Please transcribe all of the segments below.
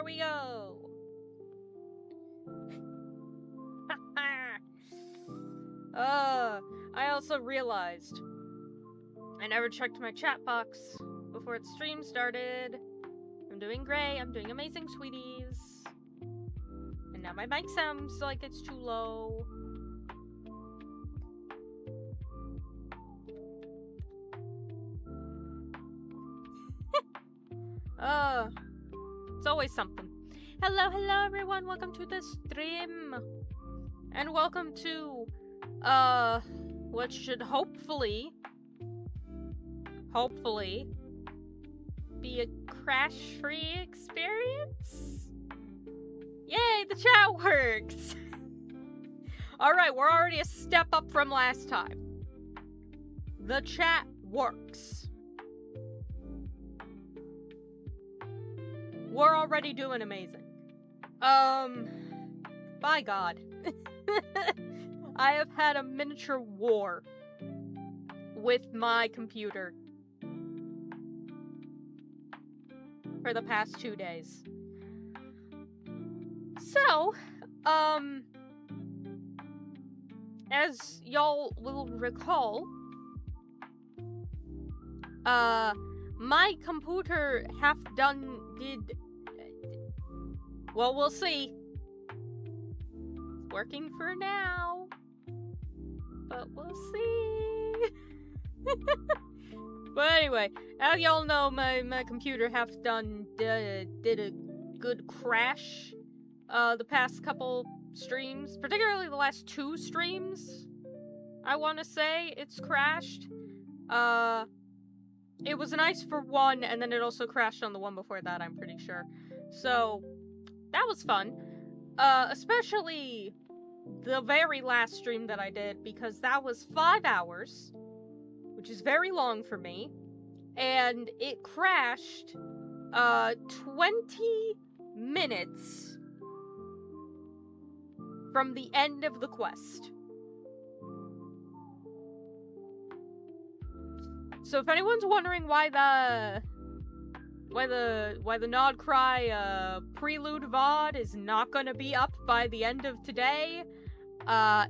we go. I also realized I never checked my chat box before the stream started. I'm doing great. I'm doing amazing, sweeties. And now my mic sounds like it's too low. It's always something. Hello everyone. Welcome to the stream. And welcome to, what should hopefully be a crash-free experience? Yay, the chat works! Alright, we're already a step up from last time. The chat works. We're already doing amazing. By God. I have had a miniature war with my computer for the past 2 days. So, as y'all will recall, my computer well, we'll see. It's working for now, but we'll see. But anyway, as y'all know, my computer did a good crash the past couple streams, particularly the last 2 streams. I want to say it's crashed. It was nice for one, and then it also crashed on the one before that, I'm pretty sure. So that was fun. Especially the very last stream that I did, because that was 5 hours, which is very long for me, and it crashed 20 minutes from the end of the quest. So if anyone's wondering why the Nod-Krai prelude VOD is not gonna be up by the end of today,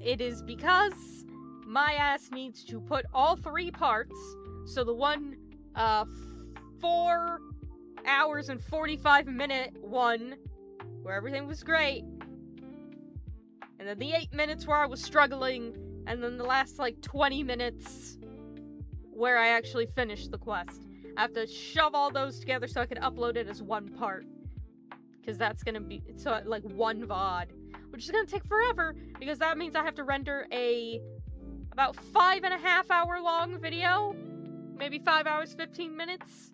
it is because my ass needs to put all 3 parts, so the one 4 hours and 45-minute one, where everything was great, and then the 8 minutes where I was struggling, and then the last, 20 minutes where I actually finished the quest. I have to shove all those together so I can upload it as one part. Because that's gonna be, one VOD. Which is gonna take forever, because that means I have to render about 5.5 hour long video. Maybe 5 hours, 15 minutes.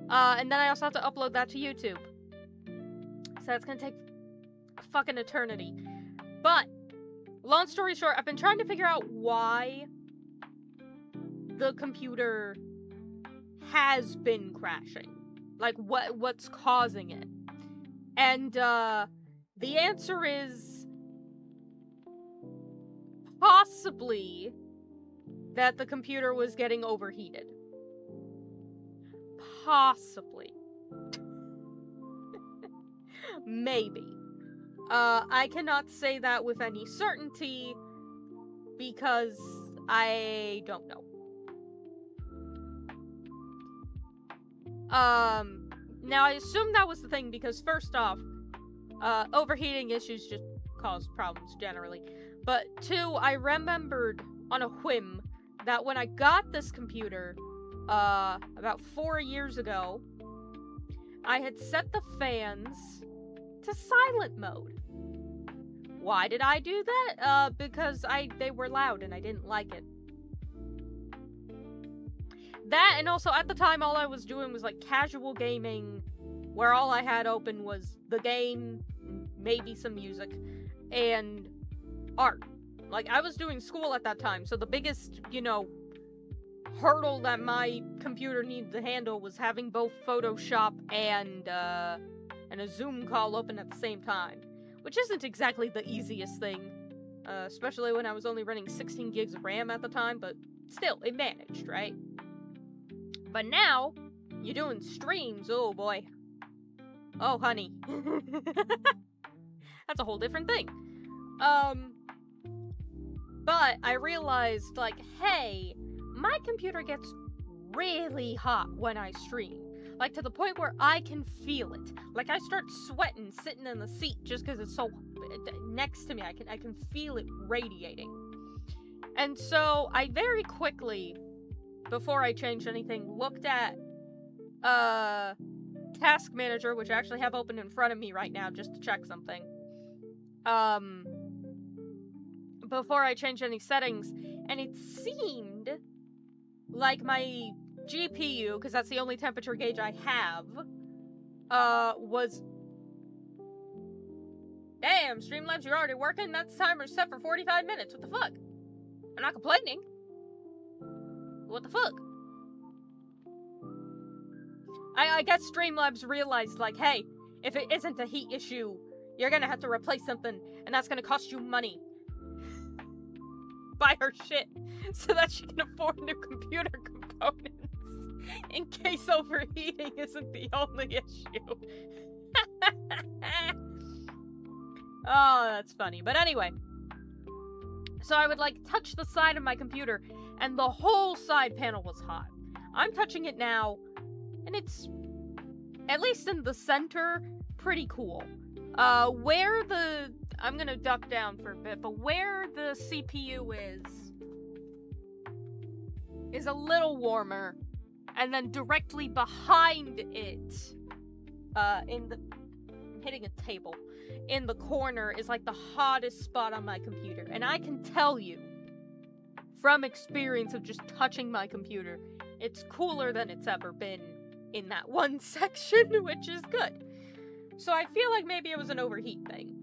And then I also have to upload that to YouTube. So that's gonna take a fucking eternity. But, long story short, I've been trying to figure out why the computer has been crashing. What's causing it? And, the answer is possibly that the computer was getting overheated. Possibly. Maybe. I cannot say that with any certainty because I don't know. Now I assume that was the thing because first off, overheating issues just cause problems generally. But 2, I remembered on a whim that when I got this computer, about 4 years ago, I had set the fans to silent mode. Why did I do that? Because they were loud and I didn't like it. That, and also at the time all I was doing was casual gaming, where all I had open was the game, maybe some music, and art. I was doing school at that time, so the biggest, hurdle that my computer needed to handle was having both Photoshop and a Zoom call open at the same time. Which isn't exactly the easiest thing, especially when I was only running 16 gigs of RAM at the time, but still, it managed, right? But now, you're doing streams, oh boy. Oh, honey. That's a whole different thing. But I realized, like, hey, my computer gets really hot when I stream. Like, to the point where I can feel it. Like, I start sweating sitting in the seat just because it's so next to me. I can feel it radiating. And so I very quickly, before I changed anything, looked at Task Manager, which I actually have open in front of me right now just to check something. Before I changed any settings, and it seemed like my GPU, because that's the only temperature gauge I have, was... Damn, Streamlabs, you're already working? That's timer set for 45 minutes. What the fuck? I'm not complaining. What the fuck? I guess Streamlabs realized, like, hey, if it isn't a heat issue, you're gonna have to replace something, and that's gonna cost you money. Buy her shit, so that she can afford new computer components, in case overheating isn't the only issue. Oh, that's funny. But anyway, so I would, like, touch the side of my computer, and the whole side panel was hot. I'm touching it now, and it's, at least in the center, pretty cool. Where the... I'm gonna duck down for a bit, but where the CPU is a little warmer, and then directly behind it, I'm hitting a table, in the corner is like the hottest spot on my computer. And I can tell you, from experience of just touching my computer, it's cooler than it's ever been in that one section, which is good. So I feel like maybe it was an overheat thing.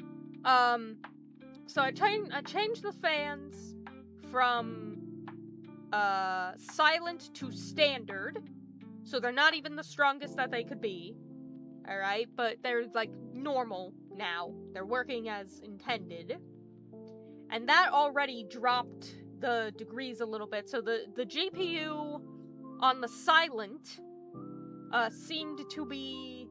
So I changed the fans from, silent to standard. So they're not even the strongest that they could be. Alright? But they're, like, normal now. They're working as intended. And that already dropped the degrees a little bit. So the GPU on the silent, seemed to be...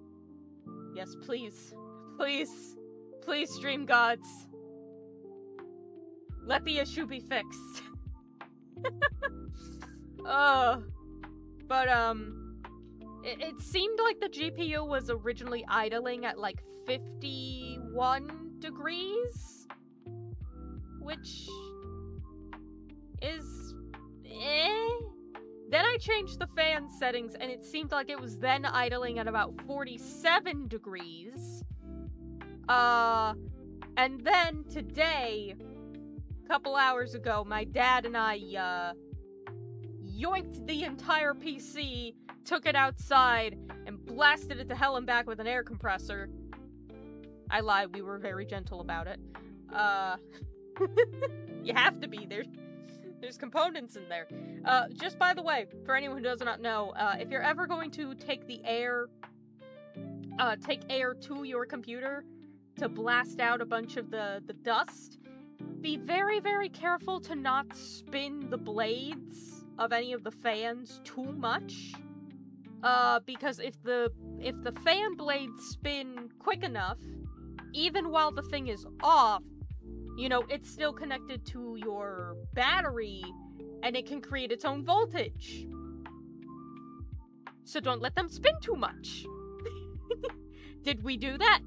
Yes, please. Please. Please, stream gods. Let the issue be fixed. It seemed like the GPU was originally idling at like 51 degrees, which is Then I changed the fan settings and it seemed like it was then idling at about 47 degrees. And then today, a couple hours ago, my dad and I, yoinked the entire PC, took it outside, and blasted it to hell and back with an air compressor. I lied, we were very gentle about it. You have to be, there's components in there. Just by the way, for anyone who does not know, if you're ever going to take air to your computer to blast out a bunch of the dust, be very, very careful to not spin the blades of any of the fans too much. Because if the fan blades spin quick enough, even while the thing is off, you know, it's still connected to your battery, and it can create its own voltage. So don't let them spin too much. Did we do that?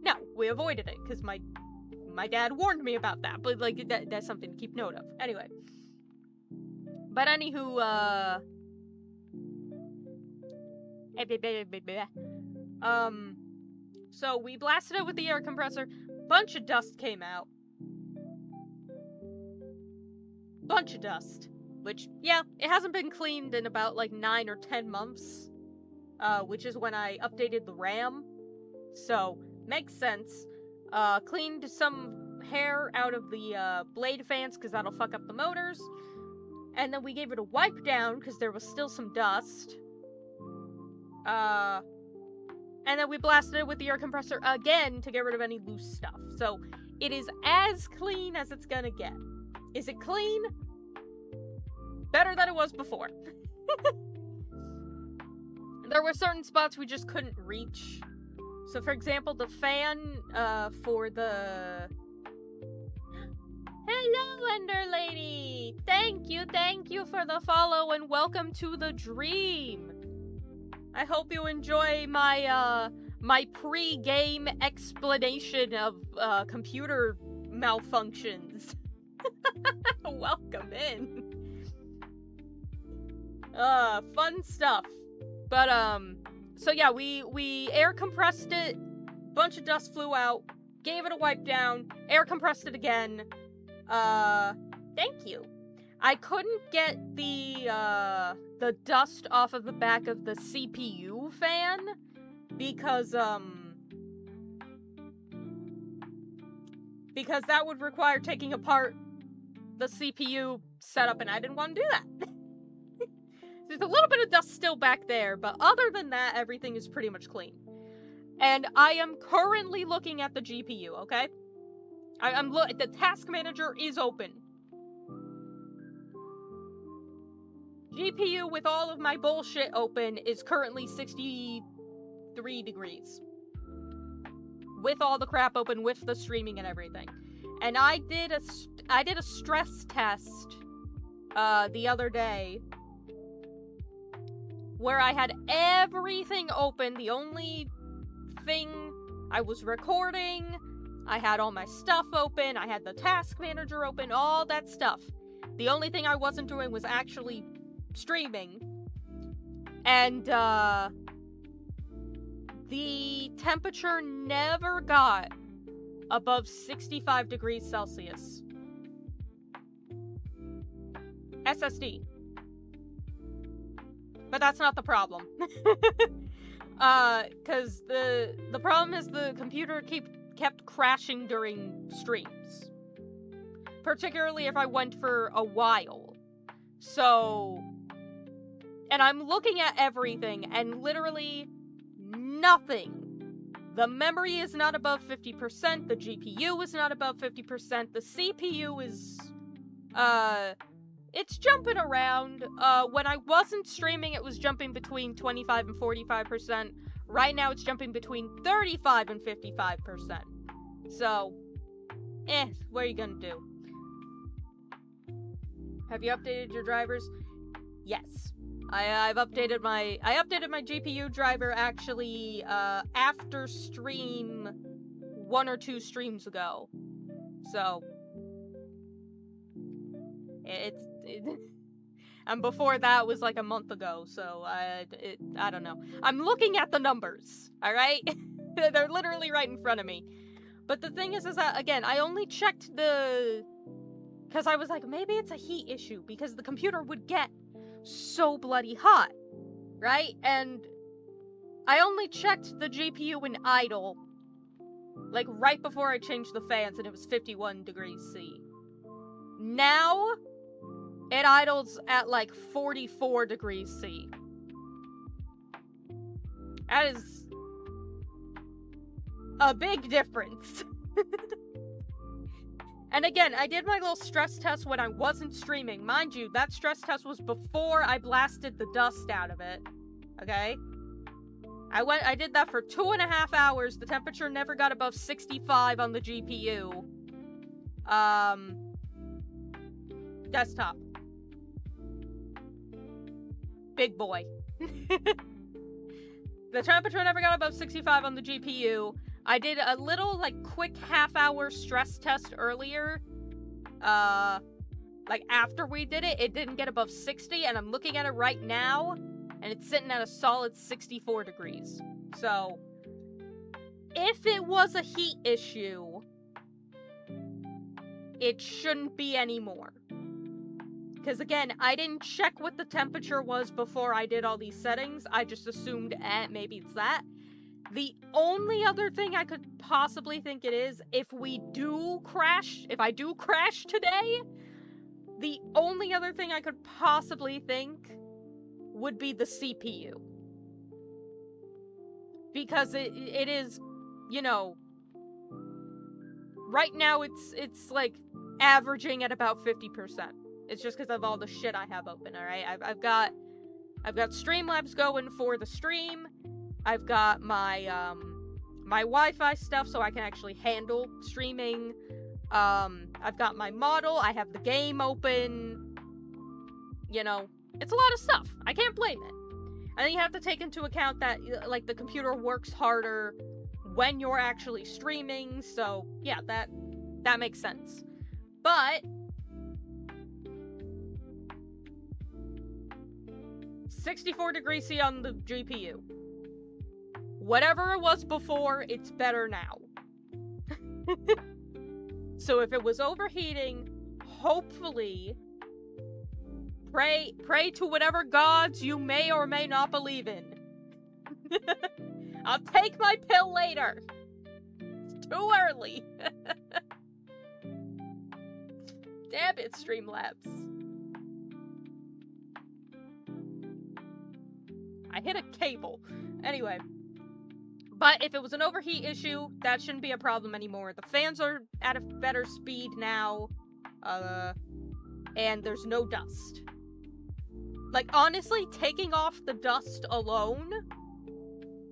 No, we avoided it, because my dad warned me about that, but, like, that's something to keep note of. Anyway. But anywho, so we blasted it with the air compressor, bunch of dust came out. Bunch of dust. Which, yeah, it hasn't been cleaned in about, like, 9 or 10 months. Which is when I updated the RAM. So, makes sense. Cleaned some hair out of the, blade fans, because that'll fuck up the motors. And then we gave it a wipe down, because there was still some dust. And then we blasted it with the air compressor again to get rid of any loose stuff. So, it is as clean as it's gonna get. Is it clean? Better than it was before. there were certain spots we just couldn't reach. So, for example, the fan, for the... Hello, Ender Lady! Thank you for the follow, and welcome to the dream! I hope you enjoy my, my pre-game explanation of, computer malfunctions. Welcome in! Fun stuff. But, so yeah, we air compressed it, bunch of dust flew out, gave it a wipe down, air compressed it again. Thank you. I couldn't get the dust off of the back of the CPU fan, because that would require taking apart the CPU setup, and I didn't want to do that. There's a little bit of dust still back there, but other than that, everything is pretty much clean. And I am currently looking at the GPU, okay? The task manager is open. GPU with all of my bullshit open is currently 63 degrees. With all the crap open, with the streaming and everything. And I did a stress test, the other day, where I had everything open. The only thing I was recording, I had all my stuff open, I had the task manager open, all that stuff. The only thing I wasn't doing was actually streaming. And, the temperature never got above 65 degrees Celsius. SSD. But that's not the problem. Cause the problem is the computer kept crashing during streams. Particularly if I went for a while. So... And I'm looking at everything, and literally nothing. The memory is not above 50%, the GPU is not above 50%, the CPU is, it's jumping around. When I wasn't streaming, it was jumping between 25 and 45%. Right now, it's jumping between 35 and 55%. So, what are you gonna do? Have you updated your drivers? Yes. I updated my GPU driver actually, after stream 1 or 2 streams ago. So, and before that was like a month ago, so I don't know. I'm looking at the numbers, alright? They're literally right in front of me. But the thing is that, again, I only checked because I was like, maybe it's a heat issue, because the computer would get so bloody hot, right? And I only checked the GPU in idle, like, right before I changed the fans, and it was 51 degrees C. Now, it idles at, like, 44 degrees C. That is a big difference. And again, I did my little stress test when I wasn't streaming. Mind you, that stress test was before I blasted the dust out of it. Okay? I did that for 2.5 hours. The temperature never got above 65 on the GPU. Desktop. Big boy. The temperature never got above 65 on the GPU. I did a little, like, quick half-hour stress test earlier. Like, after we did it, it didn't get above 60, and I'm looking at it right now, and it's sitting at a solid 64 degrees. So, if it was a heat issue, it shouldn't be anymore. Because, again, I didn't check what the temperature was before I did all these settings. I just assumed, maybe it's that. The only other thing I could possibly think it is, if I do crash today, the only other thing I could possibly think would be the CPU. Because it is, you know, right now it's like averaging at about 50%. It's just because of all the shit I have open, alright? I've got I've got Streamlabs going for the stream. I've got my, my Wi-Fi stuff so I can actually handle streaming. I've got my model. I have the game open. You know, it's a lot of stuff. I can't blame it. And then you have to take into account that, like, the computer works harder when you're actually streaming. So, yeah, that makes sense. But 64 degrees C on the GPU. Whatever it was before, it's better now. So if it was overheating, hopefully, pray to whatever gods you may or may not believe in. I'll take my pill later. It's too early. Damn it, Streamlabs. I hit a cable. Anyway. But if it was an overheat issue, that shouldn't be a problem anymore. The fans are at a better speed now. And there's no dust. Like, honestly, taking off the dust alone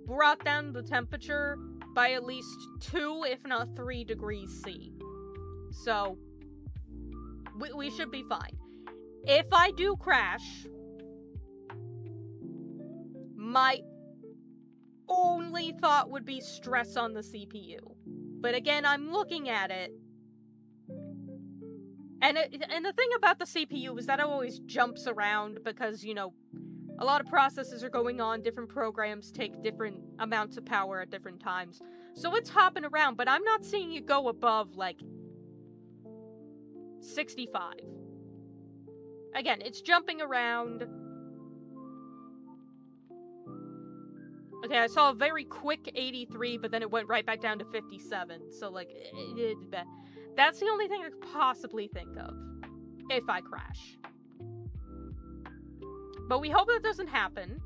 brought down the temperature by at least 2, if not 3 degrees C. So, we should be fine. If I do crash, my only thought would be stress on the CPU. But again, I'm looking at it. And the thing about the CPU is that it always jumps around because, you know, a lot of processes are going on, different programs take different amounts of power at different times. So it's hopping around, but I'm not seeing it go above, like, 65. Again, it's jumping around. Okay, I saw a very quick 83, but then it went right back down to 57. So, like, that's the only thing I could possibly think of if I crash. But we hope that doesn't happen,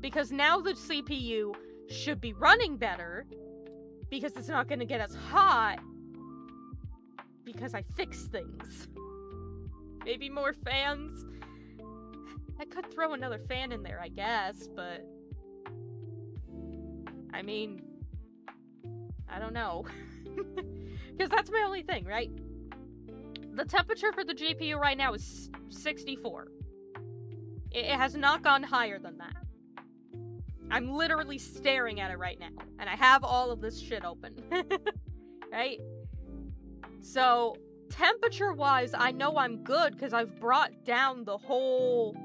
because now the CPU should be running better, because it's not going to get as hot, because I fixed things. Maybe more fans? I could throw another fan in there, I guess, but I mean, I don't know. Because that's my only thing, right? The temperature for the GPU right now is 64. It has not gone higher than that. I'm literally staring at it right now. And I have all of this shit open. Right? So, temperature-wise, I know I'm good because I've brought down the whole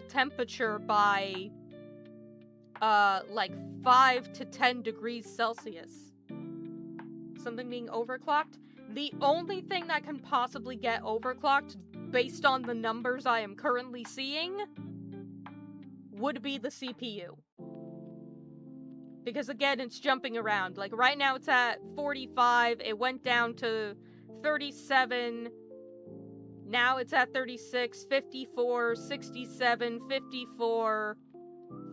temperature by like 5 to 10 degrees Celsius. Something being overclocked? The only thing that can possibly get overclocked, based on the numbers I am currently seeing, would be the CPU. Because again, it's jumping around. Like right now it's at 45, it went down to 37, now it's at 36, 54, 67, 54,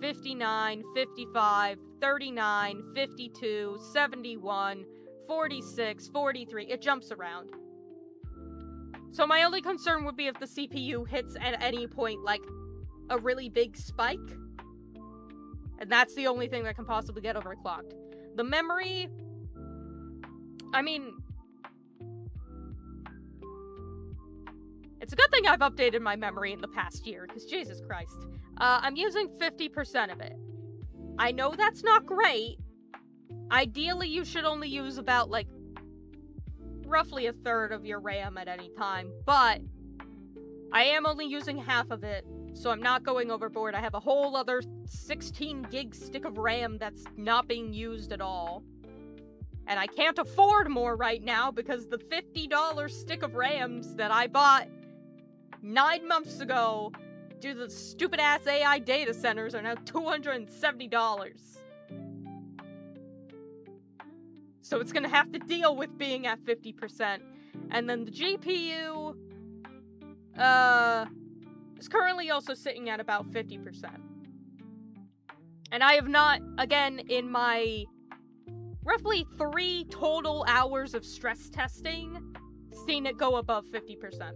59, 55, 39, 52, 71, 46, 43. It jumps around. So my only concern would be if the CPU hits at any point, like, a really big spike. And that's the only thing that can possibly get overclocked. The memory, I mean, it's a good thing I've updated my memory in the past year, because Jesus Christ. I'm using 50% of it. I know that's not great. Ideally, you should only use about, like, roughly a third of your RAM at any time, but I am only using half of it, so I'm not going overboard. I have a whole other 16 gig stick of RAM that's not being used at all. And I can't afford more right now because the $50 stick of RAMs that I bought 9 months ago due to the stupid-ass AI data centers are now $270. So it's gonna have to deal with being at 50%. And then the GPU, is currently also sitting at about 50%. And I have not, again, in my roughly 3 total hours of stress testing, seen it go above 50%.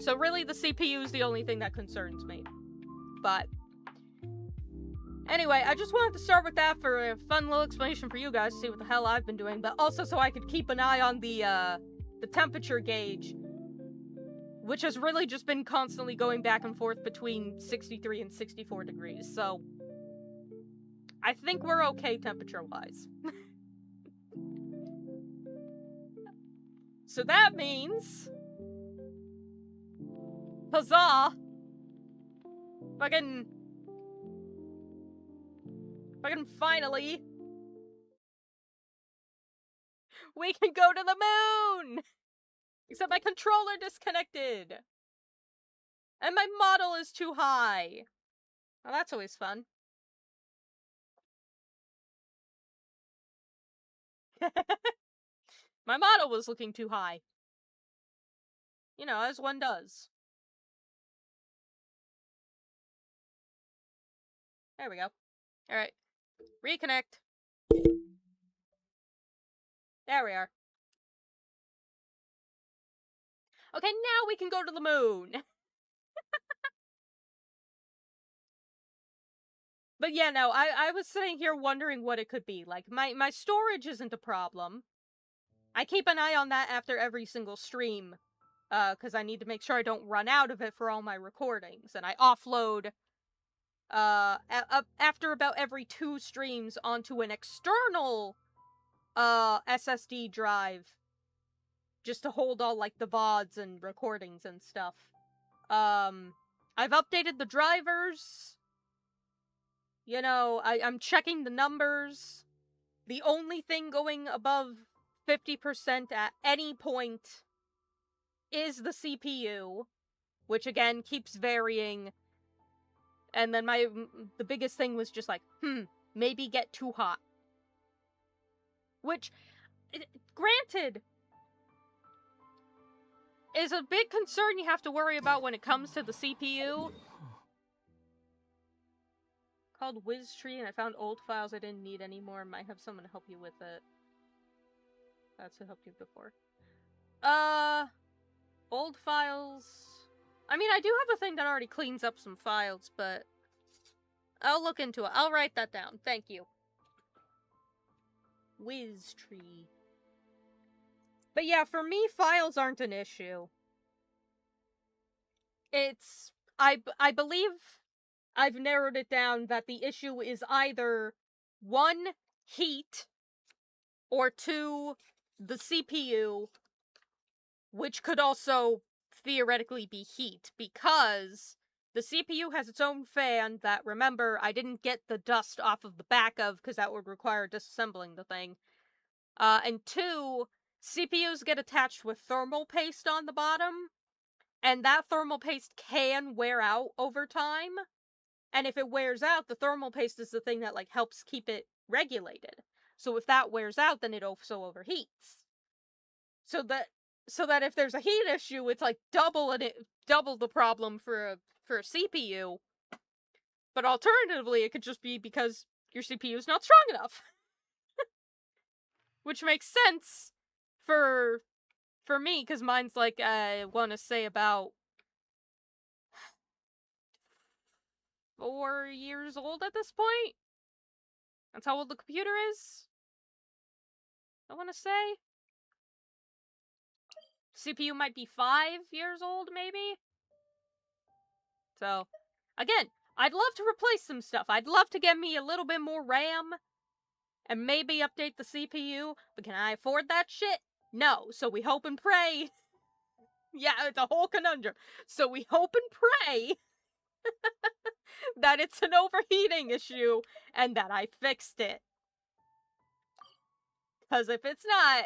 So really, the CPU is the only thing that concerns me. But anyway, I just wanted to start with that for a fun little explanation for you guys to see what the hell I've been doing, but also so I could keep an eye on the temperature gauge, which has really just been constantly going back and forth between 63 and 64 degrees, so I think we're okay temperature-wise. So that means... Huzzah! Fucking finally, we can go to the moon! Except my controller disconnected! And my model is too high! Well, that's always fun. My model was looking too high. You know, as one does. There we go. Alright. Reconnect. There we are. Okay, now we can go to the moon! But yeah, no, I was sitting here wondering what it could be. Like, my storage isn't a problem. I keep an eye on that after every single stream, because I need to make sure I don't run out of it for all my recordings. And I offload, after about every 2 streams onto an external, SSD drive, just to hold all, like, the VODs and recordings and stuff. I've updated the drivers. You know, I'm checking the numbers. The only thing going above 50% at any point is the CPU, which again keeps varying. And then the biggest thing was just like, maybe get too hot. Which, granted, is a big concern you have to worry about when it comes to the CPU. Called WizTree, and I found old files I didn't need anymore. Might have someone to help you with it. That's who helped you before. Old files... I mean, I do have a thing that already cleans up some files, but... I'll look into it. I'll write that down. Thank you. WizTree. But yeah, for me, files aren't an issue. It's... I believe I've narrowed it down that the issue is either 1, heat, or 2, the CPU, which could also theoretically be heat, because the CPU has its own fan that, remember, I didn't get the dust off of the back of, because that would require disassembling the thing. And 2, CPUs get attached with thermal paste on the bottom, and that thermal paste can wear out over time. And if it wears out, the thermal paste is the thing that, like, helps keep it regulated. So if that wears out, then it also overheats. So that if there's a heat issue, it's like double the problem for a CPU. But alternatively, it could just be because your CPU is not strong enough. Which makes sense for me, because mine's like, I want to say about 4 years old at this point. That's how old the computer is. I want to say. CPU might be 5 years old, maybe? So, again, I'd love to replace some stuff. I'd love to get me a little bit more RAM, and maybe update the CPU, but can I afford that shit? No, so we hope and pray. Yeah, it's a whole conundrum. So we hope and pray that it's an overheating issue, and that I fixed it. Because if it's not...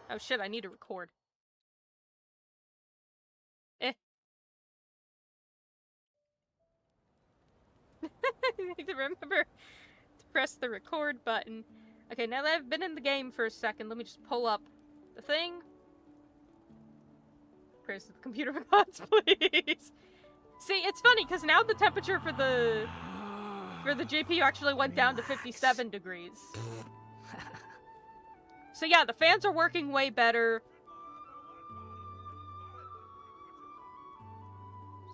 Oh shit, I need to record. I need to remember to press the record button. Okay, now that I've been in the game for a second, let me just pull up the thing. Press the computer gods, please. See, it's funny, because now the temperature for the GPU actually went down to 57 degrees. So yeah, the fans are working way better.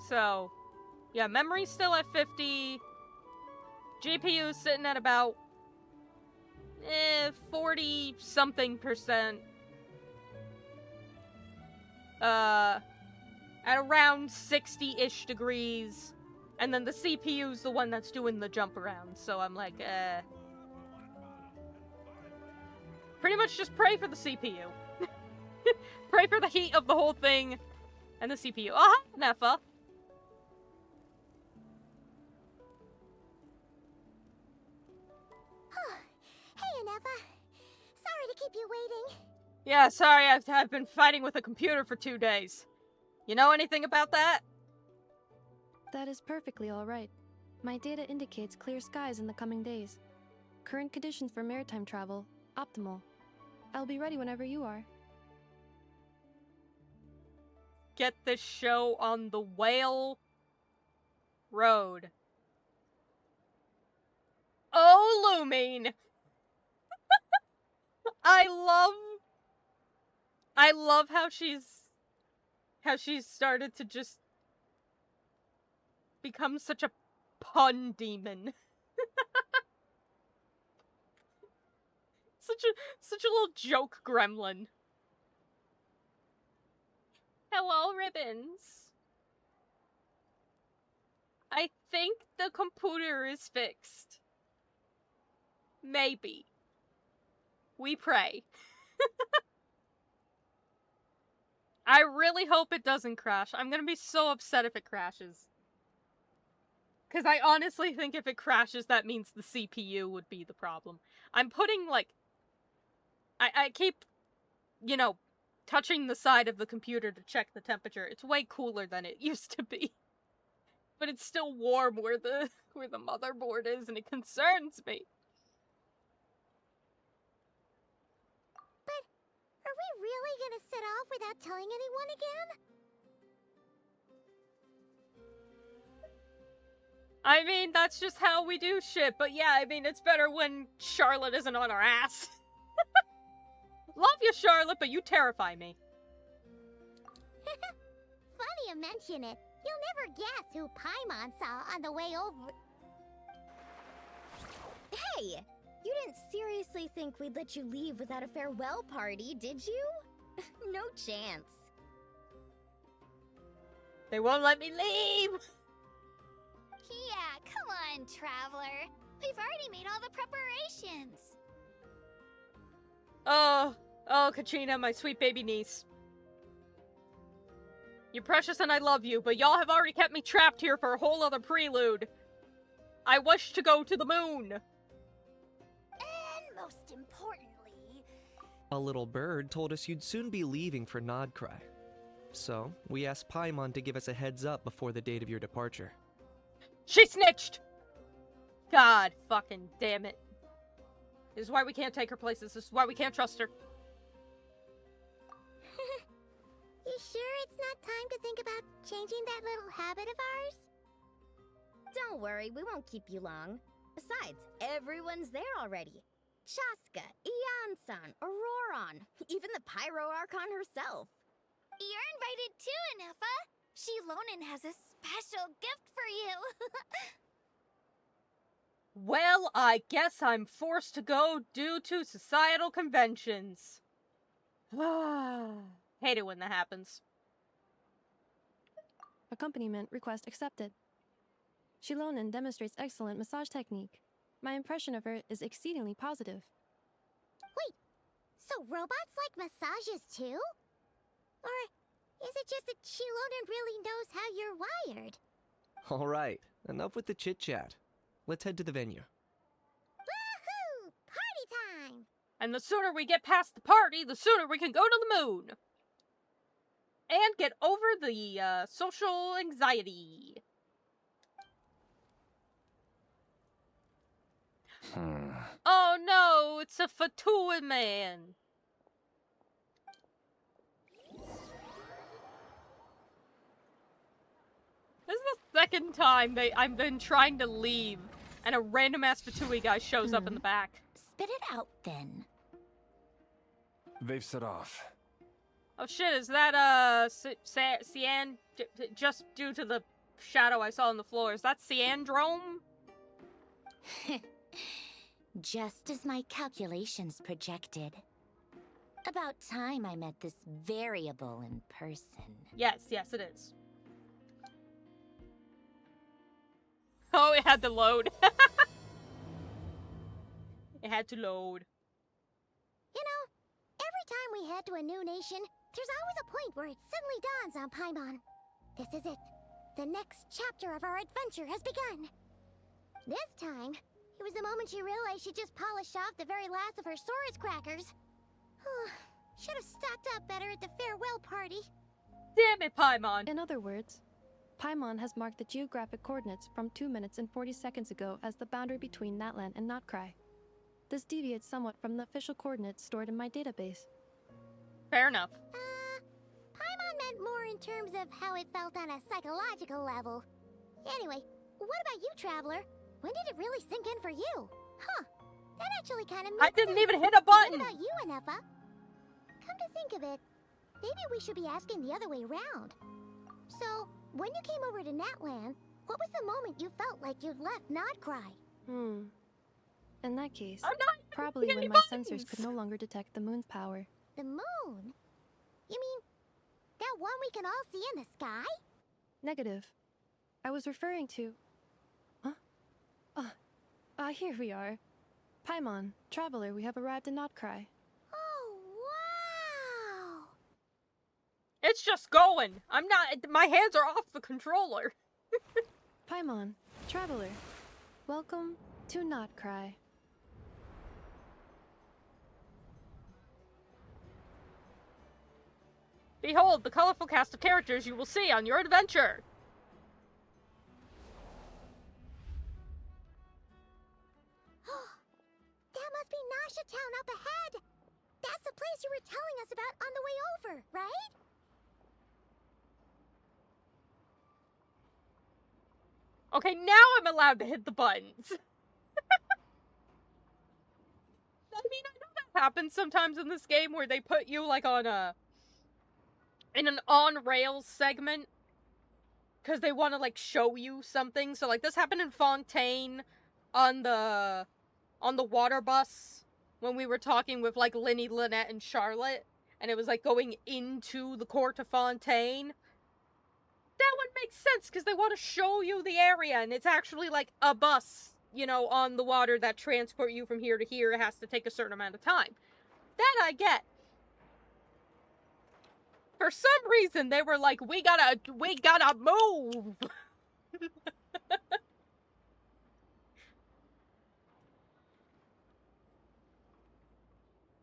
So, yeah, memory's still at 50. GPU's sitting at about 40-something%. At around 60-ish degrees. And then the CPU's the one that's doing the jump around. So I'm like, pretty much just pray for the CPU. Pray for the heat of the whole thing and the CPU. Aha, Neffa. Hey, Neffa. Sorry to keep you waiting. Yeah, sorry, I've been fighting with a computer for 2 days. You know anything about that? That is perfectly all right. My data indicates clear skies in the coming days. Current conditions for maritime travel, optimal. I'll be ready whenever you are. Get this show on the Whale Road. Oh, Lumine! I love how she's started to just become such a pun demon. such a little joke gremlin. Hello, Ribbons. I think the computer is fixed. Maybe. We pray. I really hope it doesn't crash. I'm gonna be so upset if it crashes. Because I honestly think if it crashes, that means the CPU would be the problem. I'm putting, like... I keep, you know, touching the side of the computer to check the temperature. It's way cooler than it used to be. But it's still warm where the motherboard is, and it concerns me. But are we really gonna set off without telling anyone again? I mean, that's just how we do shit, but yeah, I mean, it's better when Charlotte isn't on our ass. Love you, Charlotte, but you terrify me. Funny you mention it. You'll never guess who Paimon saw on the way over. Hey! You didn't seriously think we'd let you leave without a farewell party, did you? No chance. They won't let me leave! Yeah, come on, Traveler. We've already made all the preparations. Oh, Katrina, my sweet baby niece. You're precious and I love you, but y'all have already kept me trapped here for a whole other prelude. I wish to go to the moon. And most importantly... A little bird told us you'd soon be leaving for Nod-Krai. So, we asked Paimon to give us a heads up before the date of your departure. She snitched! God fucking damn it. This is why we can't take her places. This is why we can't trust her. You sure it's not time to think about changing that little habit of ours? Don't worry, we won't keep you long. Besides, everyone's there already. Chaska, Ian-san, Auroron, even the Pyro Archon herself. You're invited too, Anefa. Shilonen has a special gift for you. Well, I guess I'm forced to go due to societal conventions. Hate it when that happens. Accompaniment request accepted. Shilonen demonstrates excellent massage technique. My impression of her is exceedingly positive. Wait, so robots like massages too? Or is it just that Shilonen really knows how you're wired? Alright, enough with the chit-chat. Let's head to the venue. Woohoo! Party time! And the sooner we get past the party, the sooner we can go to the moon. And get over the, social anxiety. Oh no, it's a Fatua man. This is the second time I've been trying to leave, and a random-ass Fatui guy shows up in the back. Spit it out, then. They've set off. Oh shit, is that, Cian, just due to the shadow I saw on the floor. Is that Ciandrome? Just as my calculations projected. About time I met this variable in person. Yes, yes, it is. Oh, it had to load. It had to load. You know, every time we head to a new nation, there's always a point where it suddenly dawns on Paimon. This is it. The next chapter of our adventure has begun. This time, it was the moment she realized she just polished off the very last of her Saurus crackers. Should have stocked up better at the farewell party. Damn it, Paimon. In other words, Paimon has marked the geographic coordinates from 2 minutes and 40 seconds ago as the boundary between Natlan and Nod-Krai. This deviates somewhat from the official coordinates stored in my database. Fair enough. Paimon meant more in terms of how it felt on a psychological level. Anyway, what about you, Traveler? When did it really sink in for you? Huh, that actually kind of makes I didn't sense. even hit a button. What about you, Anefa? Come to think of it, maybe we should be asking the other way around. So, when you came over to Natlan, what was the moment you felt like you'd left Nod-Krai? In that case, I'm not probably hitting when any my sensors could buttons. no longer detect the moon's power. The moon? You mean, that one we can all see in the sky? Negative. I was referring to... Huh? Here we are. Paimon, Traveler, we have arrived in Nod-Krai. Oh, wow! It's just going. I'm not. My hands are off the controller. Paimon, Traveler, welcome to Nod-Krai. Behold the colorful cast of characters you will see on your adventure. That must be Nasha Town up ahead! That's the place you were telling us about on the way over, right? Okay, now I'm allowed to hit the buttons. I mean, I know that happens sometimes in this game where they put you, like, on in an on-rails segment. Because they want to, like, show you something. So, like, this happened in Fontaine on the water bus when we were talking with, like, Linny, Lynette, and Charlotte. And it was, like, going into the court of Fontaine. That one makes sense, because they want to show you the area, and it's actually, like, a bus, you know, on the water that transport you from here to here. It has to take a certain amount of time. That I get. For some reason, they were like, we gotta move!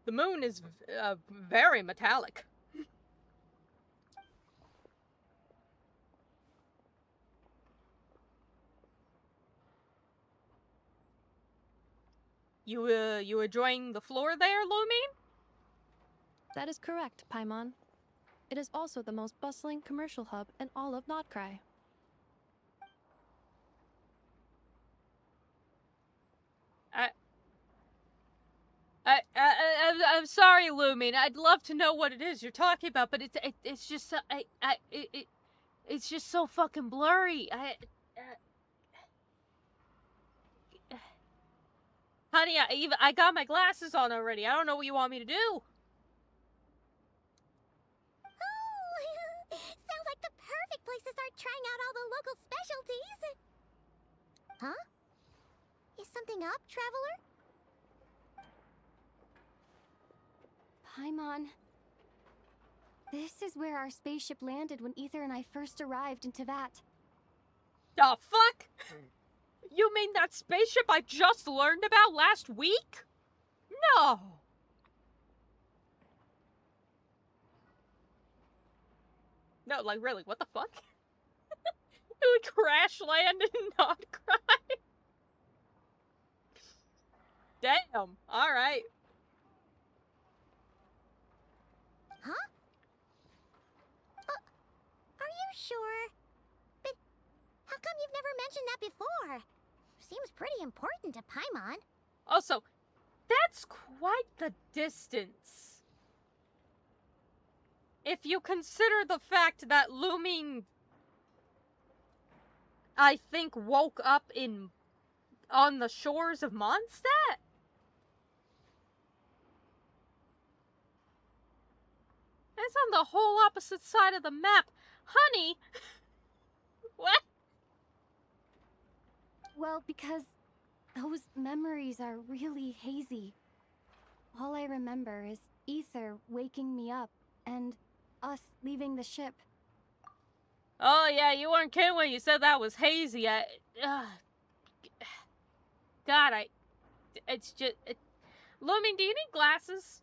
The moon is very metallic. You enjoying the floor there, Lumi? That is correct, Paimon. It is also the most bustling commercial hub in all of Nod-Krai. I'm sorry, Lumin. I'd love to know what it is you're talking about, but it's just it's just so fucking blurry. Honey, I got my glasses on already. I don't know what you want me to do. Oh, sounds like the perfect place to start trying out all the local specialties. Huh? Is something up, Traveler? Paimon. This is where our spaceship landed when Ether and I first arrived in Tevat. The fuck? You mean that spaceship I just learned about last week? No. No, like really, what the fuck? It would crash land in Nod-Krai. Damn. Alright. Huh? Are you sure? But how come you've never mentioned that before? Seems pretty important to Paimon. Also, that's quite the distance. If you consider the fact that Lumine I think, woke up on the shores of Mondstadt? It's on the whole opposite side of the map. Honey! What? Well, because those memories are really hazy. All I remember is Ether waking me up and us leaving the ship. Oh yeah, you weren't kidding when you said that was hazy. God, it's just... Lumen, do you need glasses?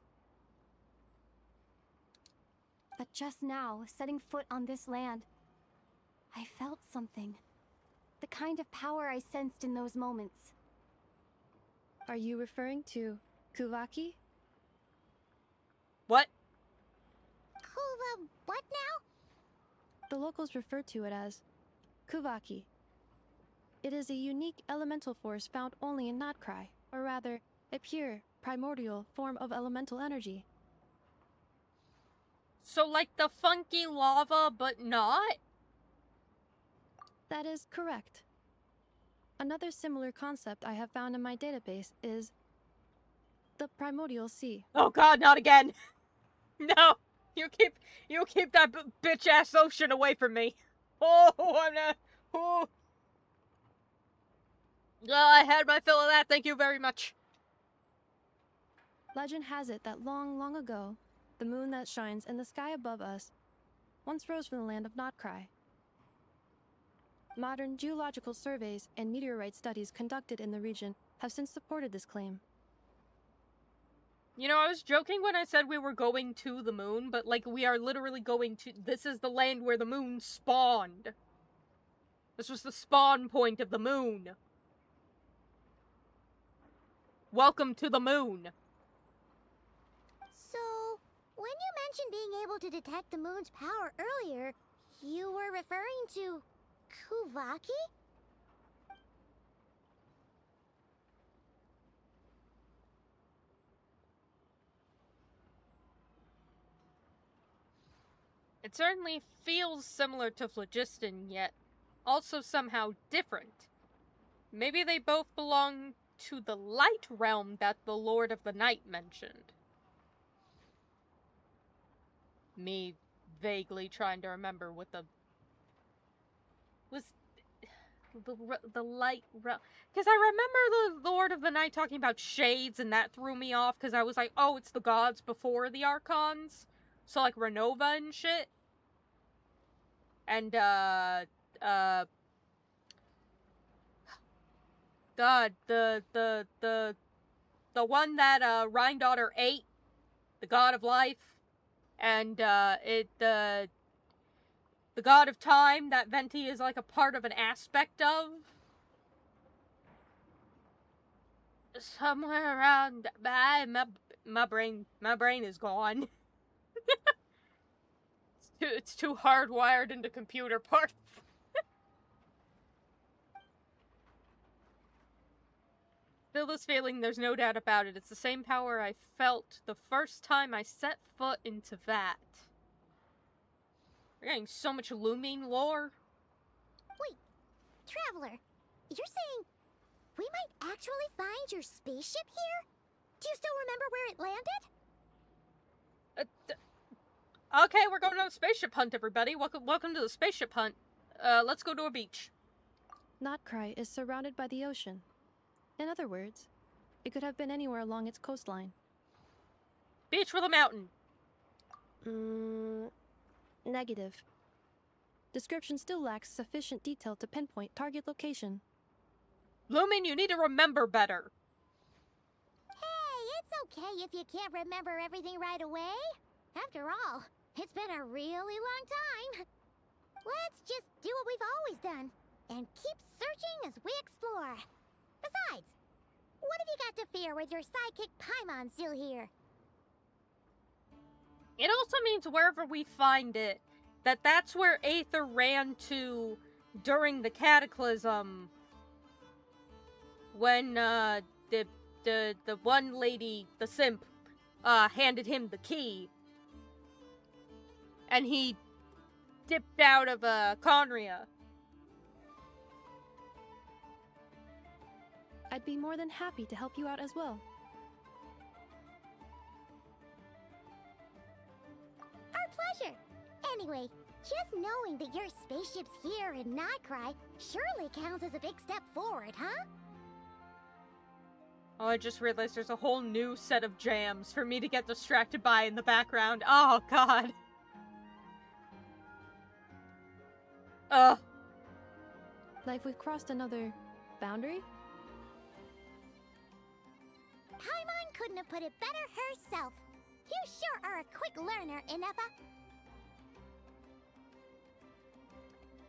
But just now, setting foot on this land, I felt something. The kind of power I sensed in those moments. Are you referring to Kuvaki? What? Kuva, what now? The locals refer to it as Kuvaki. It is a unique elemental force found only in Nod-Krai, or rather, a pure, primordial form of elemental energy. So like the funky lava, but not? That is correct. Another similar concept I have found in my database is the primordial sea. Oh god, not again! No! You keep that bitch-ass ocean away from me! Oh, I'm not... Oh. I had my fill of that, thank you very much. Legend has it that long, long ago, the moon that shines in the sky above us once rose from the land of Nod-Krai. Modern geological surveys and meteorite studies conducted in the region have since supported this claim. You know, I was joking when I said we were going to the moon, but, like, we are literally going to... This is the land where the moon spawned. This was the spawn point of the moon. Welcome to the moon. So, when you mentioned being able to detect the moon's power earlier, you were referring to Kuvaki? It certainly feels similar to phlogiston, yet also somehow different. Maybe they both belong to the light realm that the Lord of the Night mentioned. Me vaguely trying to remember what the... was... the light realm... Because I remember the Lord of the Night talking about shades, and that threw me off, because I was like, oh, it's the gods before the Archons? So, like, Renova and shit? And, God, the one that, Rhindaughter ate, the god of life, and, the god of time that Venti is, like, a part of an aspect of. Somewhere around, my brain is gone. It's too hardwired into computer parts. Feel this feeling, there's no doubt about it. It's the same power I felt the first time I set foot into that. We're getting so much Lumine lore. Wait, Traveler, you're saying we might actually find your spaceship here? Do you still remember where it landed? Okay, we're going on a spaceship hunt, everybody. Welcome to the spaceship hunt. Let's go to a beach. Nod-Krai is surrounded by the ocean. In other words, it could have been anywhere along its coastline. Beach with a mountain. Negative. Description still lacks sufficient detail to pinpoint target location. Lumen, you need to remember better. Hey, it's okay if you can't remember everything right away. After all, it's been a really long time. Let's just do what we've always done, and keep searching as we explore. Besides, what have you got to fear with your sidekick Paimon still here? It also means wherever we find it, that's where Aether ran to during the Cataclysm. When, the one lady, the simp, handed him the key. And he dipped out of, Conria. I'd be more than happy to help you out as well. Our pleasure. Anyway, just knowing that your spaceship's here in Nod-Krai surely counts as a big step forward, huh? Oh, I just realized there's a whole new set of jams for me to get distracted by in the background. Oh, God. Ugh. Like we've crossed another boundary? Paimon couldn't have put it better herself. You sure are a quick learner, Inefa.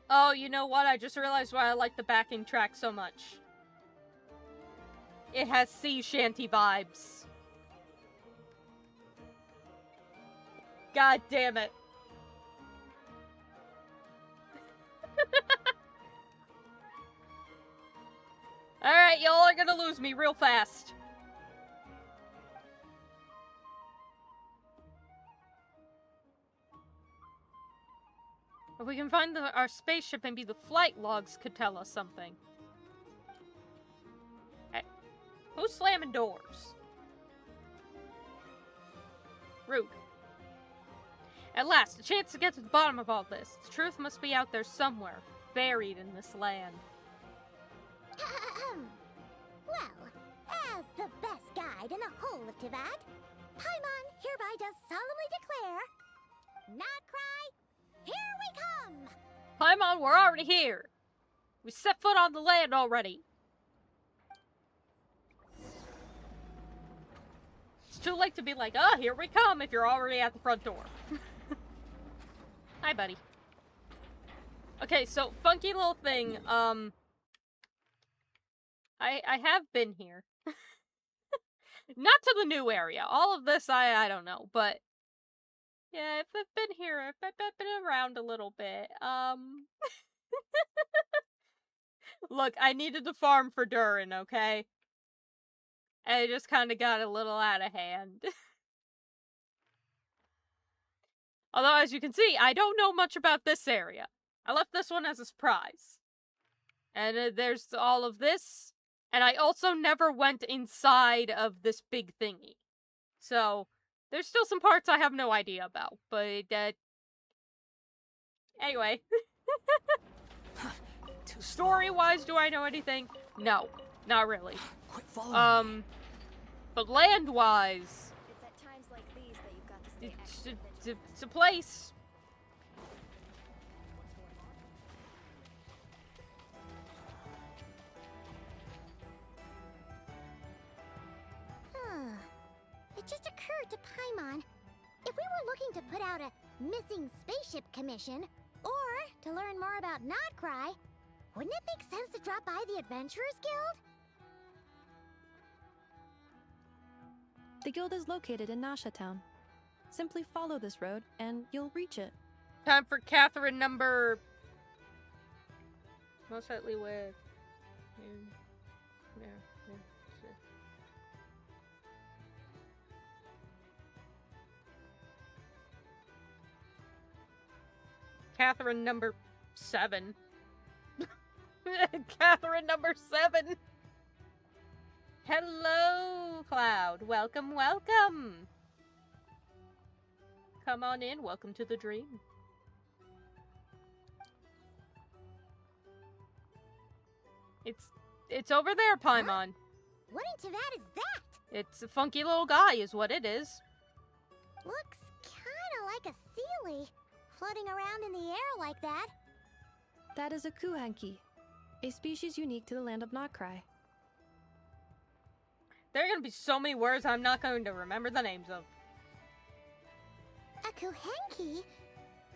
Oh, you know what? I just realized why I like the backing track so much. It has sea shanty vibes. God damn it. Alright, y'all are gonna lose me real fast. If we can find our spaceship, maybe the flight logs could tell us something. Hey, who's slamming doors? Rude. At last, a chance to get to the bottom of all this. The truth must be out there somewhere, buried in this land. Well, as the best guide in the whole of Tivat, Paimon hereby does solemnly declare, Nod-Krai, here we come! Paimon, we're already here. We set foot on the land already. It's too late to be like, oh, here we come, if you're already at the front door. Hi, buddy. Okay, so, funky little thing, I have been here. Not to the new area. All of this, I don't know, but... Yeah, if I've been here, if I've been around a little bit, Look, I needed to farm for Durin, okay? And it just kinda got a little out of hand. Although, as you can see, I don't know much about this area. I left this one as a surprise. And there's all of this. And I also never went inside of this big thingy. So, there's still some parts I have no idea about. But, anyway. Story-wise, do I know anything? No, not really. Quit following me. But land-wise, It's at times like these that you've got to stay it's a place. It just occurred to Paimon, if we were looking to put out a missing spaceship commission, or to learn more about Nod-Krai, wouldn't it make sense to drop by the Adventurers Guild? The guild is located in Nasha Town. Simply follow this road, and you'll reach it. Time for Catherine number... Most likely with... Catherine number 7. Catherine number 7! Hello, Cloud. Welcome, welcome! Come on in. Welcome to the dream. It's over there, Paimon. What in Tivat is that? It's a funky little guy, is what it is. Looks kinda like a Sealy, floating around in the air like that. That is a Kuhanki, a species unique to the land of Nod-Krai. There are gonna be so many words I'm not going to remember the names of. A Kuhanki?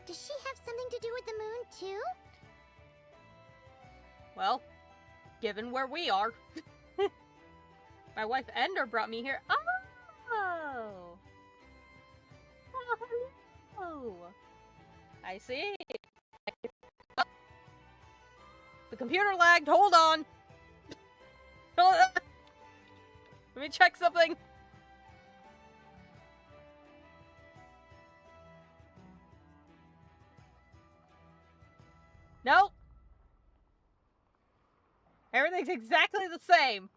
Does she have something to do with the moon, too? Well, given where we are. My wife Ender brought me here. Oh! Oh, hello. I see. The computer lagged. Hold on. Let me check something. Nope. Everything's exactly the same.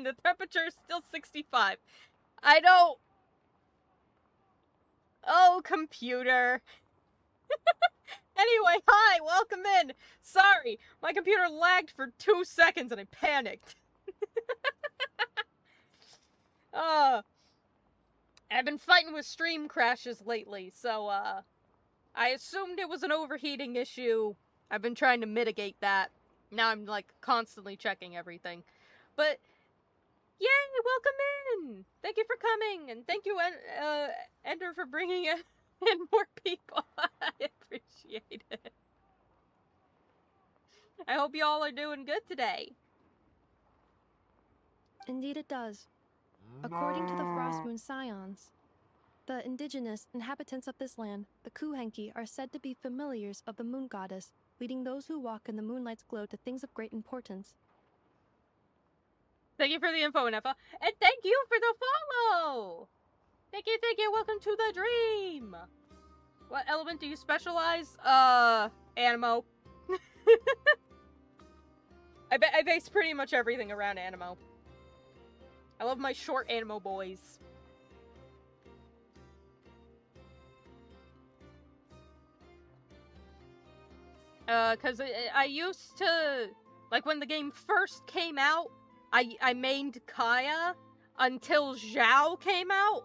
The temperature is still 65. I don't... Oh, computer. Anyway, hi, welcome in. Sorry, my computer lagged for 2 seconds and I panicked. I've been fighting with stream crashes lately, so, I assumed it was an overheating issue. I've been trying to mitigate that. Now I'm, like, constantly checking everything. But, yay, welcome in! Thank you for coming, and thank you, Ender, for bringing in more people. I appreciate it. I hope you all are doing good today. Indeed it does. According to the Frostmoon Scions, the indigenous inhabitants of this land, the Kuhenki, are said to be familiars of the moon goddess, leading those who walk in the moonlight's glow to things of great importance. Thank you for the info, Nefa. And thank you for the follow! Thank you, welcome to the dream! What element do you specialize? Animo. I base pretty much everything around Animo. I love my short Animo boys. Cause I used to, like, when the game first came out, I mained Kaya until Zhao came out,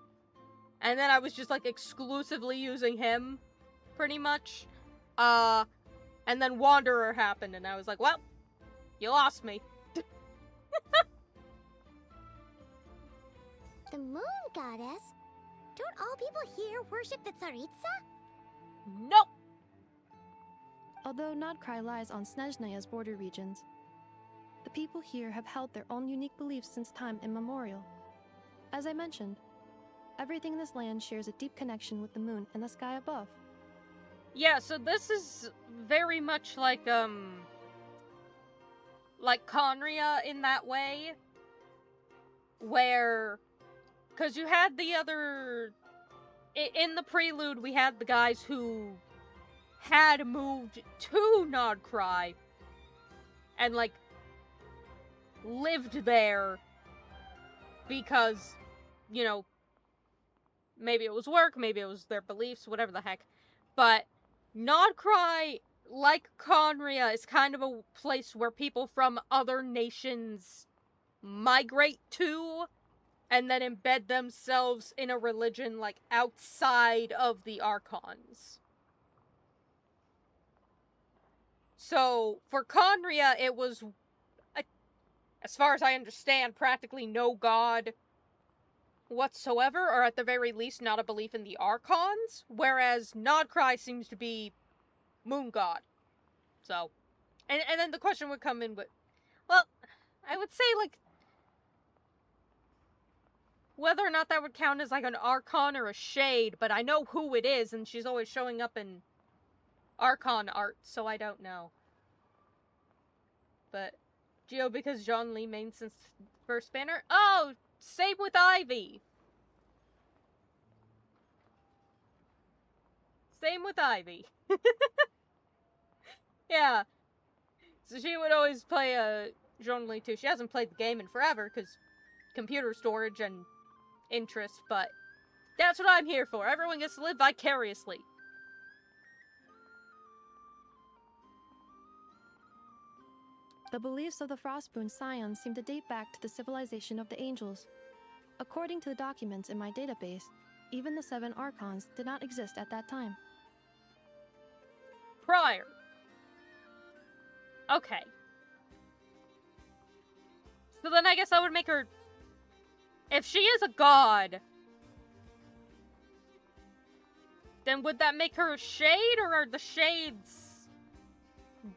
and then I was just, like, exclusively using him, pretty much. And then Wanderer happened, and I was like, well, you lost me. The moon goddess? Don't all people here worship the Tsaritsa? Nope! Although Nod-Krai lies on Snezhnaya's border regions, the people here have held their own unique beliefs since time immemorial. As I mentioned, everything in this land shares a deep connection with the moon and the sky above. Yeah, so this is very much like Conria in that way, where, because you had the other, in the prelude, we had the guys who had moved to Nod-Krai and, like, lived there because, you know, maybe it was work, maybe it was their beliefs, whatever the heck. But Nod-Krai, like Conria, is kind of a place where people from other nations migrate to and then embed themselves in a religion, like, outside of the Archons. So, for Conria, it was, as far as I understand, practically no god whatsoever, or at the very least, not a belief in the Archons, whereas Nod-Krai seems to be moon god. So, and then the question would come in with, well, I would say, like, whether or not that would count as, like, an Archon or a Shade, but I know who it is, and she's always showing up in Archon art, so I don't know. But, Geo, because Jean Lee main since first banner? Oh, same with Ivy. Same with Ivy. Yeah. So she would always play Jean Lee too. She hasn't played the game in forever, because computer storage and interest, but that's what I'm here for. Everyone gets to live vicariously. The beliefs of the Frostmoon Scions seem to date back to the civilization of the angels. According to the documents in my database, even the 7 Archons did not exist at that time. Prior. Okay. So then I guess I would make her... If she is a god, then would that make her a shade, or are the shades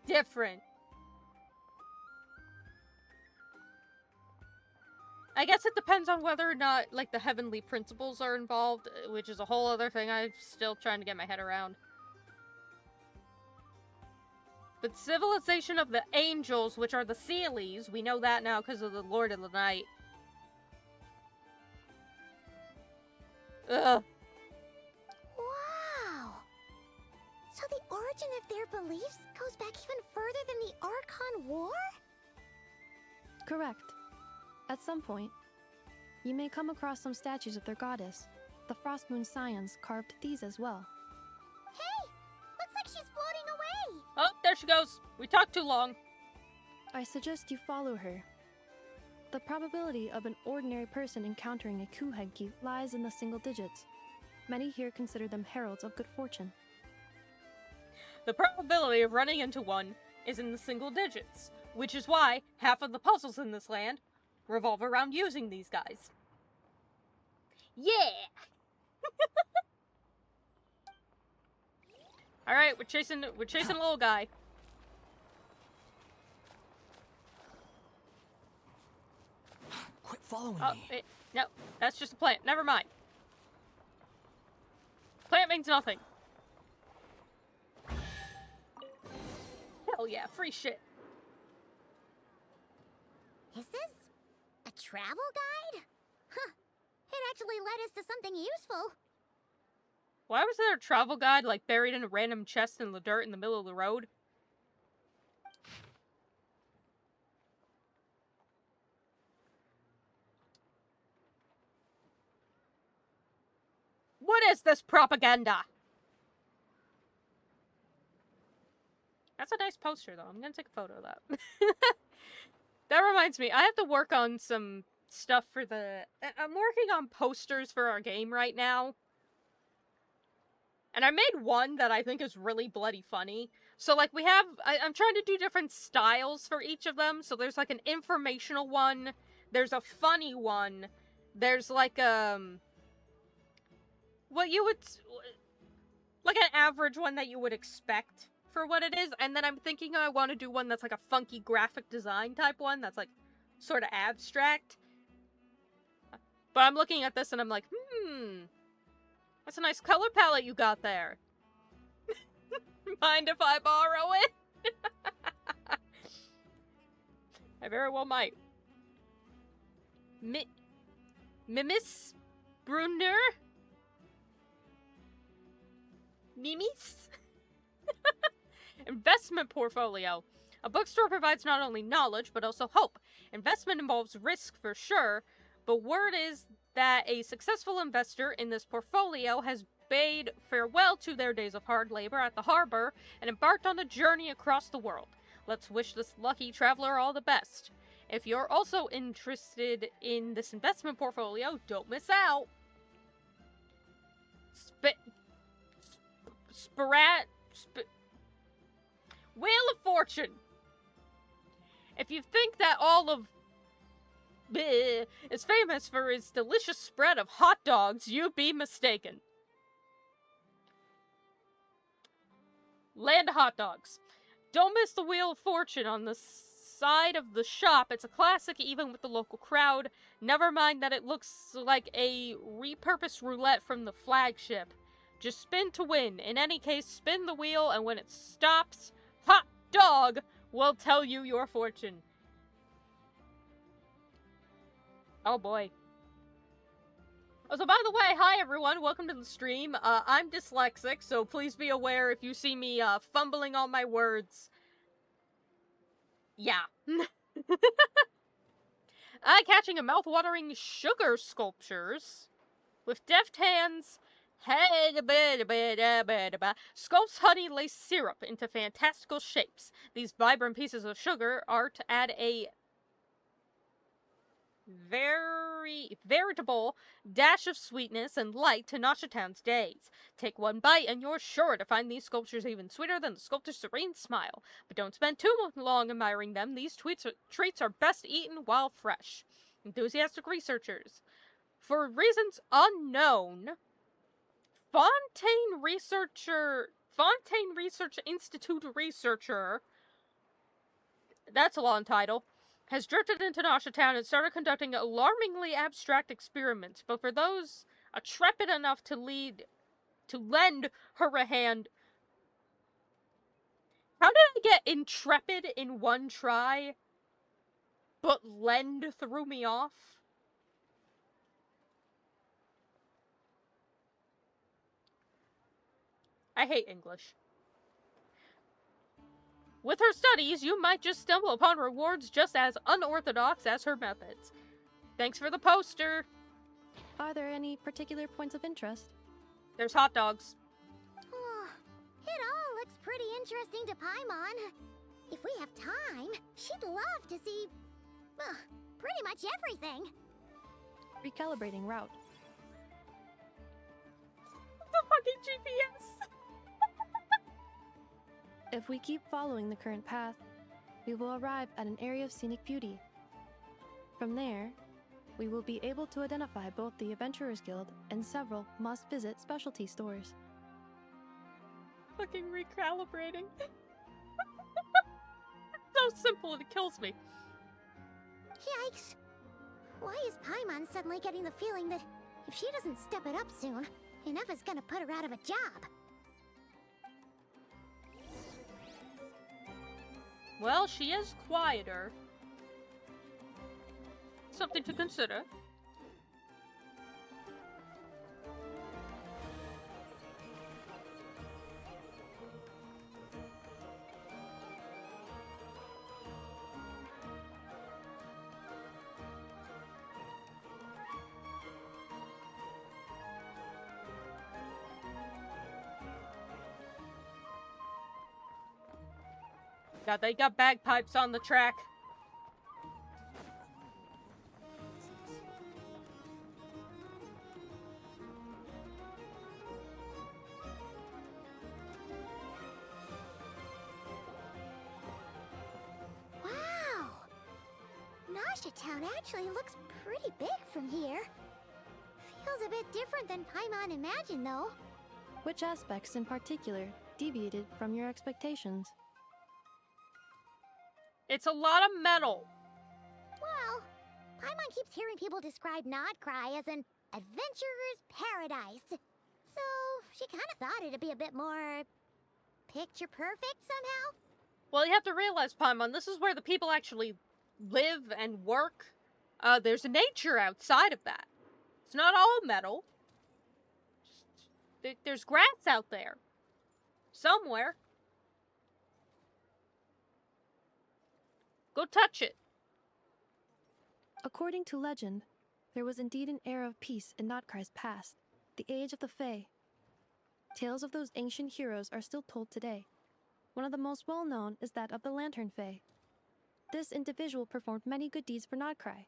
different? I guess it depends on whether or not, like, the heavenly principles are involved, which is a whole other thing I'm still trying to get my head around. But civilization of the angels, which are the Sealies, we know that now because of the Lord of the Night. Ugh. Wow! So the origin of their beliefs goes back even further than the Archon War? Correct. At some point, you may come across some statues of their goddess. The Frost Moon Scions carved these as well. Hey! Looks like she's floating away! Oh, there she goes. We talked too long. I suggest you follow her. The probability of an ordinary person encountering a Kuhenki lies in the single digits. Many here consider them heralds of good fortune. The probability of running into one is in the single digits, which is why half of the puzzles in this land revolve around using these guys. Yeah! Alright, we're chasing a little guy. Quit following Oh, me. no, that's just a plant. Never mind. Plant means nothing. Hell yeah, free shit. Is this a travel guide? Huh. It actually led us to something useful. Why was there a travel guide, like, buried in a random chest in the dirt in the middle of the road? What is this propaganda? That's a nice poster, though. I'm gonna take a photo of that. That reminds me, I have to work on some stuff for the... I'm working on posters for our game right now. And I made one that I think is really bloody funny. So, like, we have... I'm trying to do different styles for each of them. So there's, like, an informational one. There's a funny one. There's, like, what you would... like, an average one that you would expect for what it is. And then I'm thinking I want to do one that's, like, a funky graphic design type one. That's, like, sort of abstract. But I'm looking at this and I'm like, that's a nice color palette you got there. Mind if I borrow it? I very well might. Mimis? Brunner? Mimis? Investment portfolio. A bookstore provides not only knowledge, but also hope. Investment involves risk for sure, but word is that a successful investor in this portfolio has bade farewell to their days of hard labor at the harbor and embarked on a journey across the world. Let's wish this lucky traveler all the best. If you're also interested in this investment portfolio, don't miss out. Wheel of Fortune. If you think that all of is famous for its delicious spread of hot dogs, you'd be mistaken. Land of hot dogs. Don't miss the Wheel of Fortune on the side of the shop. It's a classic even with the local crowd. Never mind that it looks like a repurposed roulette from the flagship. Just spin to win. In any case, spin the wheel, and when it stops, hot dog will tell you your fortune. Oh boy. Oh, so by the way, hi everyone, welcome to the stream. I'm dyslexic, so please be aware if you see me fumbling on my words. Yeah. Eye-catching and mouth-watering sugar sculptures with deft hands. Sculpts honey-laced syrup into fantastical shapes. These vibrant pieces of sugar are to add a veritable dash of sweetness and light to Nosha days. Take one bite and you're sure to find these sculptures even sweeter than the sculptor's serene smile. But don't spend too long admiring them. These treats are best eaten while fresh. Enthusiastic researchers. For reasons unknown, Fontaine Research Institute researcher, that's a long title, has drifted into Nosha Town and started conducting alarmingly abstract experiments. But for those intrepid enough to lend her a hand. How did I get intrepid in one try, but lend threw me off? I hate English. With her studies, you might just stumble upon rewards just as unorthodox as her methods. Thanks for the poster. Are there any particular points of interest? There's hot dogs. Oh, it all looks pretty interesting to Paimon. If we have time, she'd love to see, pretty much everything. Recalibrating route. The fucking GPS. If we keep following the current path, we will arrive at an area of scenic beauty. From there, we will be able to identify both the Adventurers Guild and several must-visit specialty stores. Fucking recalibrating. So simple and it kills me. Yikes. Why is Paimon suddenly getting the feeling that if she doesn't step it up soon, Ineva's gonna put her out of a job? Well, she is quieter. Something to consider. God, they got bagpipes on the track. Wow! Nasha Town actually looks pretty big from here. Feels a bit different than Paimon imagined, though. Which aspects in particular deviated from your expectations? It's a lot of metal. Well, Paimon keeps hearing people describe Nod-Krai as an adventurer's paradise. So, she kind of thought it'd be a bit more picture perfect somehow. Well, you have to realize, Paimon, this is where the people actually live and work. There's nature outside of that. It's not all metal. There's grass out there. Somewhere. Go touch it. According to legend, there was indeed an era of peace in Nod-Krai's past, the Age of the Fae. Tales of those ancient heroes are still told today. One of the most well-known is that of the Lantern Fae. This individual performed many good deeds for Nod-Krai.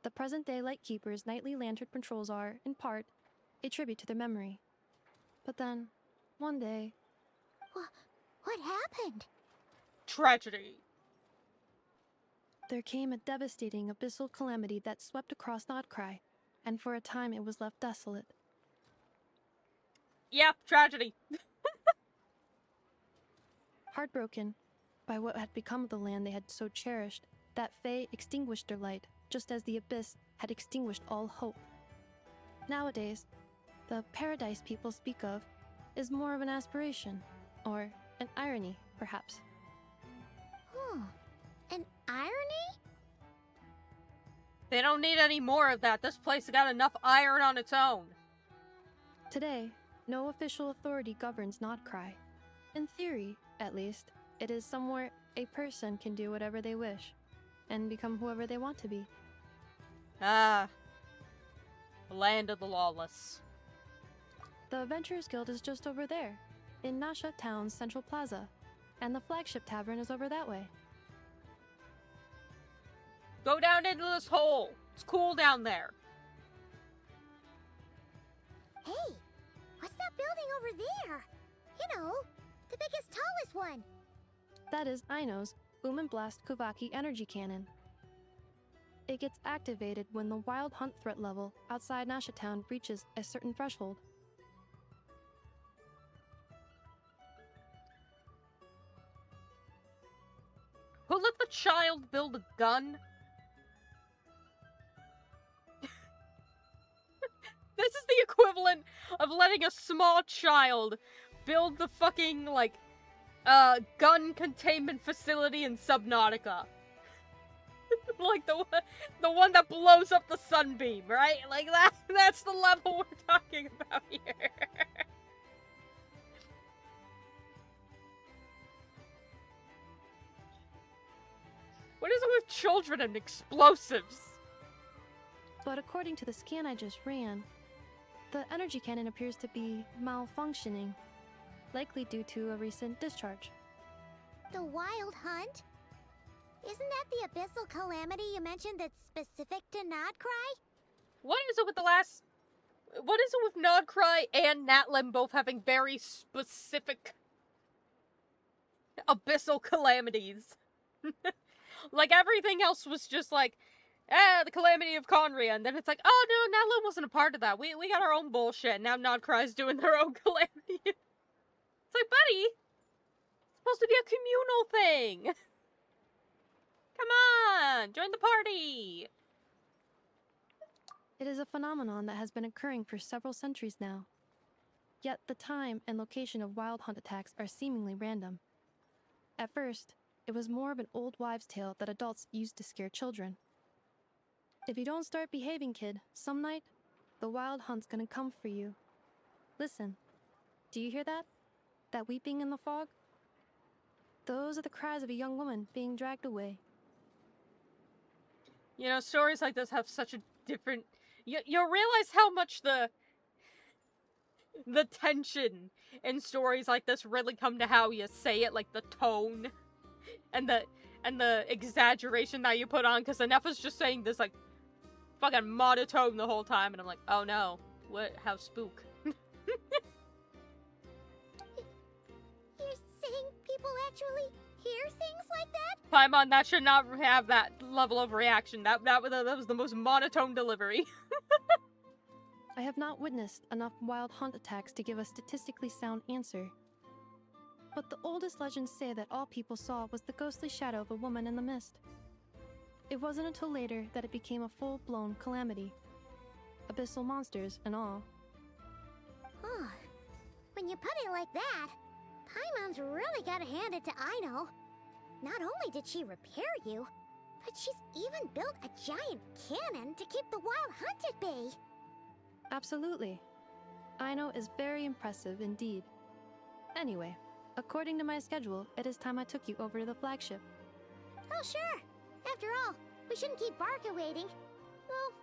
The present-day Lightkeeper's nightly lantern patrols are, in part, a tribute to their memory. But then, one day... What happened? Tragedy. There came a devastating abyssal calamity that swept across Nod-Krai, and for a time it was left desolate. Yeah, tragedy. Heartbroken by what had become of the land they had so cherished, that Fae extinguished their light, just as the abyss had extinguished all hope. Nowadays, the paradise people speak of is more of an aspiration, or an irony, perhaps. An irony? They don't need any more of that. This place has got enough iron on its own. Today, no official authority governs Nod-Krai. In theory, at least, it is somewhere a person can do whatever they wish, and become whoever they want to be. Ah. The land of the lawless. The Adventurers Guild is just over there, in Nasha Town's Central Plaza, and the flagship tavern is over that way. Go down into this hole. It's cool down there. Hey, what's that building over there? You know, the biggest, tallest one. That is Aino's Blast Kuvaki energy cannon. It gets activated when the wild hunt threat level outside Nasha Town reaches a certain threshold. Who let the child build a gun? This is the equivalent of letting a small child build the fucking, like, gun containment facility in Subnautica. Like the one that blows up the sunbeam, right? Like that's the level we're talking about here. What is it with children and explosives? But according to the scan I just ran, the energy cannon appears to be malfunctioning, likely due to a recent discharge. The Wild Hunt? Isn't that the abyssal calamity you mentioned that's specific to Nod-Krai? What is it with the last... What is it with Nod-Krai and Natlan both having very specific abyssal calamities? Like, everything else was just like, the calamity of Conria, and then it's like, oh no, Natlan wasn't a part of that. We got our own bullshit, now Nod-Krai's doing their own calamity. It's like, buddy, it's supposed to be a communal thing. Come on, join the party. It is a phenomenon that has been occurring for several centuries now. Yet the time and location of wild hunt attacks are seemingly random. At first, it was more of an old wives' tale that adults used to scare children. If you don't start behaving, kid, some night, the wild hunt's gonna come for you. Listen, do you hear that? That weeping in the fog? Those are the cries of a young woman being dragged away. You know, stories like this have such a different... You'll realize how much the tension in stories like this really come to how you say it, like the tone and the exaggeration that you put on, because Anefa's just saying this like fucking monotone the whole time, and I'm like, oh no, what? How spook? You're saying people actually hear things like that? Paimon, that should not have that level of reaction. That was the most monotone delivery. I have not witnessed enough wild hunt attacks to give a statistically sound answer. But the oldest legends say that all people saw was the ghostly shadow of a woman in the mist. It wasn't until later that it became a full-blown calamity. Abyssal monsters and all. Huh. When you put it like that, Paimon's really gotta hand it to Aino. Not only did she repair you, but she's even built a giant cannon to keep the wild hunt at bay. Absolutely. Aino is very impressive indeed. Anyway, according to my schedule, it is time I took you over to the flagship. Oh, sure. After all, we shouldn't keep Barca waiting. Well,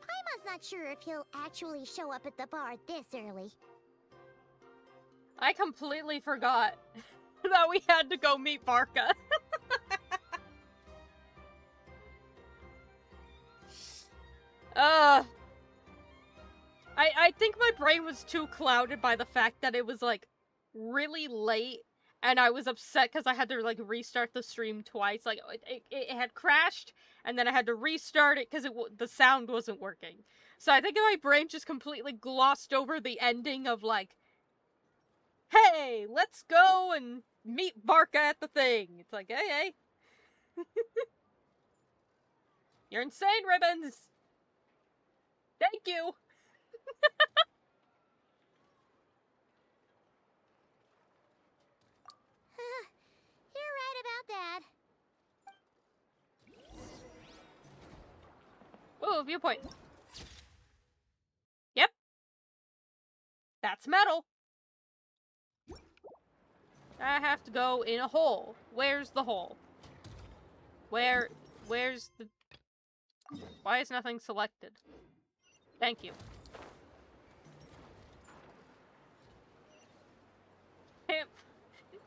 Paimon's not sure if he'll actually show up at the bar this early. I completely forgot that we had to go meet Barca. I think my brain was too clouded by the fact that it was, like, really late, and I was upset because I had to, like, restart the stream twice. Like, it had crashed, and then I had to restart it because the sound wasn't working. So I think my brain just completely glossed over the ending of, like, hey, let's go and meet Barca at the thing. It's like, hey. You're insane, Ribbons! Thank you! You're right about that. Ooh, viewpoint. Yep. That's metal. I have to go in a hole. Where's the hole? Where's the... Why is nothing selected? Thank you.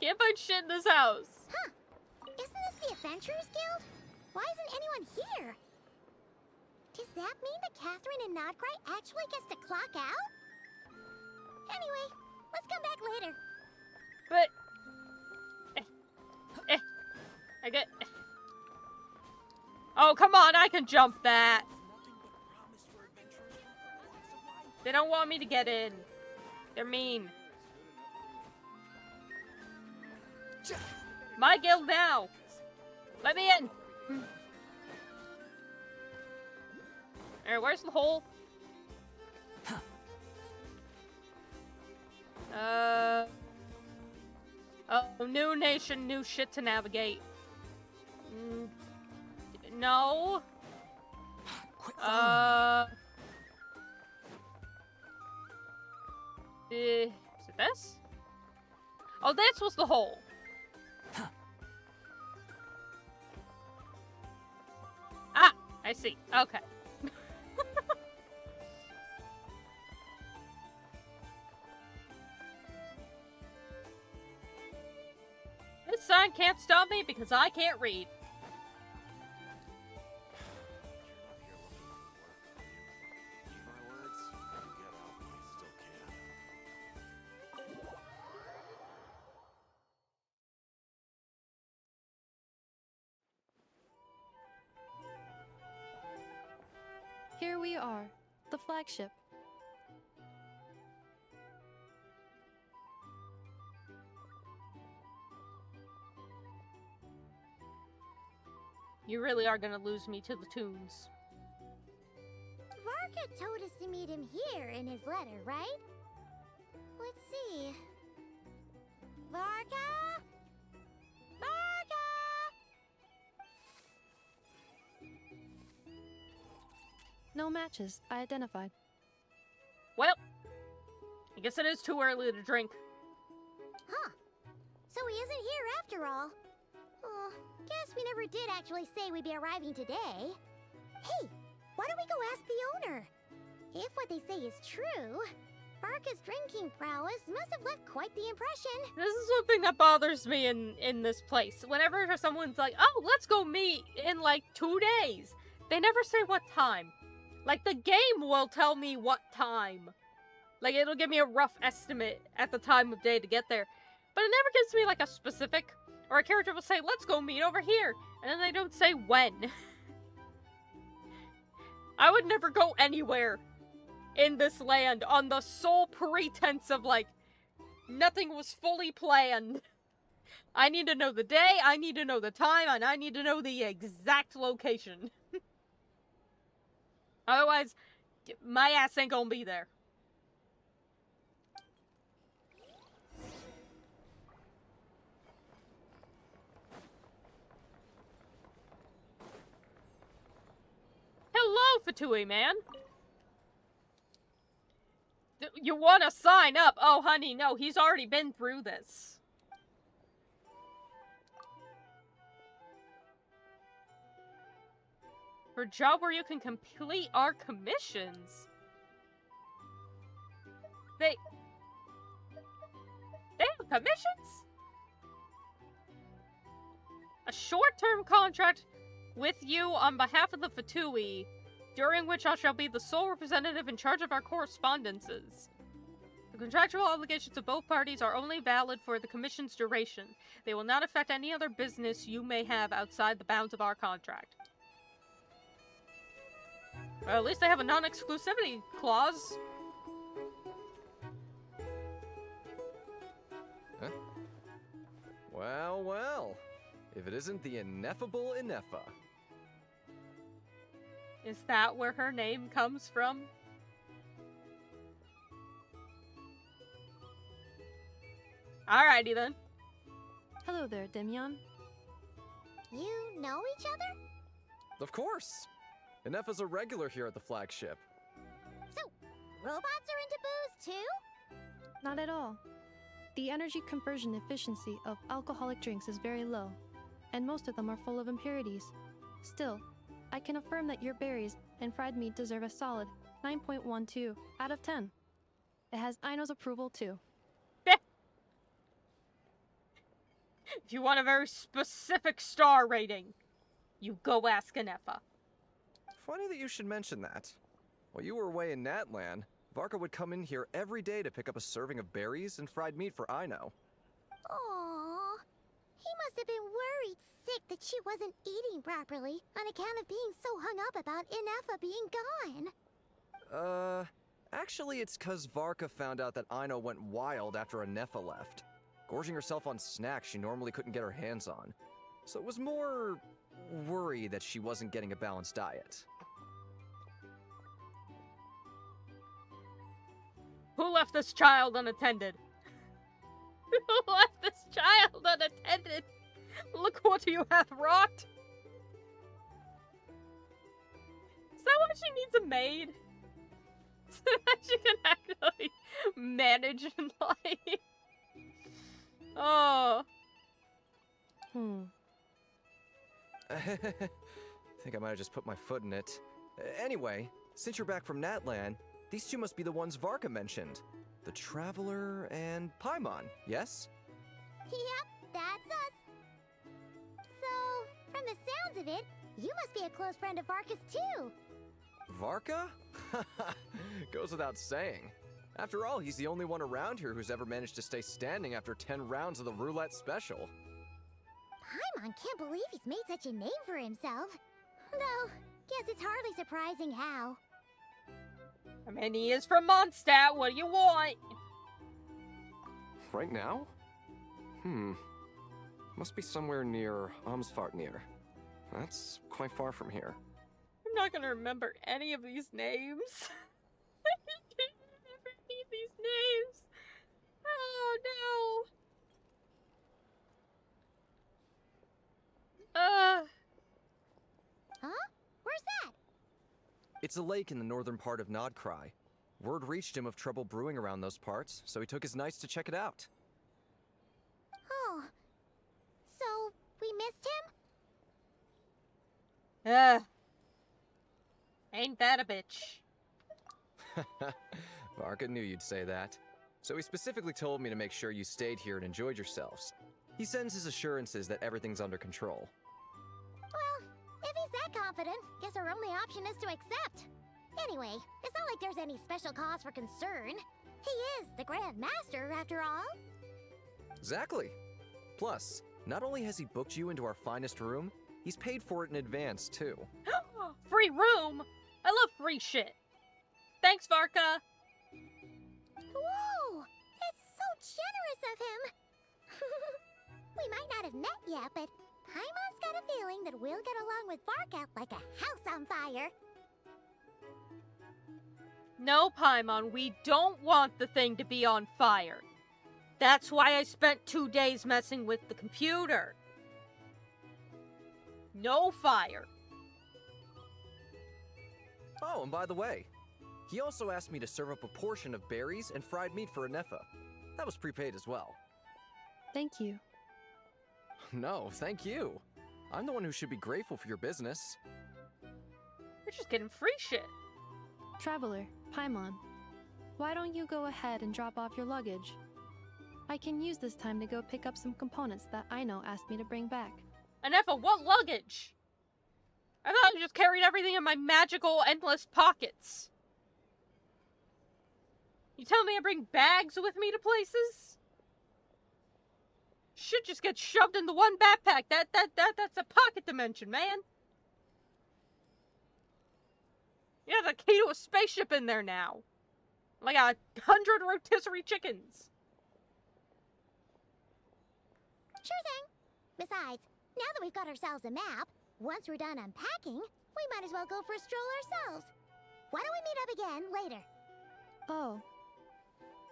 Can't find shit in this house. Huh. Isn't this the Adventurers Guild? Why isn't anyone here? Does that mean that Catherine and Nod-Krai actually gets to clock out? Anyway, let's come back later. But... I get... Oh, come on, I can jump that. They don't want me to get in. They're mean. My guild now! Let me in! Alright, where's the hole? Oh, new nation, new shit to navigate. No. Is it this? Oh, this was the hole. Ah, I see. Okay. sign can't stop me because I can't read. Here we are, the flagship. You really are gonna lose me to the tunes. Varka told us to meet him here in his letter, right? Let's see. Varka? Varka! No matches, I identified. Well, I guess it is too early to drink. Huh. So he isn't here after all. Oh, guess we never did actually say we'd be arriving today. Hey, why don't we go ask the owner? If what they say is true, Varka's drinking prowess must have left quite the impression. This is one thing that bothers me in this place. Whenever someone's like, oh, let's go meet in like 2 days, they never say what time. Like, the game will tell me what time. Like, it'll give me a rough estimate at the time of day to get there. But it never gives me, like, a specific... Or a character will say, let's go meet over here. And then they don't say when. I would never go anywhere in this land on the sole pretense of, like, nothing was fully planned. I need to know the day, I need to know the time, and I need to know the exact location. Otherwise, my ass ain't gonna be there. Hello, Fatui man. You wanna sign up? Oh, honey, no, he's already been through this. For a job where you can complete our commissions. They have commissions? A short-term contract with you on behalf of the Fatui, during which I shall be the sole representative in charge of our correspondences. The contractual obligations of both parties are only valid for the commission's duration. They will not affect any other business you may have outside the bounds of our contract. Well, at least they have a non-exclusivity clause. Huh? Well, well. If it isn't the ineffable Ineffa. Is that where her name comes from? Alrighty then. Hello there, Demyon. You know each other? Of course. Ineffa's a regular here at the flagship. So, robots are into booze too? Not at all. The energy conversion efficiency of alcoholic drinks is very low, and most of them are full of impurities. Still, I can affirm that your berries and fried meat deserve a solid 9.12 out of 10. It has Aino's approval too. If you want a very specific star rating, you go ask Ineffa. Funny that you should mention that. While you were away in Natlan, Varka would come in here every day to pick up a serving of berries and fried meat for Aino. Aww. He must have been worried sick that she wasn't eating properly on account of being so hung up about Ineffa being gone. Actually it's 'cause Varka found out that Aino went wild after Ineffa left, gorging herself on snacks she normally couldn't get her hands on. So it was more worry that she wasn't getting a balanced diet. Who left this child unattended? Who left this child unattended? Look what you hath wrought! Is that why she needs a maid? So that she can actually manage in life? Oh. I think I might have just put my foot in it. Anyway, since you're back from Natlan, these two must be the ones Varka mentioned. The Traveler and Paimon, yes? Yep, that's us. So, from the sounds of it, you must be a close friend of Varka's too. Varka? Goes without saying. After all, he's the only one around here who's ever managed to stay standing after 10 rounds of the roulette special. Paimon can't believe he's made such a name for himself. Though, guess it's hardly surprising how. I mean, he is from Mondstadt. What do you want? Right now? Must be somewhere near Amsvartnir. That's quite far from here. I'm not gonna remember any of these names. I can't remember any of these names. Oh no. Huh? Where's that? It's a lake in the northern part of Nod-Krai. Word reached him of trouble brewing around those parts, so he took his knights to check it out. Oh. So, we missed him? Ain't that a bitch? Varka knew you'd say that. So he specifically told me to make sure you stayed here and enjoyed yourselves. He sends his assurances that everything's under control. Well, if he's that confident, guess our only option is to accept. Anyway, it's not like there's any special cause for concern. He is the Grand Master, after all. Exactly. Plus, not only has he booked you into our finest room, he's paid for it in advance, too. Free room? I love free shit. Thanks, Varka. Whoa! It's so generous of him! We might not have met yet, but Paimon's got a feeling that we'll get along with Varka like a house on fire. No, Paimon, we don't want the thing to be on fire. That's why I spent 2 days messing with the computer. No fire. Oh, and by the way, he also asked me to serve up a portion of berries and fried meat for Anefa. That was prepaid as well. Thank you. No, thank you. I'm the one who should be grateful for your business. We're just getting free shit. Traveler, Paimon, why don't you go ahead and drop off your luggage? I can use this time to go pick up some components that Aino asked me to bring back. Anefa, what luggage? I thought I just carried everything in my magical, endless pockets. You telling me I bring bags with me to places? Shit just gets shoved into one backpack. That's a pocket dimension, man. You have the key to a spaceship in there now. Like 100 rotisserie chickens. Sure thing. Besides, now that we've got ourselves a map, once we're done unpacking, we might as well go for a stroll ourselves. Why don't we meet up again later? Oh.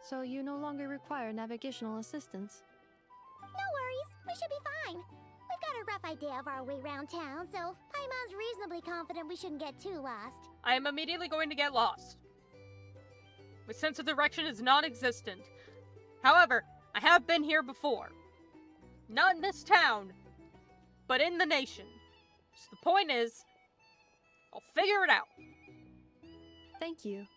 So you no longer require navigational assistance? No worries, we should be fine. We've got a rough idea of our way around town, so Paimon's reasonably confident we shouldn't get too lost. I am immediately going to get lost. My sense of direction is non-existent. However, I have been here before. Not in this town, but in the nation. So the point is, I'll figure it out. Thank you.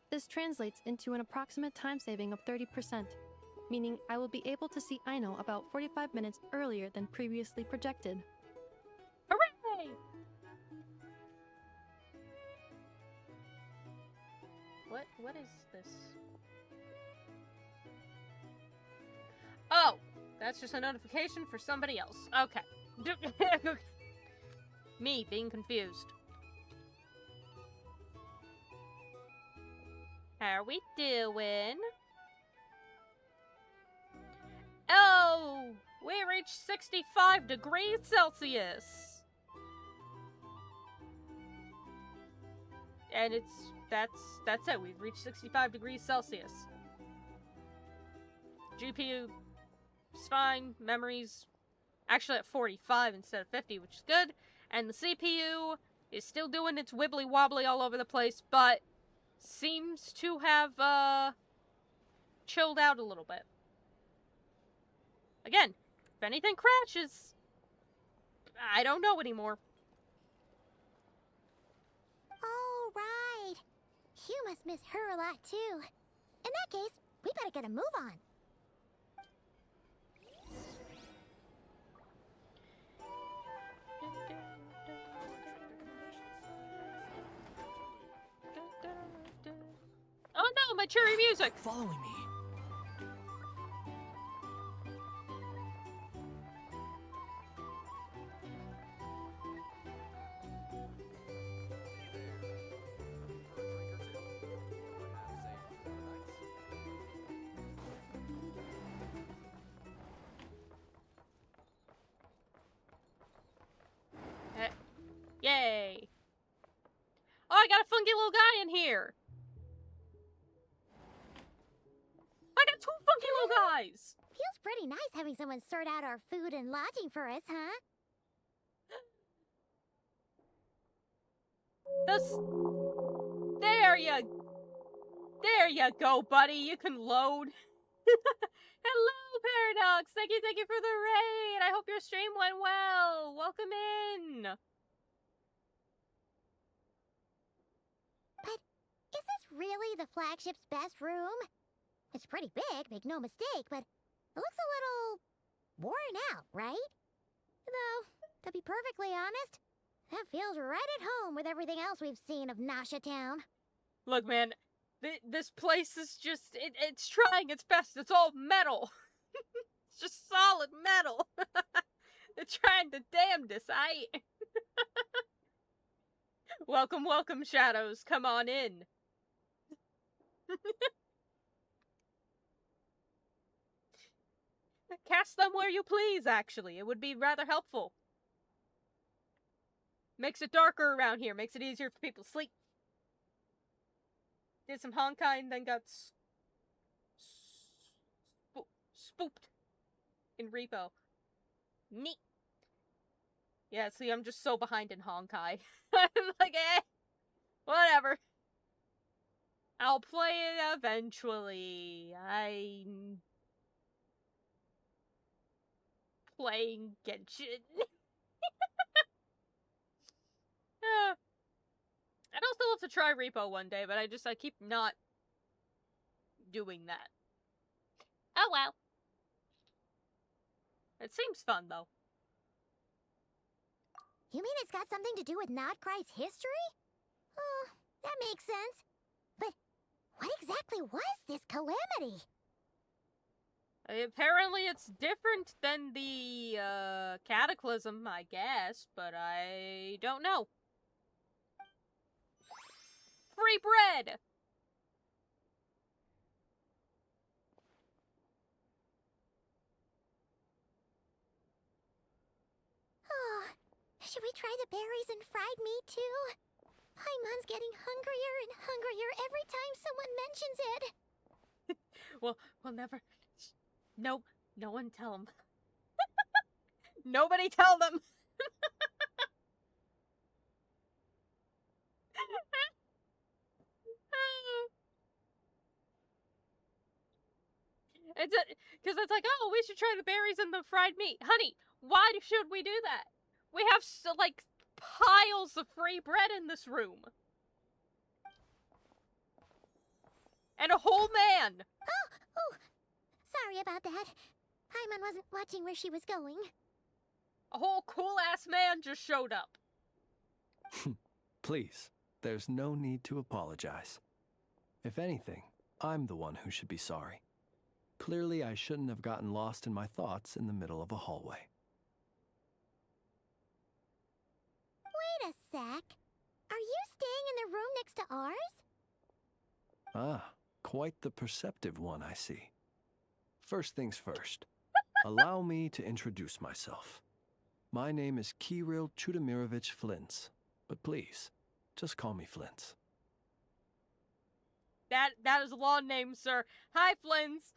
This translates into an approximate time saving of 30%, meaning I will be able to see Aino about 45 minutes earlier than previously projected. Hooray! What is this? Oh, that's just a notification for somebody else. Okay. Me being confused. How are we doing? Oh, we reached 65 degrees Celsius. And that's it. We've reached 65 degrees Celsius. GPU is fine. Memory's actually at 45 instead of 50, which is good. And the CPU is still doing its wibbly wobbly all over the place, but seems to have chilled out a little bit. Again, if anything crashes, I don't know anymore. Oh, right. You must miss her a lot, too. In that case, we better get a move on. cheery music. Following me. Yay. Oh, I got a funky little guy in here. I got 2 funky little guys. Feels pretty nice having someone sort out our food and lodging for us, huh? There you go, buddy. You can load. Hello, Paradox. Thank you for the raid. I hope your stream went well. Welcome in. But is this really the flagship's best room? It's pretty big, make no mistake, but it looks a little worn out, right? Though, to be perfectly honest, that feels right at home with everything else we've seen of Nasha Town. Look, man, this place is just, it's trying its best. It's all metal. It's just solid metal. They're trying to damnedest, Welcome, welcome, Shadows. Come on in. Cast them where you please, actually. It would be rather helpful. Makes it darker around here. Makes it easier for people to sleep. Did some Honkai and then got spooked in Repo. Neat. Yeah, see, I'm just so behind in Honkai. I'm like, whatever. I'll play it eventually. I'm playing Genshin. I'd also love to try Repo one day, but I keep not doing that. Oh well. It seems fun, though. You mean it's got something to do with Nod-Krai's history? Oh, that makes sense. But what exactly was this calamity? Apparently it's different than the, cataclysm, I guess, but I don't know. Free bread! Oh, should we try the berries and fried meat too? Paimon's getting hungrier and hungrier every time someone mentions it. We'll never... Nope, no one tell them. Nobody tell them! Because it's like, oh, we should try the berries and the fried meat. Honey, why should we do that? We have, like, piles of free bread in this room. And a whole man! Oh, sorry about that. Paimon wasn't watching where she was going. A whole cool-ass man just showed up. Please, there's no need to apologize. If anything, I'm the one who should be sorry. Clearly, I shouldn't have gotten lost in my thoughts in the middle of a hallway. Wait a sec. Are you staying in the room next to ours? Ah, quite the perceptive one, I see. First things first, allow me to introduce myself. My name is Kirill Chudamirovich Flintz, but please, just call me Flintz. That is a long name, sir. Hi, Flintz.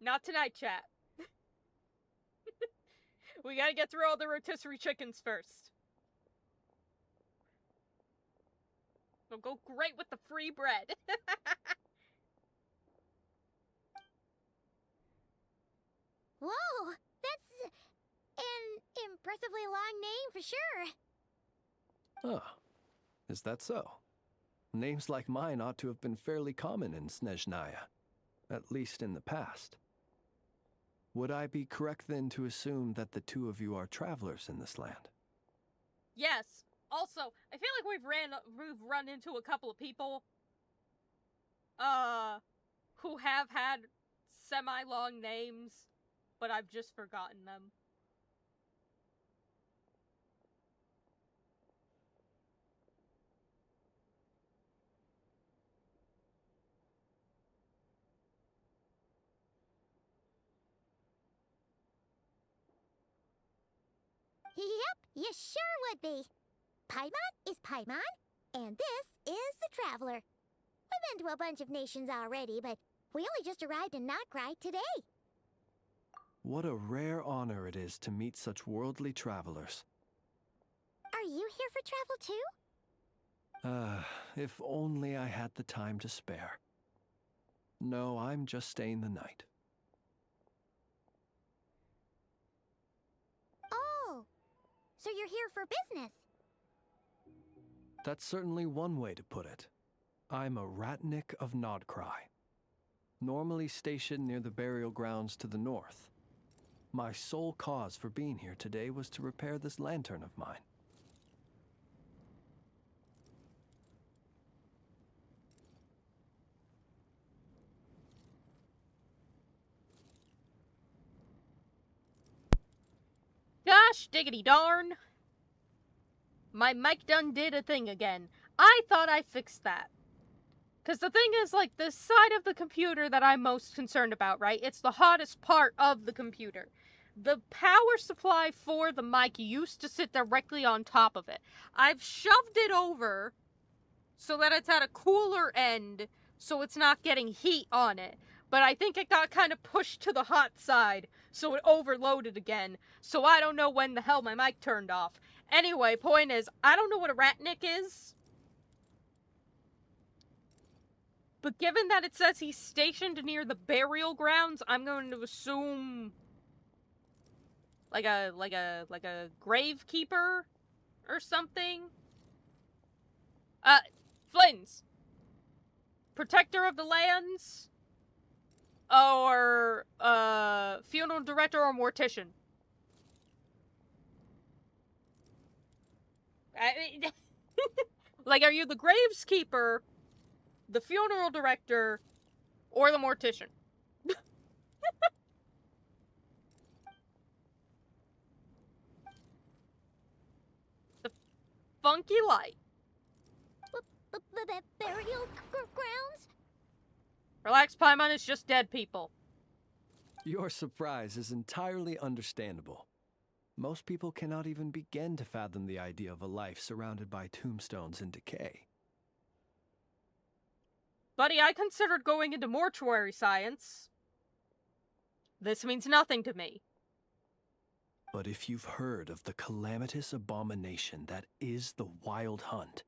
Not tonight, chat. We gotta get through all the rotisserie chickens first. It'll go great with the free bread. Whoa, that's an impressively long name for sure. Ah, is that so? names like mine ought to have been fairly common in Snezhnaya, at least in the past. Would I be correct then to assume that the two of you are travelers in this land? Yes. Also, I feel like we've run into a couple of people who have had semi-long names, but I've just forgotten them. Yep, you sure would be. Paimon is Paimon, and this is the Traveler. We've been to a bunch of nations already, but we only just arrived in Nod-Krai today. What a rare honor it is to meet such worldly travelers. Are you here for travel too? If only I had the time to spare. No, I'm just staying the night. Oh, so you're here for business? That's certainly one way to put it. I'm a Ratnik of Nod-Krai, normally stationed near the burial grounds to the north. My sole cause for being here today was to repair this lantern of mine. Gosh diggity darn. My mic done did a thing again. I thought I fixed that. Because the thing is, like, the side of the computer that I'm most concerned about, right? It's the hottest part of the computer. The power supply for the mic used to sit directly on top of it. I've shoved it over so that it's at a cooler end, so it's not getting heat on it. But I think it got kind of pushed to the hot side, so it overloaded again. So I don't know when the hell my mic turned off. Anyway, point is, I don't know what a Ratnik is. But given that it says he's stationed near the burial grounds, I'm going to assume like a gravekeeper or something. Flins. Protector of the lands, or funeral director or mortician. Like, are you the graveskeeper, the funeral director, or the mortician? The funky light. Burial grounds? Relax, Paimon, it's just dead people. Your surprise is entirely understandable. Most people cannot even begin to fathom the idea of a life surrounded by tombstones and decay. Buddy, I considered going into mortuary science. This means nothing to me. But if you've heard of the calamitous abomination that is the Wild Hunt,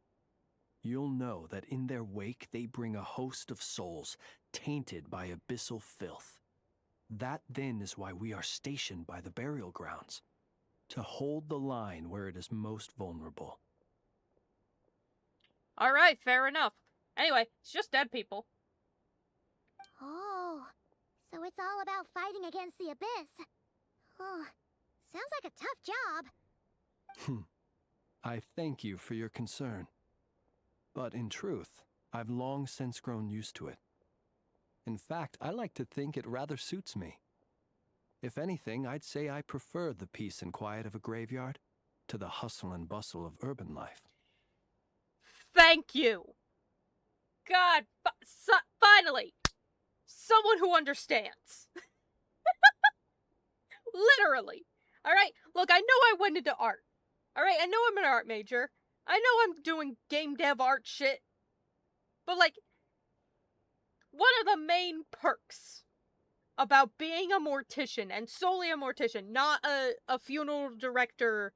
you'll know that in their wake they bring a host of souls tainted by abyssal filth. That then is why we are stationed by the burial grounds, to hold the line where it is most vulnerable. Alright, fair enough. Anyway, it's just dead people. Oh, so it's all about fighting against the abyss. Oh, sounds like a tough job. I thank you for your concern. But in truth, I've long since grown used to it. In fact, I like to think it rather suits me. If anything, I'd say I prefer the peace and quiet of a graveyard to the hustle and bustle of urban life. Thank you! God, finally! Someone who understands. Literally. Alright, look, I know I went into art. Alright, I know I'm an art major. I know I'm doing game dev art shit. But, like, one of the main perks about being a mortician, and solely a mortician, not a funeral director,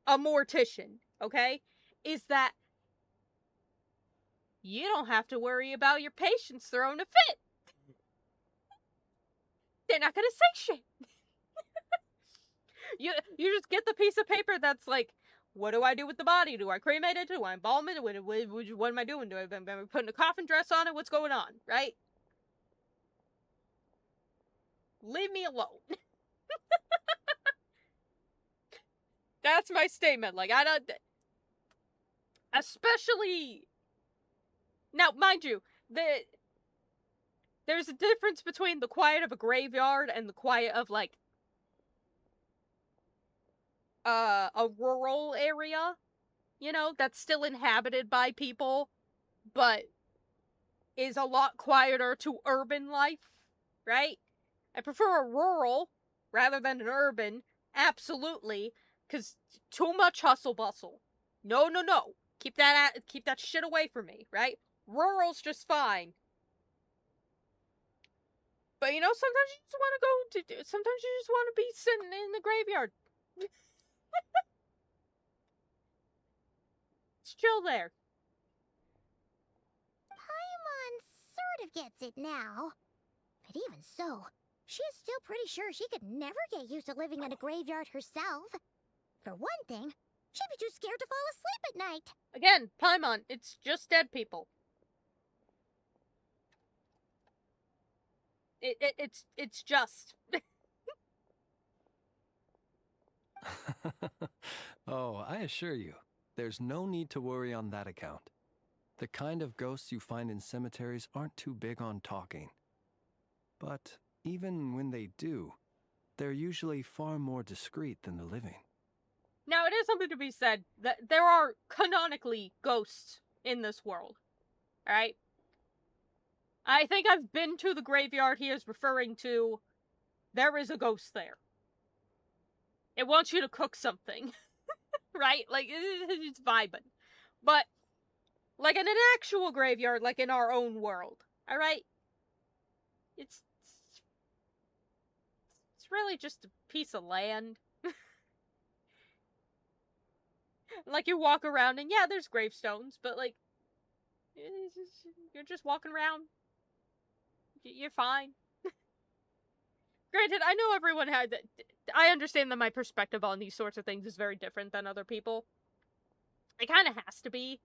a mortician, okay, is that you don't have to worry about your patients throwing a fit. They're not gonna say shit. You just get the piece of paper that's like, What do I do with the body? Do I cremate it? Do I embalm it? What am I doing? Am I putting a coffin dress on it? What's going on, right? Leave me alone. That's my statement. Like, I don't... Especially... Now, mind you, there's a difference between the quiet of a graveyard and the quiet of, like, a rural area, you know, that's still inhabited by people, but is a lot quieter to urban life, right? I prefer a rural rather than an urban, absolutely, because too much hustle bustle. No. Keep that shit away from me, right? Rural's just fine. But, you know, sometimes you just want to go sometimes you just want to be sitting in the graveyard. Just chill there. Paimon sort of gets it now. But even so, she is still pretty sure she could never get used to living in a graveyard herself. For one thing, she'd be too scared to fall asleep at night. Again, Paimon, it's just dead people. It's just. Oh, I assure you, there's no need to worry on that account. The kind of ghosts you find in cemeteries aren't too big on talking. But even when they do, they're usually far more discreet than the living. Now, it is something to be said that there are canonically ghosts in this world. Alright? I think I've been to the graveyard he is referring to. There is a ghost there. It wants you to cook something. Right? Like, it's vibing. But, like in an actual graveyard, like in our own world. Alright? It's really just a piece of land. Like, you walk around and yeah, there's gravestones, but like, you're just walking around. You're fine. Granted, I know everyone had... I understand that my perspective on these sorts of things is very different than other people. It kind of has to be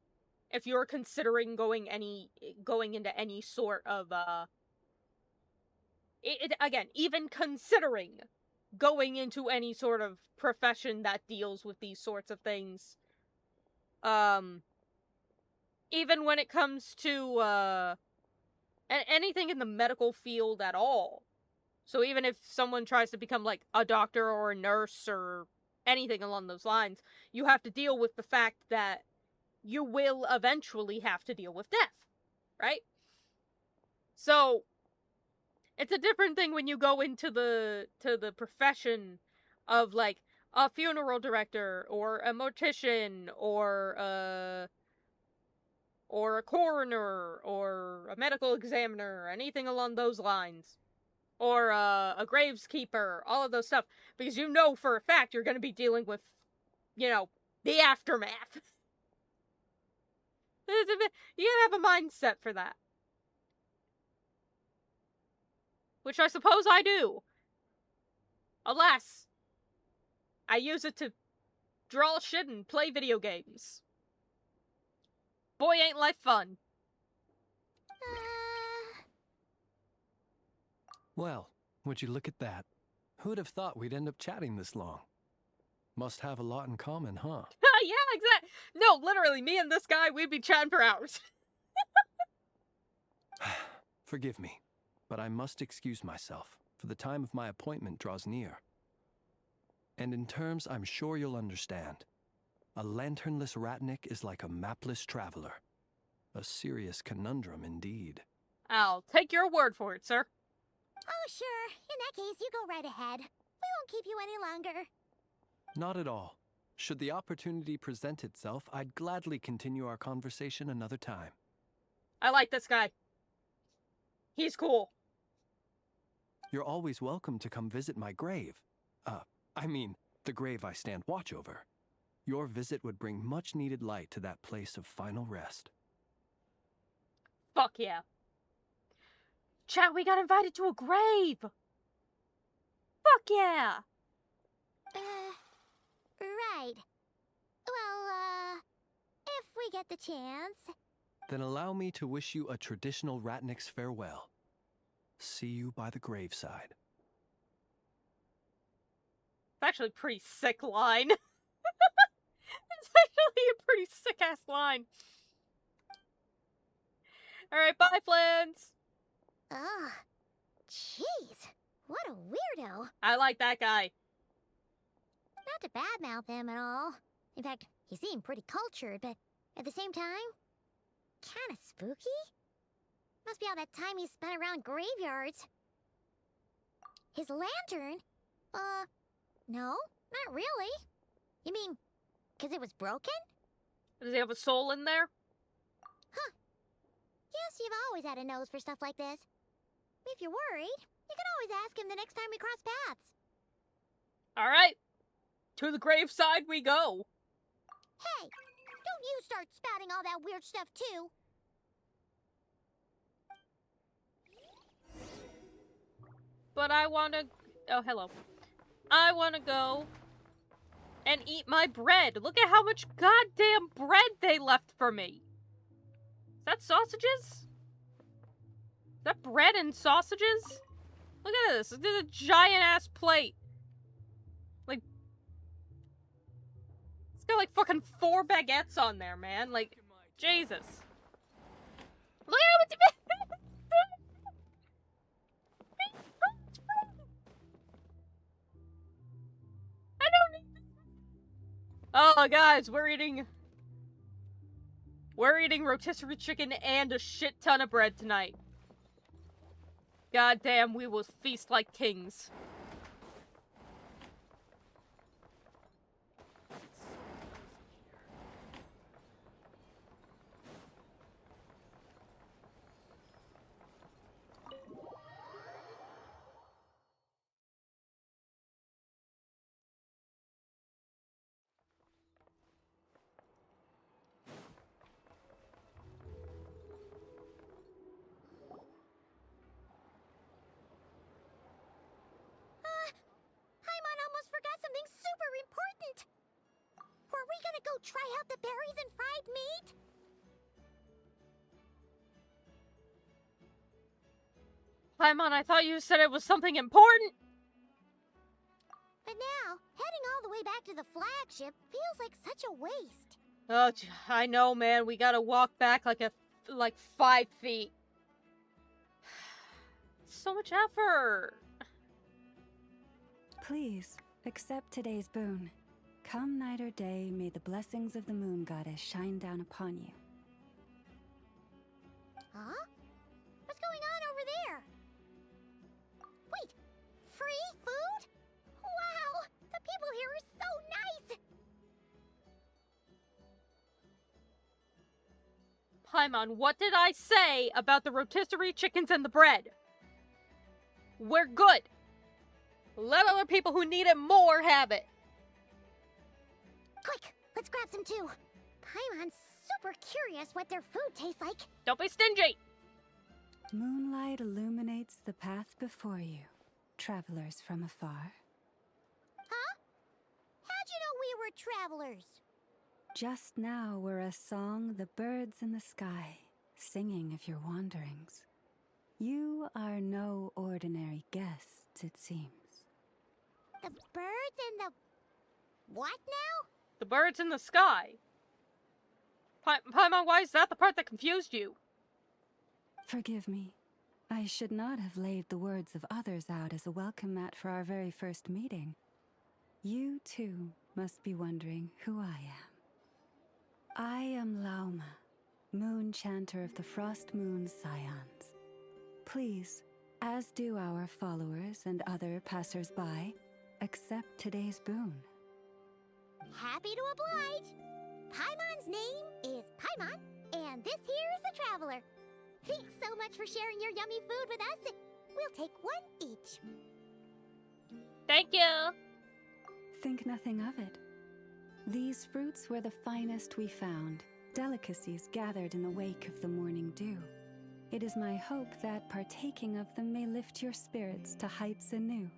if you're considering going into any sort of, again, even considering going into any sort of profession that deals with these sorts of things. Even when it comes to, anything in the medical field at all. So even if someone tries to become, like, a doctor or a nurse or anything along those lines, you have to deal with the fact that you will eventually have to deal with death, right? So, it's a different thing when you go into the profession of, like, a funeral director, or a mortician, or a coroner, or a medical examiner, or anything along those lines. Or a graveskeeper, all of those stuff. Because you know for a fact you're going to be dealing with, you know, the aftermath. You gotta have a mindset for that. Which I suppose I do. Alas, I use it to draw shit and play video games. Boy, ain't life fun. Well, would you look at that? Who'd have thought we'd end up chatting this long? Must have a lot in common, huh? Yeah, exactly. No, literally, me and this guy, we'd be chatting for hours. Forgive me, but I must excuse myself, for the time of my appointment draws near. And in terms I'm sure you'll understand, a lanternless ratnik is like a mapless traveler. A serious conundrum indeed. I'll take your word for it, sir. Oh, sure. In that case, you go right ahead. We won't keep you any longer. Not at all. Should the opportunity present itself, I'd gladly continue our conversation another time. I like this guy. He's cool. You're always welcome to come visit my grave. I mean, the grave I stand watch over. Your visit would bring much needed light to that place of final rest. Fuck yeah. Chat, we got invited to a grave! Fuck yeah! Right. Well, if we get the chance. Then allow me to wish you a traditional Ratnik's farewell. See you by the graveside. It's actually a pretty sick line. It's actually a pretty sick-ass line. Alright, bye, Flans! Ugh. Jeez. What a weirdo. I like that guy. Not to badmouth him at all. In fact, he seemed pretty cultured, but at the same time, kinda spooky? Must be all that time he spent around graveyards. His lantern? No, not really. You mean, 'cause it was broken? Does he have a soul in there? Huh. Guess you've always had a nose for stuff like this. If you're worried, you can always ask him the next time we cross paths. Alright. To the graveside we go. Hey, don't you start spouting all that weird stuff too. But I wanna... Oh, hello. I wanna go and eat my bread. Look at how much goddamn bread they left for me. Is that sausages? Is that bread and sausages? Look at this. This is a giant-ass plate. Like... It's got like fucking 4 baguettes on there, man. Like, Jesus. Look at how much... I don't need this. Oh, guys, we're eating rotisserie chicken and a shit ton of bread tonight. God damn, we will feast like kings. Paimon almost forgot something super important. Were we gonna go try out the berries and fried meat? Paimon, I thought you said it was something important. But now, heading all the way back to the flagship feels like such a waste. Oh, I know, man. We gotta walk back like 5 feet. So much effort. Please, accept today's boon. Come night or day, may the blessings of the moon goddess shine down upon you. Huh? What's going on over there? Wait, free food? Wow, the people here are so nice! Paimon, what did I say about the rotisserie chickens and the bread? We're good. Let other people who need it more have it. Quick, let's grab some too. Paimon's super curious what their food tastes like. Don't be stingy. Moonlight illuminates the path before you, travelers from afar. Huh? How'd you know we were travelers? Just now were a song the birds in the sky, singing of your wanderings. You are no ordinary guests, it seems. The birds and the... what now? The birds in the sky. Paimon, why is that the part that confused you? Forgive me. I should not have laid the words of others out as a welcome mat for our very first meeting. You, too, must be wondering who I am. I am Lauma, moon chanter of the Frost Moon's scions. Please, as do our followers and other passers-by, accept today's boon. Happy to oblige. Paimon's name is Paimon, and this here is the Traveler. Thanks so much for sharing your yummy food with us. We'll take one each. Thank you. Think nothing of it. These fruits were the finest we found, delicacies gathered in the wake of the morning dew. It is my hope that partaking of them may lift your spirits to heights anew.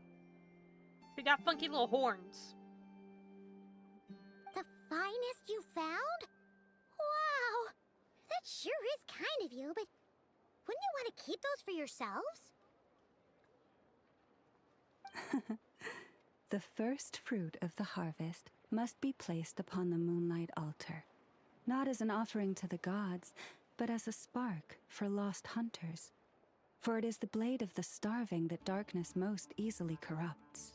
They got funky little horns. The finest you found? Wow! That sure is kind of you, but wouldn't you want to keep those for yourselves? The first fruit of the harvest must be placed upon the moonlight altar, not as an offering to the gods, but as a spark for lost hunters. For it is the blade of the starving that darkness most easily corrupts.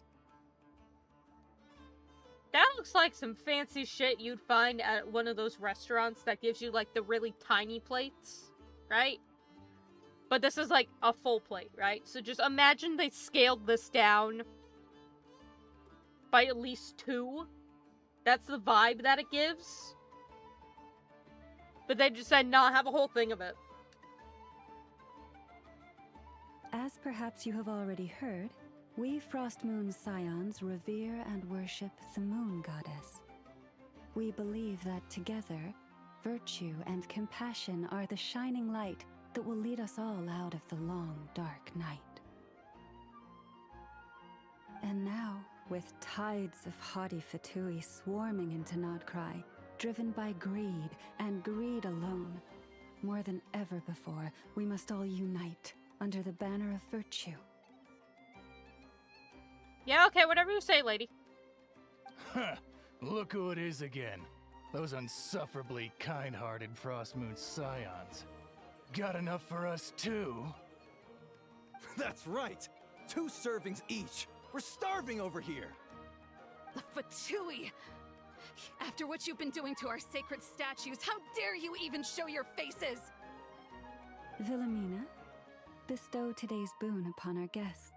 That looks like some fancy shit you'd find at one of those restaurants that gives you, like, the really tiny plates, right? But this is, like, a full plate, right? So just imagine they scaled this down by at least 2. That's the vibe that it gives. But they just said, nah, have a whole thing of it. As perhaps you have already heard, we Frost Moon Scions revere and worship the Moon Goddess. We believe that together, virtue and compassion are the shining light that will lead us all out of the long, dark night. And now, with tides of haughty Fatui swarming into Nod-Krai, driven by greed and greed alone, more than ever before, we must all unite under the banner of virtue. Yeah, okay, whatever you say, lady. Huh, look who it is again. Those unsufferably kind-hearted Frost Moon Scions. Got enough for us too? That's right! 2 servings each! We're starving over here! The Fatui! After what you've been doing to our sacred statues, how dare you even show your faces? Wilhelmina, bestow today's boon upon our guests.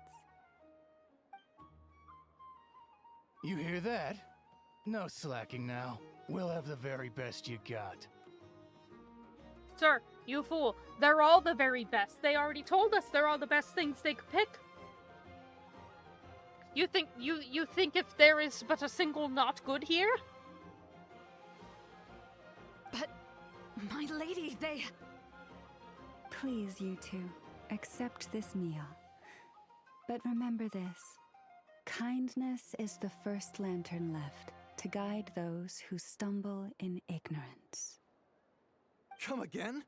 You hear that? No slacking now. We'll have the very best you got. Sir, you fool. They're all the very best. They already told us they're all the best things they could pick. You think if there is but a single not good here? But, my lady, they... Please, you two, accept this meal. But remember this. Kindness is the first lantern left to guide those who stumble in ignorance. Come again?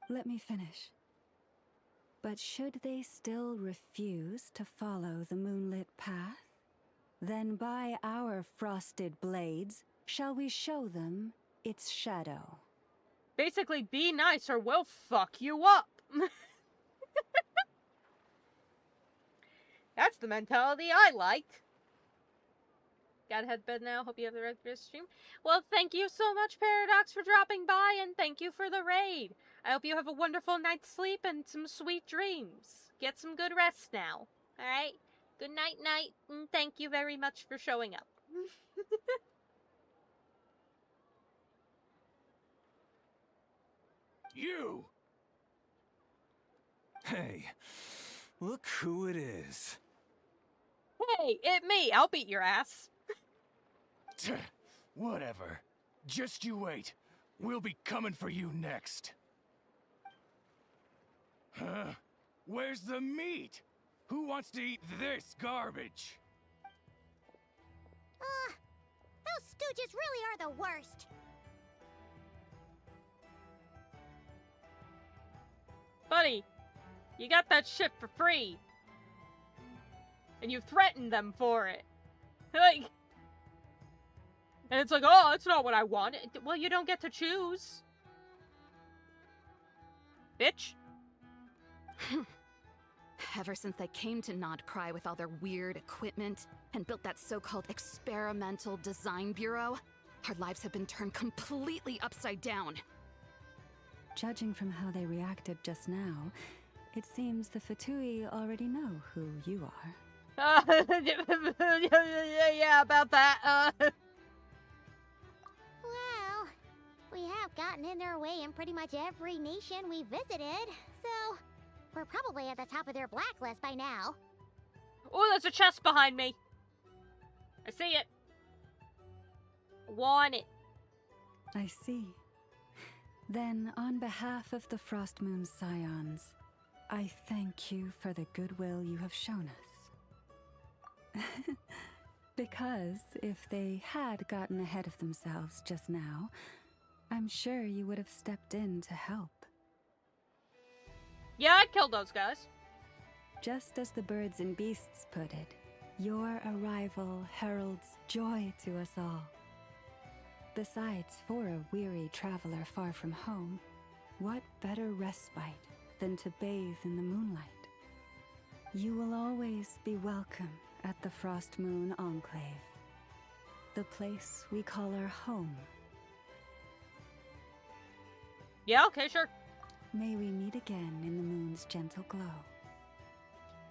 Let me finish. But should they still refuse to follow the moonlit path, then by our frosted blades shall we show them its shadow. Basically, be nice or we'll fuck you up. That's the mentality I like. Gotta head to bed now. Hope you have the rest of your stream. Well, thank you so much, Paradox, for dropping by, and thank you for the raid. I hope you have a wonderful night's sleep and some sweet dreams. Get some good rest now. Alright? Good night, night, and thank you very much for showing up. You! Hey, look who it is. Hey, it me. I'll beat your ass. Whatever. Just you wait. We'll be coming for you next. Huh? Where's the meat? Who wants to eat this garbage? Those stooges really are the worst. Buddy, you got that shit for free. And you threatened them for it. Like, and it's like, oh, that's not what I want. Well, you don't get to choose. Bitch. Ever since they came to Nod-Krai with all their weird equipment and built that so-called experimental design bureau, our lives have been turned completely upside down. Judging from how they reacted just now, it seems the Fatui already know who you are. Yeah, about that. Well, we have gotten in their way in pretty much every nation we visited, so we're probably at the top of their blacklist by now. Oh, there's a chest behind me. I see it. Want it. I see. Then, on behalf of the Frost Moon Scions, I thank you for the goodwill you have shown us. Because if they had gotten ahead of themselves just now, I'm sure you would have stepped in to help. Yeah, I'd kill those guys. Just as the birds and beasts put it, your arrival heralds joy to us all. Besides, for a weary traveler far from home, what better respite than to bathe in the moonlight? You will always be welcome at the Frost Moon Enclave, the place we call our home. Yeah, okay, sure. May we meet again in the moon's gentle glow.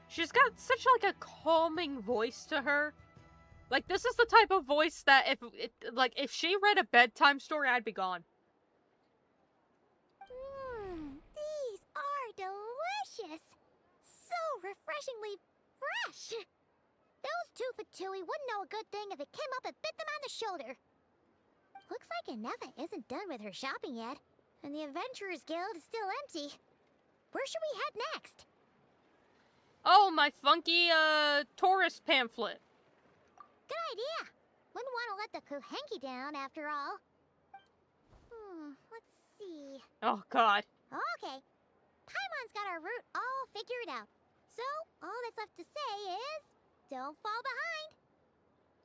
She's got such like a calming voice to her. Like, this is the type of voice that if she read a bedtime story, I'd be gone. These are delicious. So refreshingly fresh. Those two Fatui wouldn't know a good thing if it came up and bit them on the shoulder. Looks like Anefa isn't done with her shopping yet, and the Adventurers Guild is still empty. Where should we head next? Oh, my funky, tourist pamphlet. Good idea. Wouldn't want to let the Kuhenki down, after all. Let's see. Oh, God. Okay. Paimon's got our route all figured out. So, all that's left to say is, don't fall behind.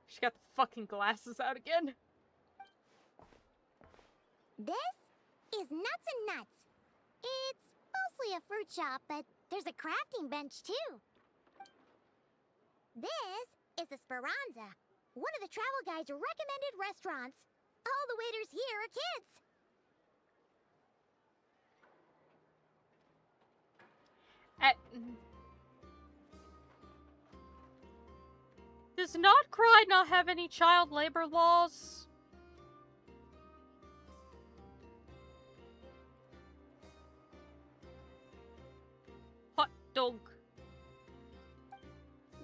She got the fucking glasses out again. This is Nuts and Nuts. It's mostly a fruit shop, but there's a crafting bench, too. This is the Speranza, one of the travel guide's recommended restaurants. All the waiters here are kids. Does Nod-Krai not have any child labor laws? Hot dog.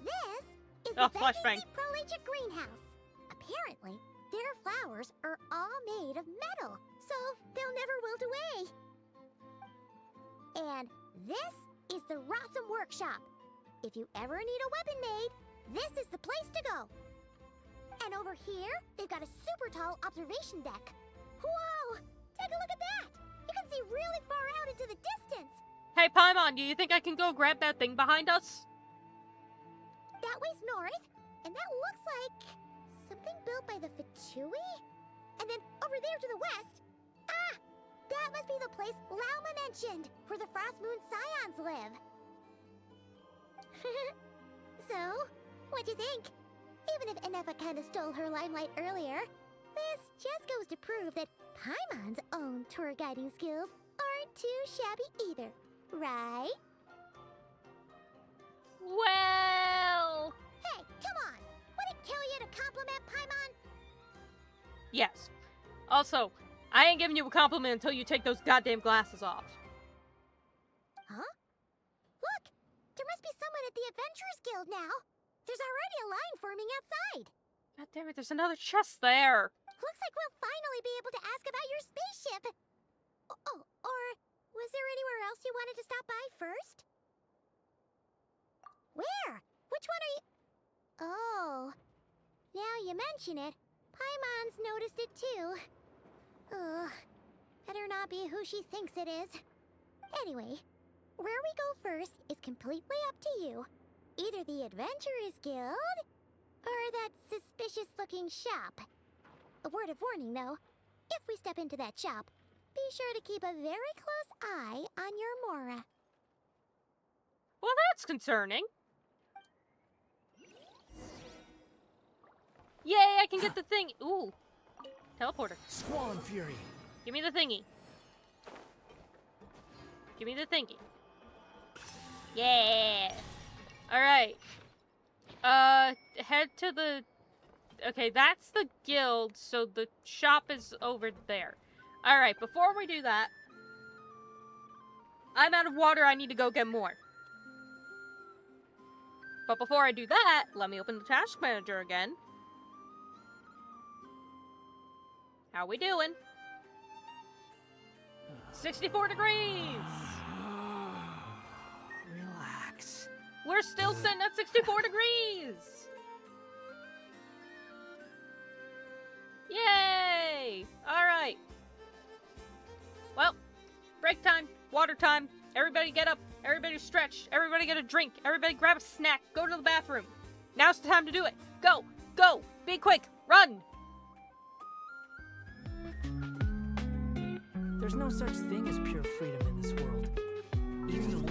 This is Oh, the flashbang. Vacancy Proligic Greenhouse. Apparently, their flowers are all made of metal, so they'll never wilt away. And this is the Rossum Workshop. If you ever need a weapon made, this is the place to go. And over here, they've got a super tall observation deck. Whoa! Take a look at that! You can see really far out into the distance. Hey, Paimon, do you think I can go grab that thing behind us? That way's north, and that looks like something built by the Fatui? And then over there to the west, that must be the place Lauma mentioned, where the Frost Moon Scions live. So, what'd you think? Even if Anefa kinda stole her limelight earlier, this just goes to prove that Paimon's own tour guiding skills aren't too shabby either, right? Well... Hey, come on! Would it kill you to compliment Paimon? Yes. Also, I ain't giving you a compliment until you take those goddamn glasses off. Huh? Look! There must be someone at the Adventurers Guild now! There's already a line forming outside! God damn it, there's another chest there! Looks like we'll finally be able to ask about your spaceship! Oh, or was there anywhere else you wanted to stop by first? Where? Which one are you... Oh. Now you mention it, Paimon's noticed it too. Ugh. Better not be who she thinks it is. Anyway, where we go first is completely up to you. Either the Adventurers Guild, or that suspicious-looking shop. A word of warning, though. If we step into that shop, be sure to keep a very close eye on your Mora. Well, that's concerning. Yay, I can get the thing. Ooh. Teleporter. Squall Fury. Give me the thingy. Give me the thingy. Yeah. Alright. Head to the... Okay, that's the guild, so the shop is over there. Alright, before we do that... I'm out of water, I need to go get more. But before I do that, let me open the task manager again. How we doing? 64 degrees! Relax. We're still sitting at 64 degrees! Alright. Well, break time, water time. Everybody get up, everybody stretch, everybody get a drink, everybody grab a snack, go to the bathroom. Now's the time to do it. Go, go, be quick, run! There's no such thing as pure freedom in this world. Even the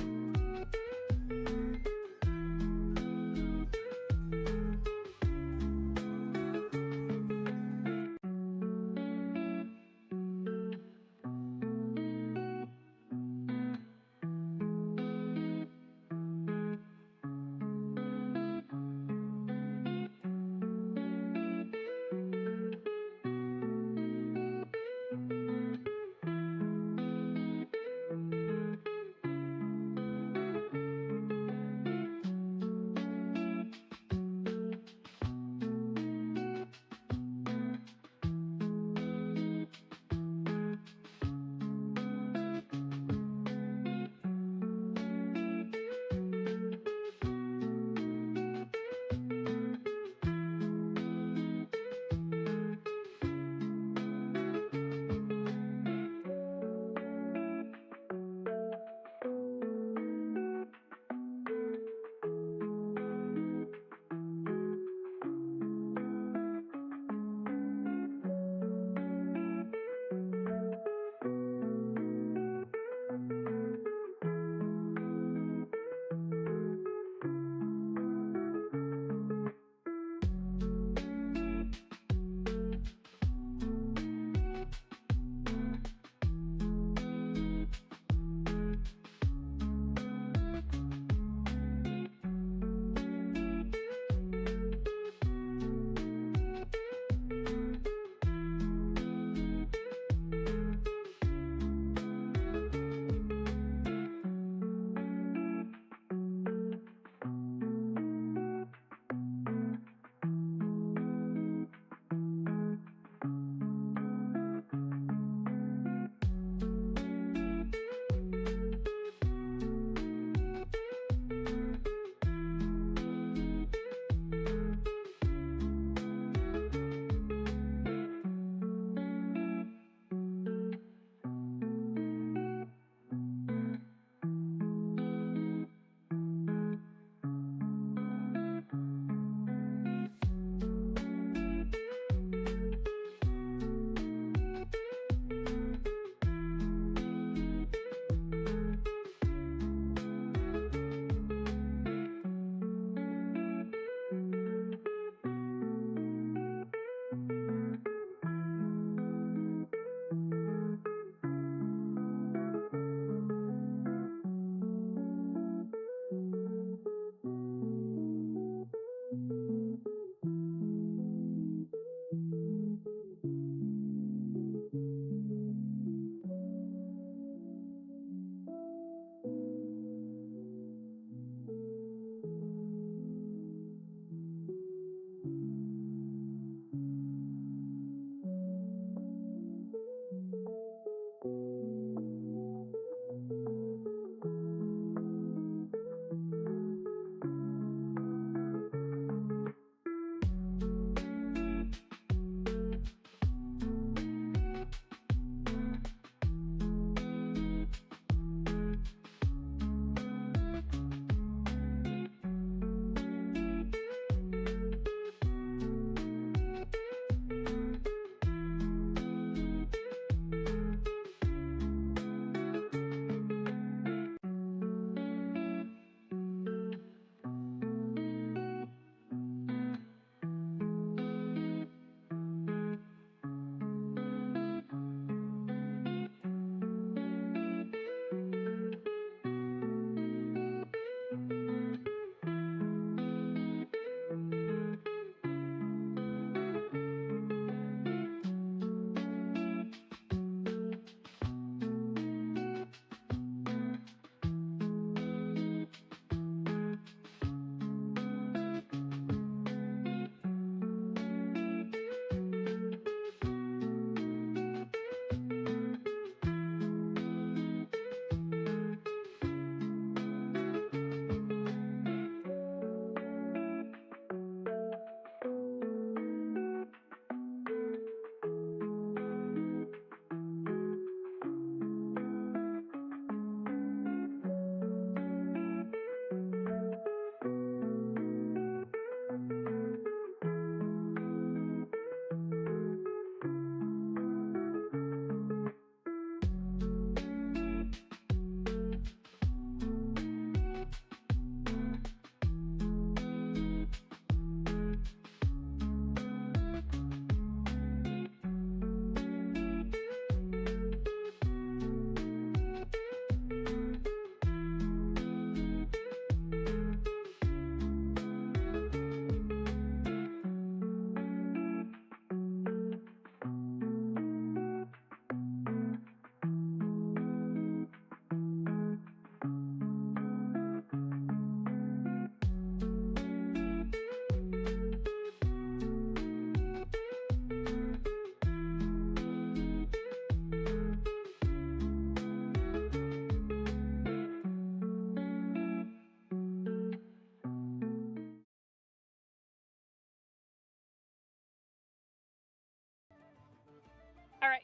Alright.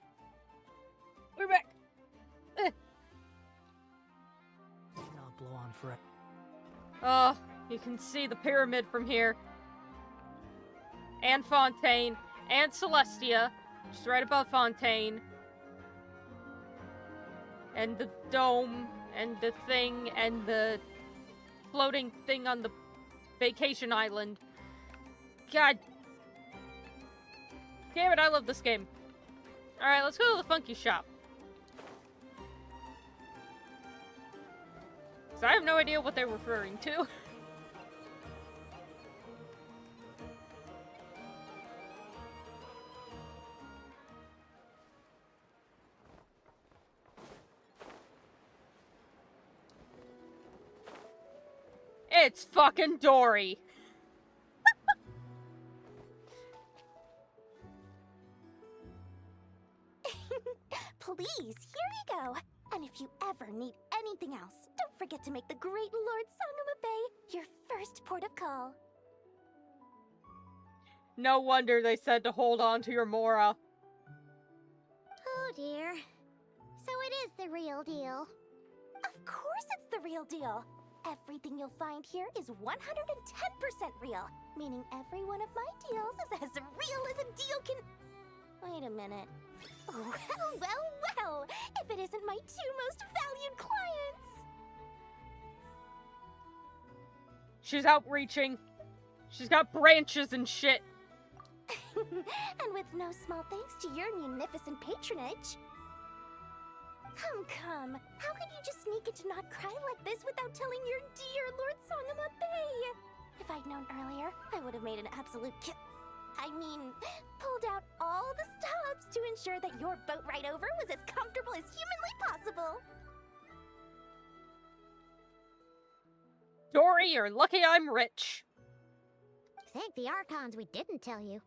We're back. Not blow on forever. Oh, you can see the pyramid from here. And Fontaine. And Celestia. Just right above Fontaine. And the dome. And the thing. And the floating thing on the vacation island. God. Damn it, I love this game. Alright, let's go to the funky shop. So I have no idea what they're referring to. It's fucking Dory. Please, here you go. And if you ever need anything else, don't forget to make the great Lord Sangama Bay your first port of call. No wonder they said to hold on to your Mora. Oh dear. So it is the real deal. Of course it's the real deal. Everything you'll find here is 110% real, meaning every one of my deals is as real as a deal can... Wait a minute. Well, if it isn't my two most valued clients! She's outreaching. She's got branches and shit. And with no small thanks to your munificent patronage. Come. How could you just sneak into Nod-Krai like this without telling your dear Lord Sangama Bay? If I'd known earlier, I would have made an absolute pulled out all the stops to ensure that your boat ride over was as comfortable as humanly possible. Dory, you're lucky I'm rich. Thank the Archons we didn't tell you.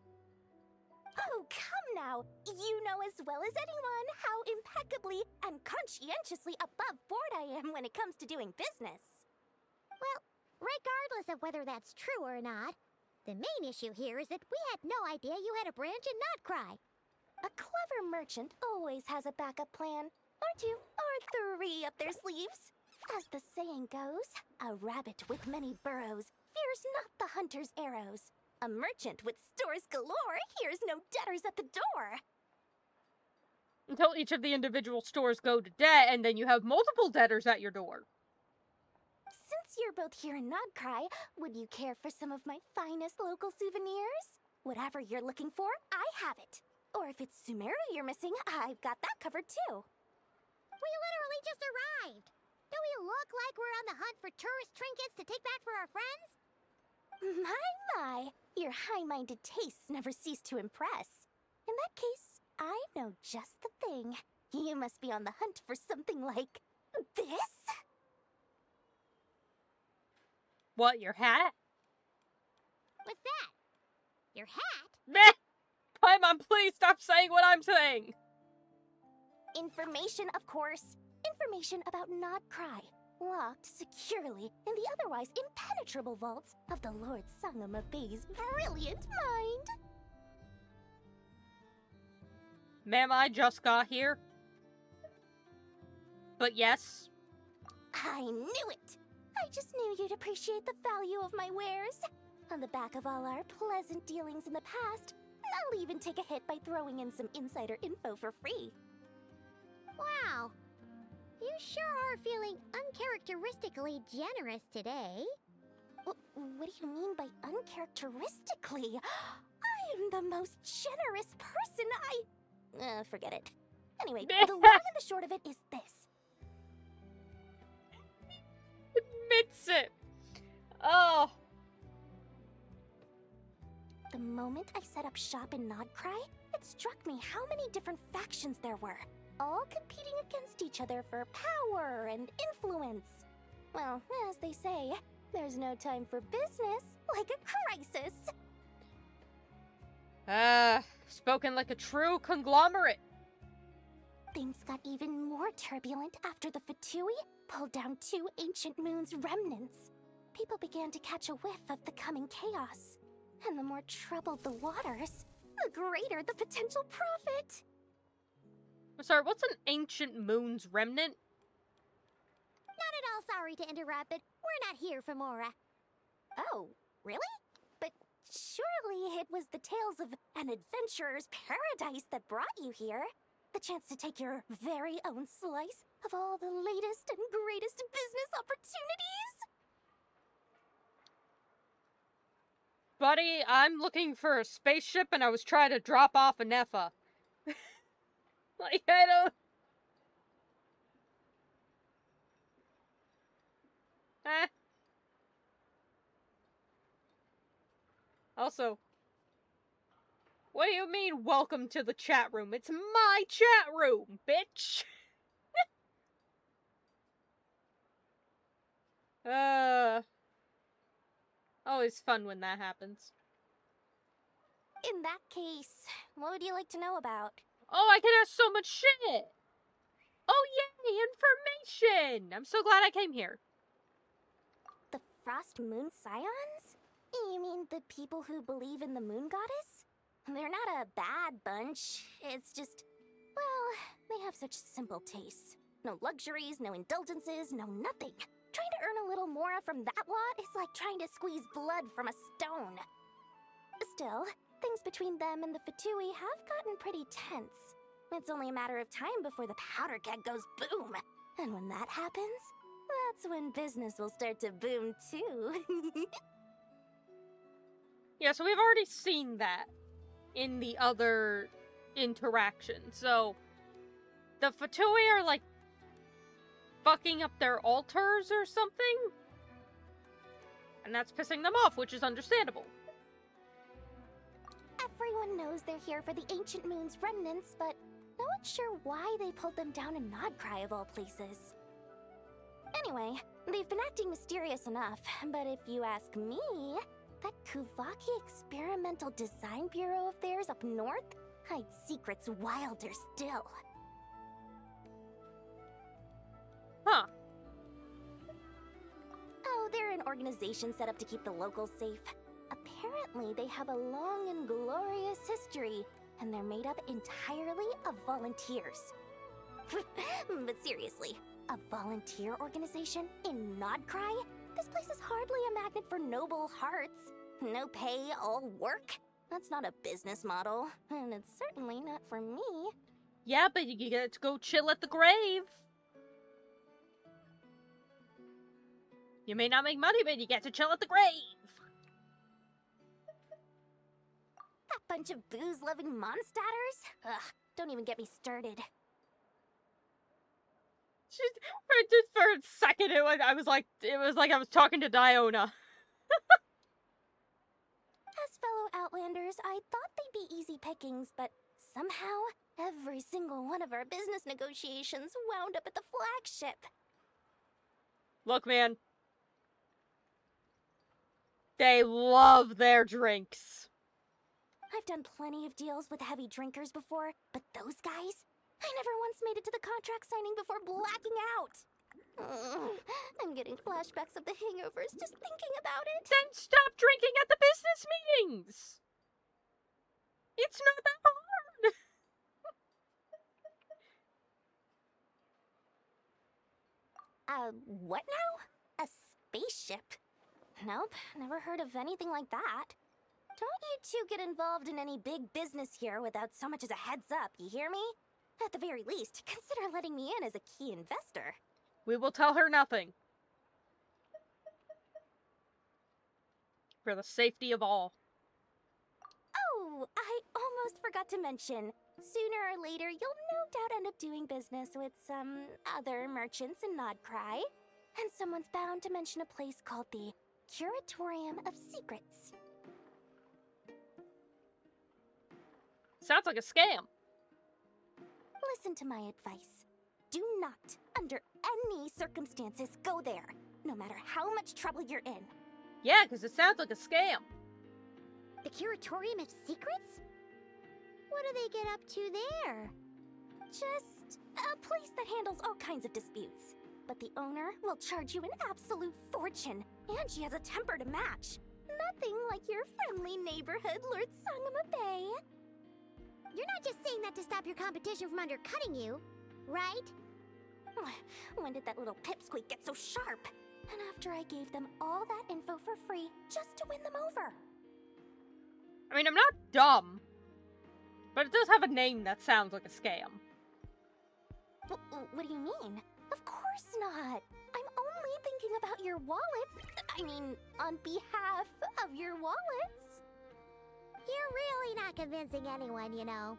Oh, come now! You know as well as anyone how impeccably and conscientiously above board I am when it comes to doing business. Well, regardless of whether that's true or not, the main issue here is that we had no idea you had a branch in Nod-Krai. A clever merchant always has a backup plan, or two, or three up their sleeves. As the saying goes, a rabbit with many burrows fears not the hunter's arrows. A merchant with stores galore hears no debtors at the door. Until each of the individual stores go to debt, and then you have multiple debtors at your door. Since you're both here in Nod-Krai, would you care for some of my finest local souvenirs? Whatever you're looking for, I have it. Or if it's Sumeru you're missing, I've got that covered too. We literally just arrived. Do we look like we're on the hunt for tourist trinkets to take back for our friends? My. Your high-minded tastes never cease to impress. In that case, I know just the thing. You must be on the hunt for something like this? What, your hat? What's that? Your hat? Meh! Paimon, please stop saying what I'm saying! Information, of course. Information about Nod-Krai. Locked securely in the otherwise impenetrable vaults of the Lord Sangama Bay's brilliant mind. Ma'am, I just got here. But yes. I knew it! I just knew you'd appreciate the value of my wares. On the back of all our pleasant dealings in the past, I'll even take a hit by throwing in some insider info for free. Wow. You sure are feeling uncharacteristically generous today. What do you mean by uncharacteristically? I am the most generous person forget it. Anyway, the long and the short of it is this. Admits it. Oh. The moment I set up shop in Nod-Krai, it struck me how many different factions there were, all competing against each other for power and influence. Well, as they say, there's no time for business like a crisis. Spoken like a true conglomerate. Things got even more turbulent after the Fatui pulled down 2 ancient moons' remnants. People began to catch a whiff of the coming chaos. And the more troubled the waters, the greater the potential profit. I'm sorry, what's an ancient moon's remnant? Not at all sorry to interrupt, but we're not here for Mora. Oh, really? But surely it was the tales of an adventurer's paradise that brought you here. The chance to take your very own slice of all the latest and greatest business opportunities. Buddy, I'm looking for a spaceship and I was trying to drop off a Neffa. Like, I don't... Eh. Also, what do you mean, welcome to the chat room? It's my chat room, bitch! Always fun when that happens. In that case, what would you like to know about? Oh, I can ask so much shit! Oh, yay, information! I'm so glad I came here. The Frost Moon Scions? You mean the people who believe in the moon goddess? They're not a bad bunch. It's just, well, they have such simple tastes. No luxuries, no indulgences, no nothing. Trying to earn a little more from that lot is like trying to squeeze blood from a stone. Still, things between them and the Fatui have gotten pretty tense. It's only a matter of time before the powder keg goes boom. And when that happens, that's when business will start to boom too. Yeah, so we've already seen that in the other interaction. So, the Fatui are like fucking up their altars or something? And that's pissing them off, which is understandable. Everyone knows they're here for the ancient moon's remnants, but no one's sure why they pulled them down in Nod-Krai of all places. Anyway, they've been acting mysterious enough, but if you ask me, that Kuvaki Experimental Design Bureau of theirs up north hides secrets wilder still. Huh. Oh, they're an organization set up to keep the locals safe. Apparently, they have a long and glorious history, and they're made up entirely of volunteers. But seriously, a volunteer organization in Nod-Krai? This place is hardly a magnet for noble hearts. No pay, all work? That's not a business model, and it's certainly not for me. Yeah, but you get to go chill at the grave. You may not make money, but you get to chill at the grave. That bunch of booze-loving monstatters? Ugh, don't even get me started. For a second, it was like I was talking to Diona. As fellow Outlanders, I thought they'd be easy pickings, but somehow, every single one of our business negotiations wound up at the flagship. Look, man. They love their drinks. I've done plenty of deals with heavy drinkers before, but those guys? I never once made it to the contract signing before blacking out. I'm getting flashbacks of the hangovers just thinking about it. Then stop drinking at the business meetings! It's not that hard! What now? A spaceship? Nope, never heard of anything like that. Don't you two get involved in any big business here without so much as a heads up, you hear me? At the very least, consider letting me in as a key investor. We will tell her nothing. For the safety of all. Oh, I almost forgot to mention. Sooner or later, you'll no doubt end up doing business with some other merchants in Nod-Krai. And someone's bound to mention a place called the Curatorium of Secrets. Sounds like a scam. Listen to my advice. Do not, under any circumstances, go there, no matter how much trouble you're in. Yeah, because it sounds like a scam. The Curatorium of Secrets? What do they get up to there? Just a place that handles all kinds of disputes. But the owner will charge you an absolute fortune, and she has a temper to match. Nothing like your friendly neighborhood Lord Sangama Bay. You're not just saying that to stop your competition from undercutting you, right? When did that little pipsqueak get so sharp? And after I gave them all that info for free just to win them over. I mean, I'm not dumb, but it does have a name that sounds like a scam. What do you mean? Of course not. I'm only thinking about your wallets. I mean, on behalf of your wallets. You're really not convincing anyone, you know.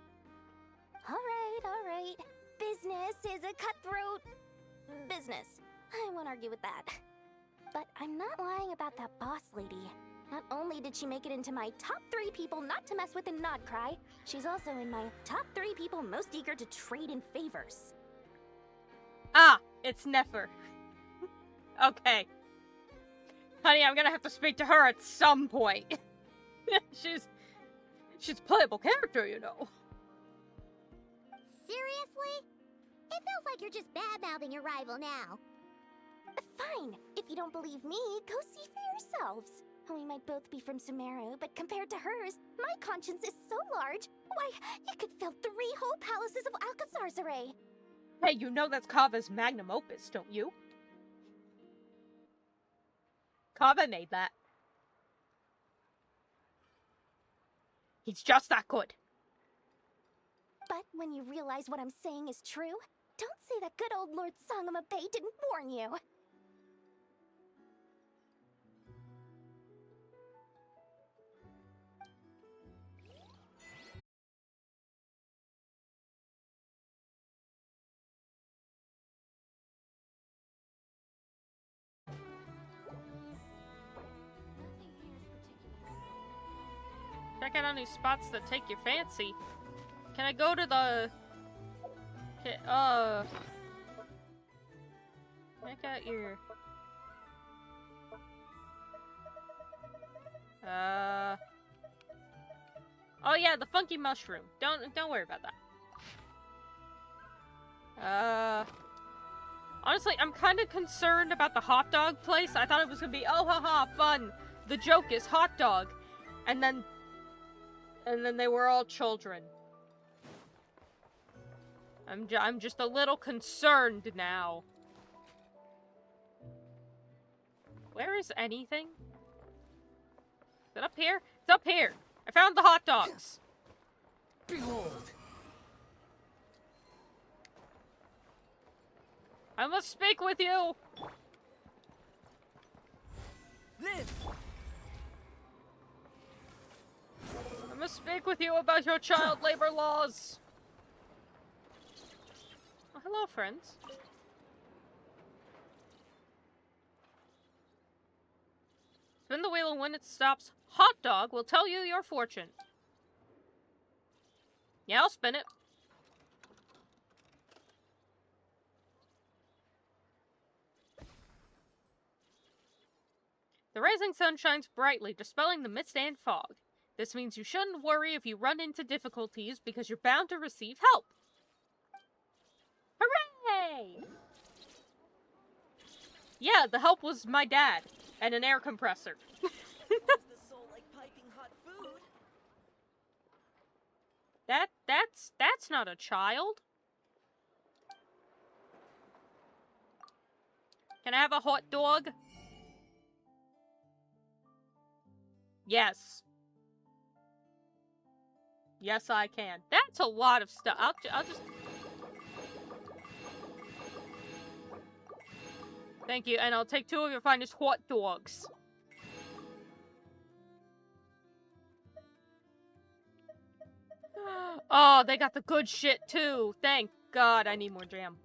All right. Business is a cutthroat business. I won't argue with that. But I'm not lying about that boss lady. Not only did she make it into my top 3 people not to mess with in Nod-Krai, she's also in my top 3 people most eager to trade in favors. Ah, it's Nefer. Okay. Honey, I'm gonna have to speak to her at some point. She's a playable character, you know. Seriously? It feels like you're just bad-mouthing your rival now. Fine. If you don't believe me, go see for yourselves. We might both be from Sumeru, but compared to hers, my conscience is so large. Why, you could fill 3 whole palaces of Alcazar's array. Hey, you know that's Kava's magnum opus, don't you? Kava made that. He's just that good. But when you realize what I'm saying is true, don't say that good old Lord Sangamabe didn't warn you. Check out any spots that take your fancy. Can I go to the... Check out your... Oh yeah, the funky mushroom. Don't worry about that. Honestly, I'm kind of concerned about the hot dog place. I thought it was gonna be, oh haha, fun. The joke is hot dog. And then they were all children. I'm just a little concerned now. Where is anything? Is it up here? It's up here! I found the hot dogs! Behold! I must speak with you! Live! I must speak with you about your child labor laws! Oh, hello, friends. Spin the wheel and when it stops, hot dog will tell you your fortune. Yeah, I'll spin it. The rising sun shines brightly, dispelling the mist and fog. This means you shouldn't worry if you run into difficulties because you're bound to receive help. Hooray! Yeah, the help was my dad and an air compressor. That's not a child. Can I have a hot dog? Yes. Yes, I can. That's a lot of stuff. I'll just... Thank you, and I'll take 2 of your finest hot dogs. Oh, they got the good shit, too. Thank God, I need more jam.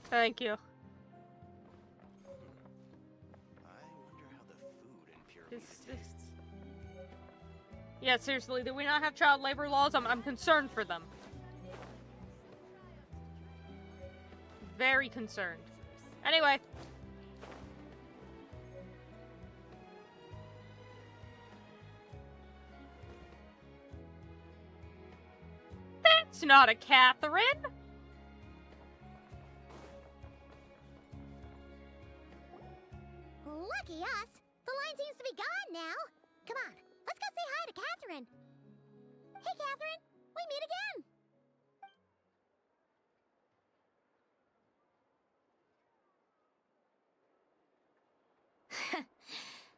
Thank you. I wonder how the food in Pyramid tastes. Yeah, seriously, do we not have child labor laws? I'm concerned for them. Very concerned. Anyway. It's not a Catherine. Lucky us. The line seems to be gone now. Come on, let's go say hi to Catherine. Hey, Catherine. We meet again.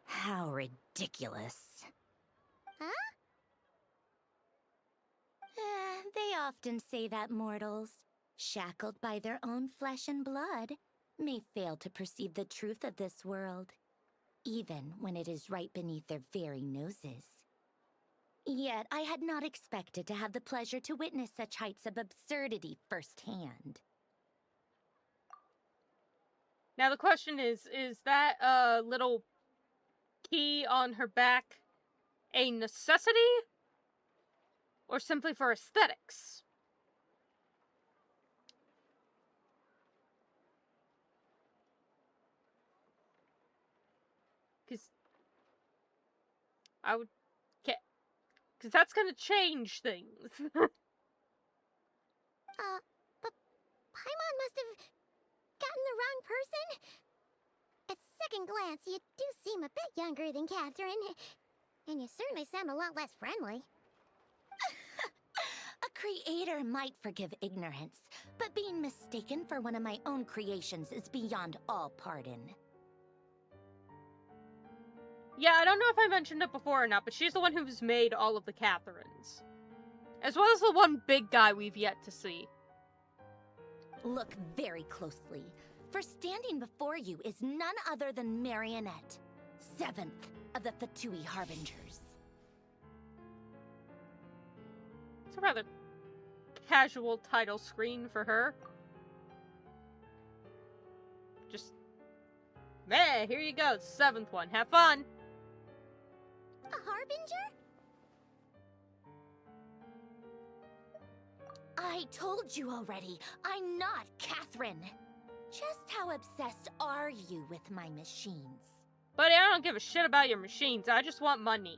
How ridiculous. Huh? They often say that mortals, shackled by their own flesh and blood, may fail to perceive the truth of this world, even when it is right beneath their very noses. Yet I had not expected to have the pleasure to witness such heights of absurdity firsthand. Now the question is that little key on her back a necessity? Or simply for aesthetics? Because I would get... Because that's gonna change things. But Paimon must have gotten the wrong person. At second glance, you do seem a bit younger than Catherine. And you certainly sound a lot less friendly. A creator might forgive ignorance, but being mistaken for one of my own creations is beyond all pardon. Yeah, I don't know if I mentioned it before or not, but she's the one who's made all of the Catherines. As well as the one big guy we've yet to see. Look very closely, for standing before you is none other than Marionette, 7th of the Fatui Harbingers. It's a rather casual title screen for her. Just, meh, here you go, 7th one, have fun! A Harbinger? I told you already, I'm not Catherine. Just how obsessed are you with my machines? Buddy, I don't give a shit about your machines, I just want money.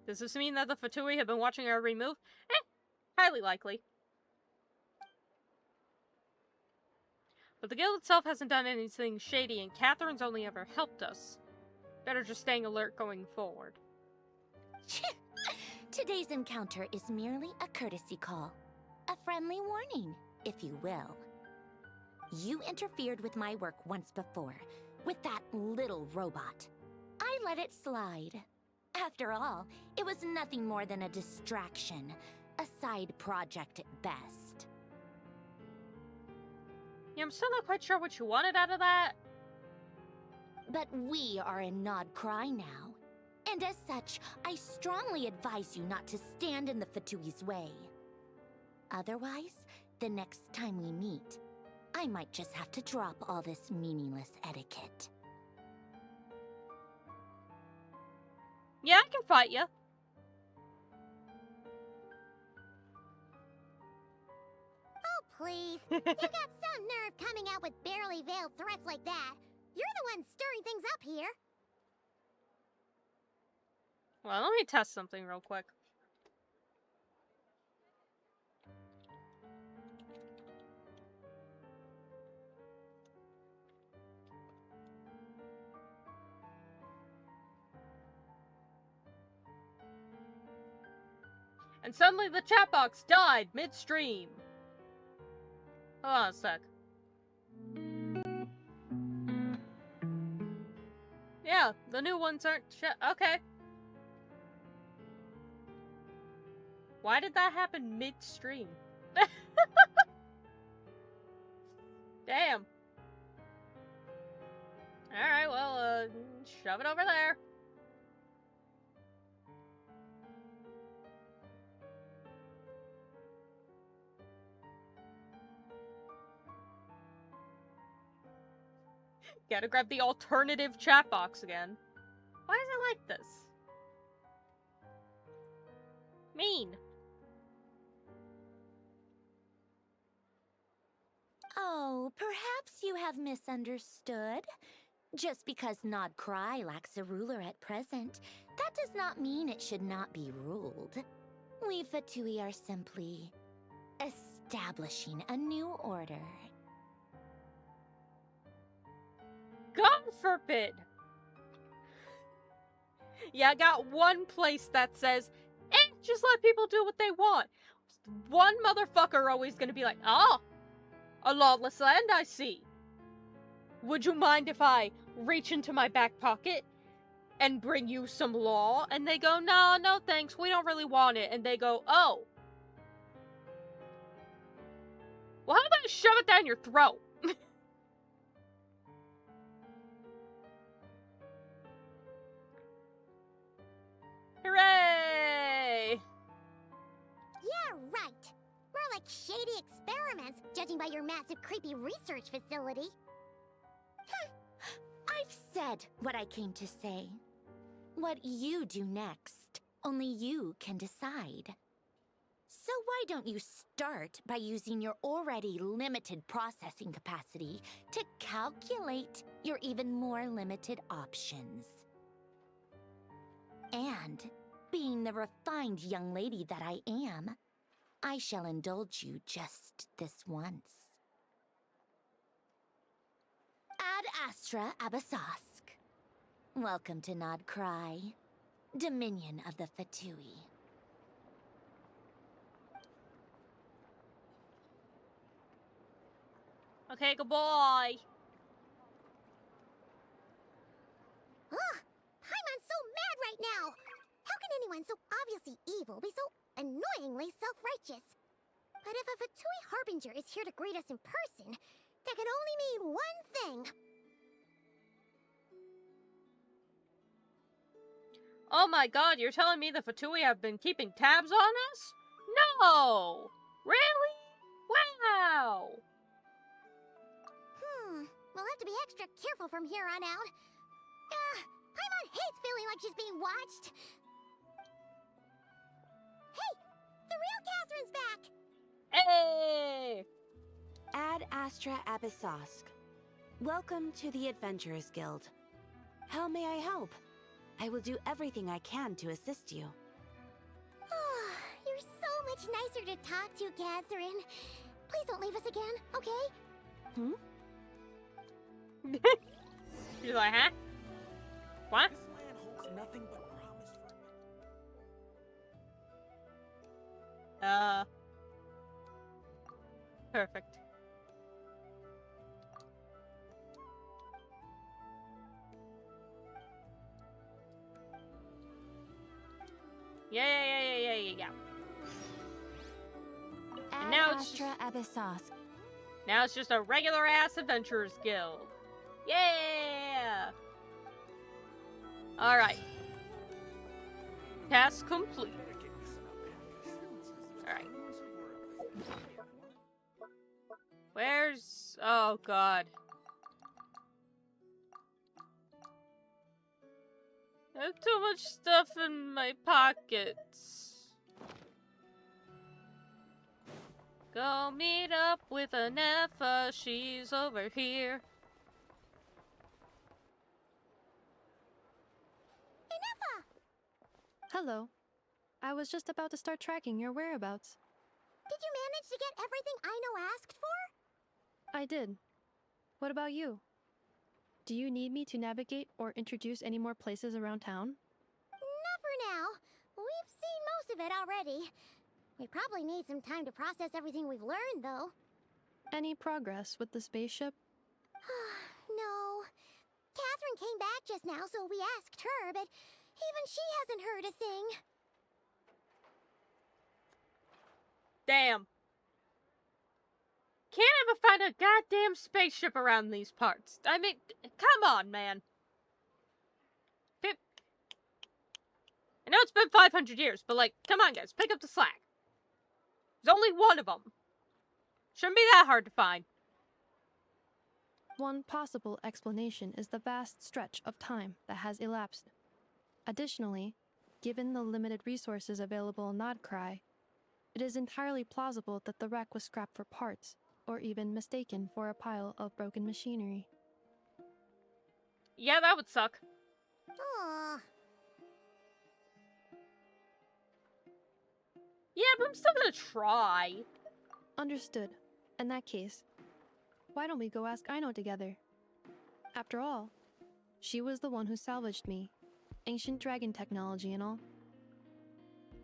Does this mean that the Fatui have been watching our every move? Highly likely. But the guild itself hasn't done anything shady, and Catherine's only ever helped us. Better just staying alert going forward. Today's encounter is merely a courtesy call. A friendly warning, if you will. You interfered with my work once before, with that little robot. I let it slide. After all, it was nothing more than a distraction, a side project at best. Yeah, I'm still not quite sure what you wanted out of that. But we are in Nod-Krai now, and as such, I strongly advise you not to stand in the Fatui's way. Otherwise, the next time we meet, I might just have to drop all this meaningless etiquette. Yeah, I can fight you. Oh, please. You got some nerve coming out with barely veiled threats like that. You're the one stirring things up here. Well, let me test something real quick. And suddenly the chat box died mid-stream. Hold on a sec. Yeah, the new ones aren't okay. Why did that happen mid-stream? Damn. Alright, well, shove it over there. Gotta grab the alternative chat box again. Why is it like this? Mean. Oh, perhaps you have misunderstood. Just because Nod-Krai lacks a ruler at present, that does not mean it should not be ruled. We Fatui are simply establishing a new order. God forbid! Yeah, I got one place that says, just let people do what they want. One motherfucker always gonna be like, oh, a lawless land I see. Would you mind if I reach into my back pocket and bring you some law? And they go, no thanks, we don't really want it. And they go, oh. Well, how about I shove it down your throat? Hooray! Yeah, right. More like shady experiments, judging by your massive creepy research facility. I've said what I came to say. What you do next, only you can decide. So why don't you start by using your already limited processing capacity to calculate your even more limited options? And, being the refined young lady that I am, I shall indulge you just this once. Ad Astra Abyssosque. Welcome to Nod-Krai, Dominion of the Fatui. Okay, goodbye. Ugh! Paimon's so mad right now! How can anyone so obviously evil be so annoyingly self-righteous? But if a Fatui Harbinger is here to greet us in person, that can only mean one thing. Oh my god, you're telling me the Fatui have been keeping tabs on us? No! Really? Wow! We'll have to be extra careful from here on out. Paimon hates feeling like she's being watched. Hey! The real Catherine's back! Hey! Ad Astra Abyssosque. Welcome to the Adventurers Guild. How may I help? I will do everything I can to assist you. You're so much nicer to talk to, Catherine. Please don't leave us again, okay? Hmm? She's like, huh? What? This land holds nothing but promise for me. Perfect. Yeah. And now it's Astra Abyssosque. Now it's just a regular ass adventurers guild. Yeah! Alright. Task complete. Alright. Where's... Oh god. I have too much stuff in my pockets. Go meet up with Anefa, she's over here. Anefa! Hello. I was just about to start tracking your whereabouts. Did you manage to get everything Aino asked for? I did. What about you? Do you need me to navigate or introduce any more places around town? Not for now. We've seen most of it already. We probably need some time to process everything we've learned, though. Any progress with the spaceship? No. Catherine came back just now, so we asked her, but even she hasn't heard a thing. Damn. Can't ever find a goddamn spaceship around these parts. I mean, come on, man. I know it's been 500 years, but like, come on guys, pick up the slack. There's only one of them. Shouldn't be that hard to find. One possible explanation is the vast stretch of time that has elapsed. Additionally, given the limited resources available in Nod-Krai, it is entirely plausible that the wreck was scrapped for parts, or even mistaken for a pile of broken machinery. Yeah, that would suck. Aww. Yeah, but I'm still gonna try. Understood. In that case, why don't we go ask Aino together? After all, she was the one who salvaged me. Ancient dragon technology and all.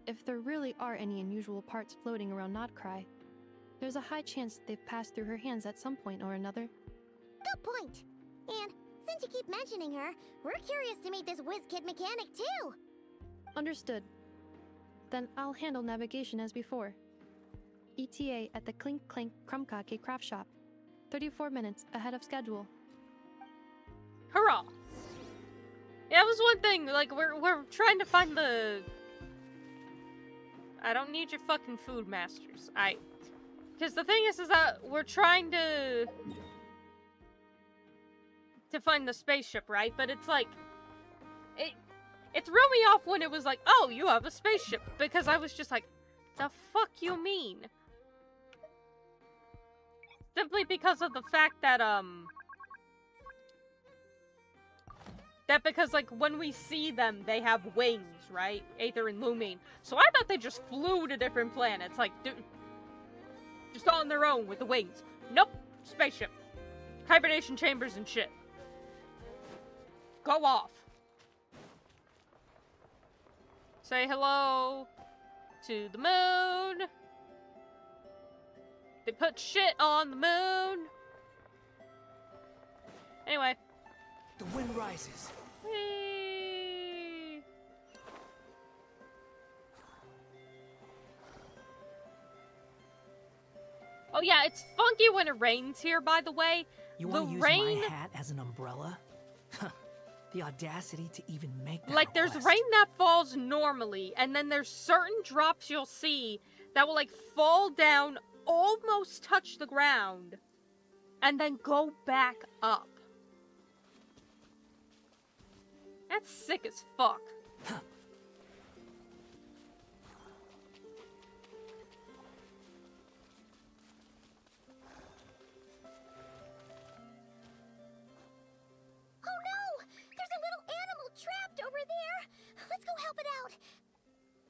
If there really are any unusual parts floating around Nod-Krai, there's a high chance they've passed through her hands at some point or another. Good point. And since you keep mentioning her, we're curious to meet this whiz-kid mechanic too. Understood. Then I'll handle navigation as before. ETA at the Clink Clank Krumkake craft shop. 34 minutes ahead of schedule. Hurrah! Yeah, that was one thing. Like, we're trying to find the... I don't need your fucking food, masters. Because the thing is that we're trying to find the spaceship, right? But it's like... It threw me off when it was like, oh, you have a spaceship. Because I was just like, the fuck you mean? Simply because of the fact that, because, like, when we see them, they have wings, right? Aether and Lumine. So I thought they just flew to different planets, like, just on their own with the wings. Nope. Spaceship. Hibernation chambers and shit. Go off. Say hello to the moon. They put shit on the moon. Anyway. The wind rises. Whee! Oh yeah, it's funky when it rains here, by the way. You want to use my hat as an umbrella? The audacity to even make that Like, request. there's rain that falls normally, and then there's certain drops you'll see that will, like, fall down, almost touch the ground, and then go back up. That's sick as fuck. Oh no! There's a little animal trapped over there! Let's go help it out!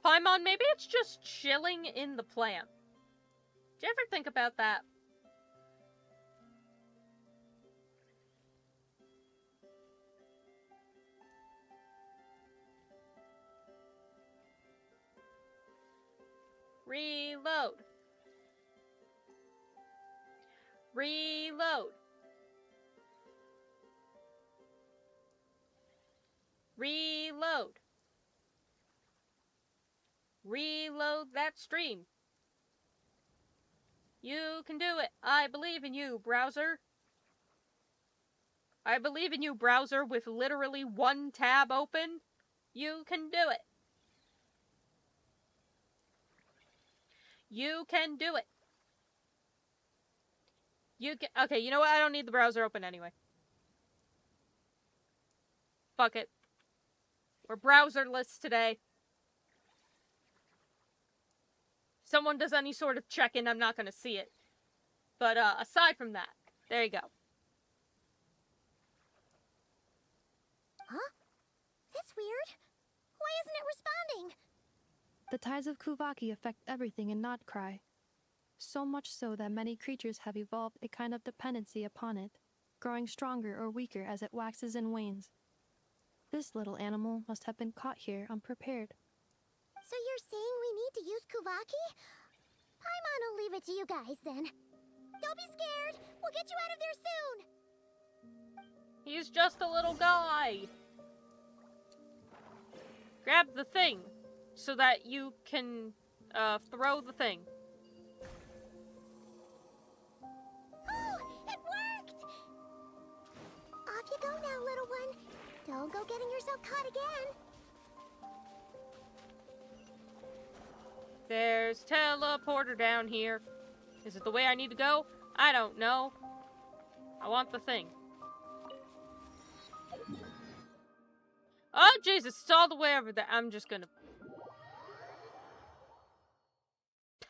Paimon, maybe it's just chilling in the plant. Did you ever think about that? Reload. Reload. Reload. Reload that stream. You can do it. I believe in you, browser. I believe in you, browser, with literally one tab open. You can do it. You can do it. You can... Okay, you know what? I don't need the browser open anyway. Fuck it. We're browserless today. If someone does any sort of check-in, I'm not gonna see it. But, aside from that, there you go. Huh? That's weird. Why isn't it responding? The tides of Kuvaki affect everything in Nod-Krai. So much so that many creatures have evolved a kind of dependency upon it, growing stronger or weaker as it waxes and wanes. This little animal must have been caught here unprepared. So you're saying we need to use Kuvaki? Paimon will leave it to you guys then. Don't be scared. We'll get you out of there soon. He's just a little guy. Grab the thing so that you can throw the thing. Oh, it worked! Off you go now, little one. Don't go getting yourself caught again. There's teleporter down here. Is it the way I need to go? I don't know. I want the thing. Oh, Jesus, it's all the way over there. I'm just gonna...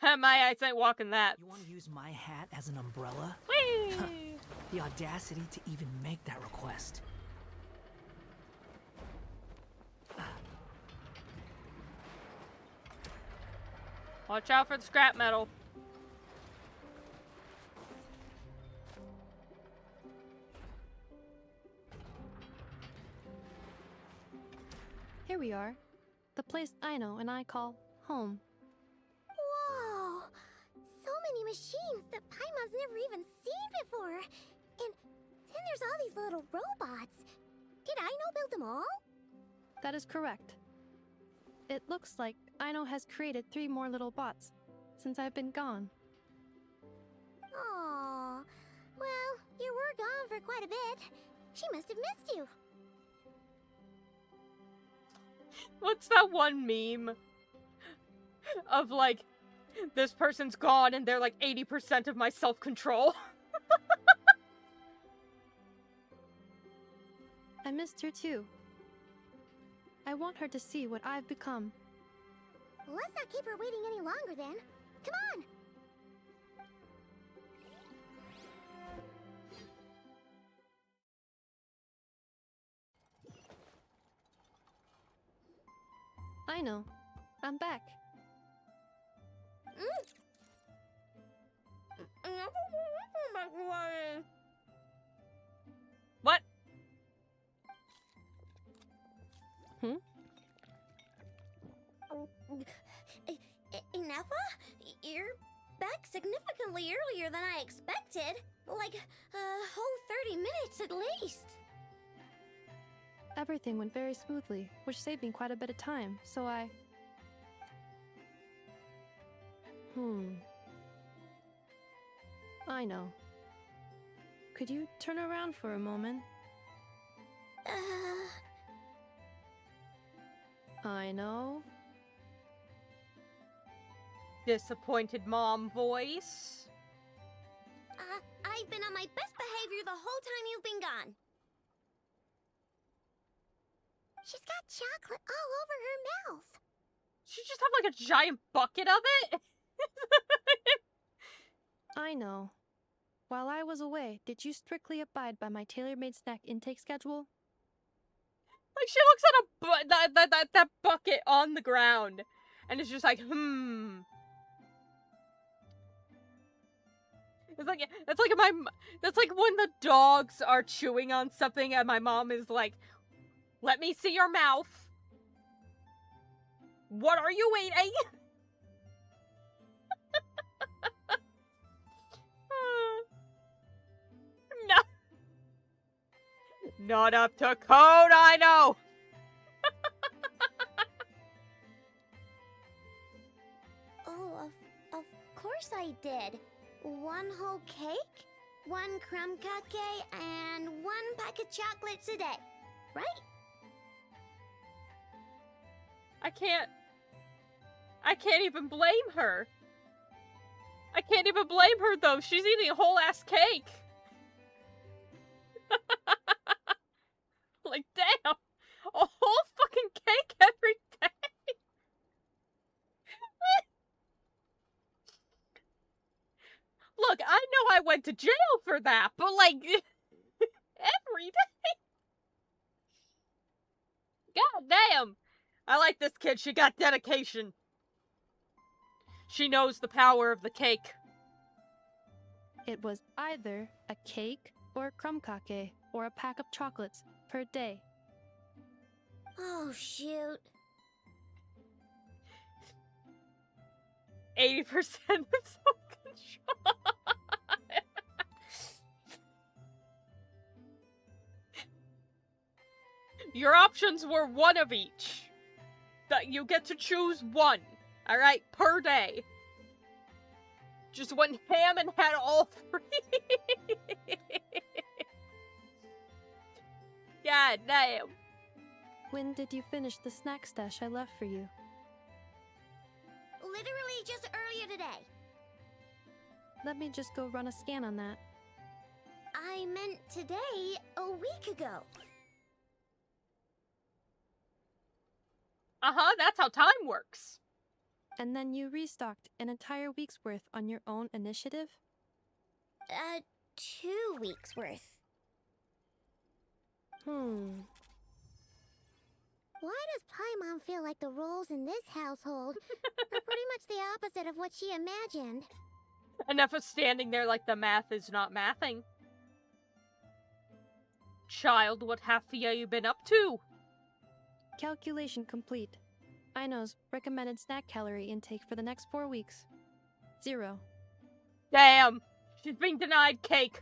My eyes ain't walking that. You want to use my hat as an umbrella? Whee! The audacity to even make that request. Watch out for the scrap metal. Here we are. The place Aino and I call home. Whoa! So many machines that Paimon's never even seen before. And then there's all these little robots. Did Aino build them all? That is correct. It looks like Aino has created 3 more little bots since I've been gone. Aww. Well, you were gone for quite a bit. She must have missed you. What's that one meme of like, this person's gone and they're like 80% of my self-control? I missed her too. I want her to see what I've become. Let's not keep her waiting any longer then. Come on! Aino, I'm back. What? Ineffa? You're back significantly earlier than I expected. Like, a whole 30 minutes at least. Everything went very smoothly, which saved me quite a bit of time, so I... Aino. Could you turn around for a moment? Aino? Disappointed mom voice. I've been on my best behavior the whole time you've been gone. She's got chocolate all over her mouth. She just have like a giant bucket of it? I know. While I was away, did you strictly abide by my tailor-made snack intake schedule? Like, she looks at that bucket on the ground, and it's just like, It's like, that's like when the dogs are chewing on something and my mom is like, let me see your mouth. What are you eating? No. Not up to code, I know. Oh, of course I did. 1 whole cake, 1 crumb cake, and 1 pack of chocolates a day, right? I can't even blame her. I can't even blame her, though. She's eating a whole-ass cake. Like, damn. A whole fucking cake every day. Look, I know I went to jail for that, but, like, every day. God damn. I like this kid. She got dedication. She knows the power of the cake. It was either a cake or a crumb cake or a pack of chocolates per day. Oh, shoot. 80% of self-control. Your options were 1 of each. That you get to choose 1, alright, per day. Just went ham and had all 3. God damn. When did you finish the snack stash I left for you? Literally just earlier today. Let me just go run a scan on that. I meant today, a week ago. Uh-huh, that's how time works. And then you restocked an entire week's worth on your own initiative? 2 weeks worth. Why does Paimon feel like the roles in this household are pretty much the opposite of what she imagined? Enough of standing there like the math is not mathing. Child, what have you been up to? Calculation complete. Aino's recommended snack calorie intake for the next 4 weeks. 0. Damn! She's being denied cake.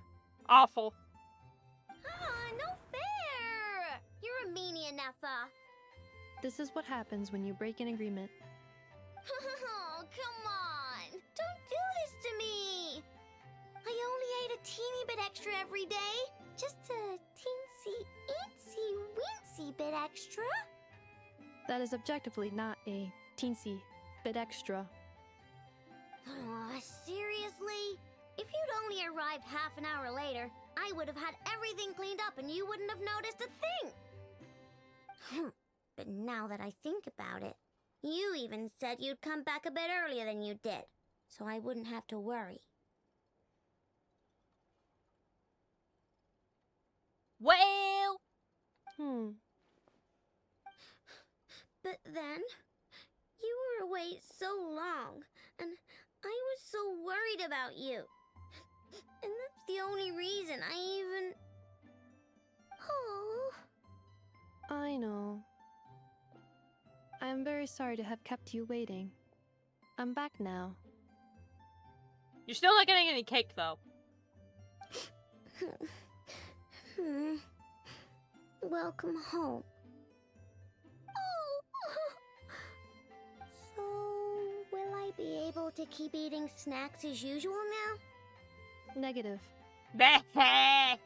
Awful. Aw, no fair! You're a meanie, Nefa. This is what happens when you break an agreement. Oh, come on! Don't do this to me! I only ate a teeny bit extra every day. Just a teensy-eensy-weensy bit extra. That is objectively not a teensy bit extra. Aw, seriously? If you'd only arrived half an hour later, I would have had everything cleaned up and you wouldn't have noticed a thing. But now that I think about it, you even said you'd come back a bit earlier than you did, so I wouldn't have to worry. Well... But then, you were away so long, and I was so worried about you. And that's the only reason I even... Oh... I know. I am very sorry to have kept you waiting. I'm back now. You're still not getting any cake, though. Welcome home. So, will I be able to keep eating snacks as usual now? Negative. Aw.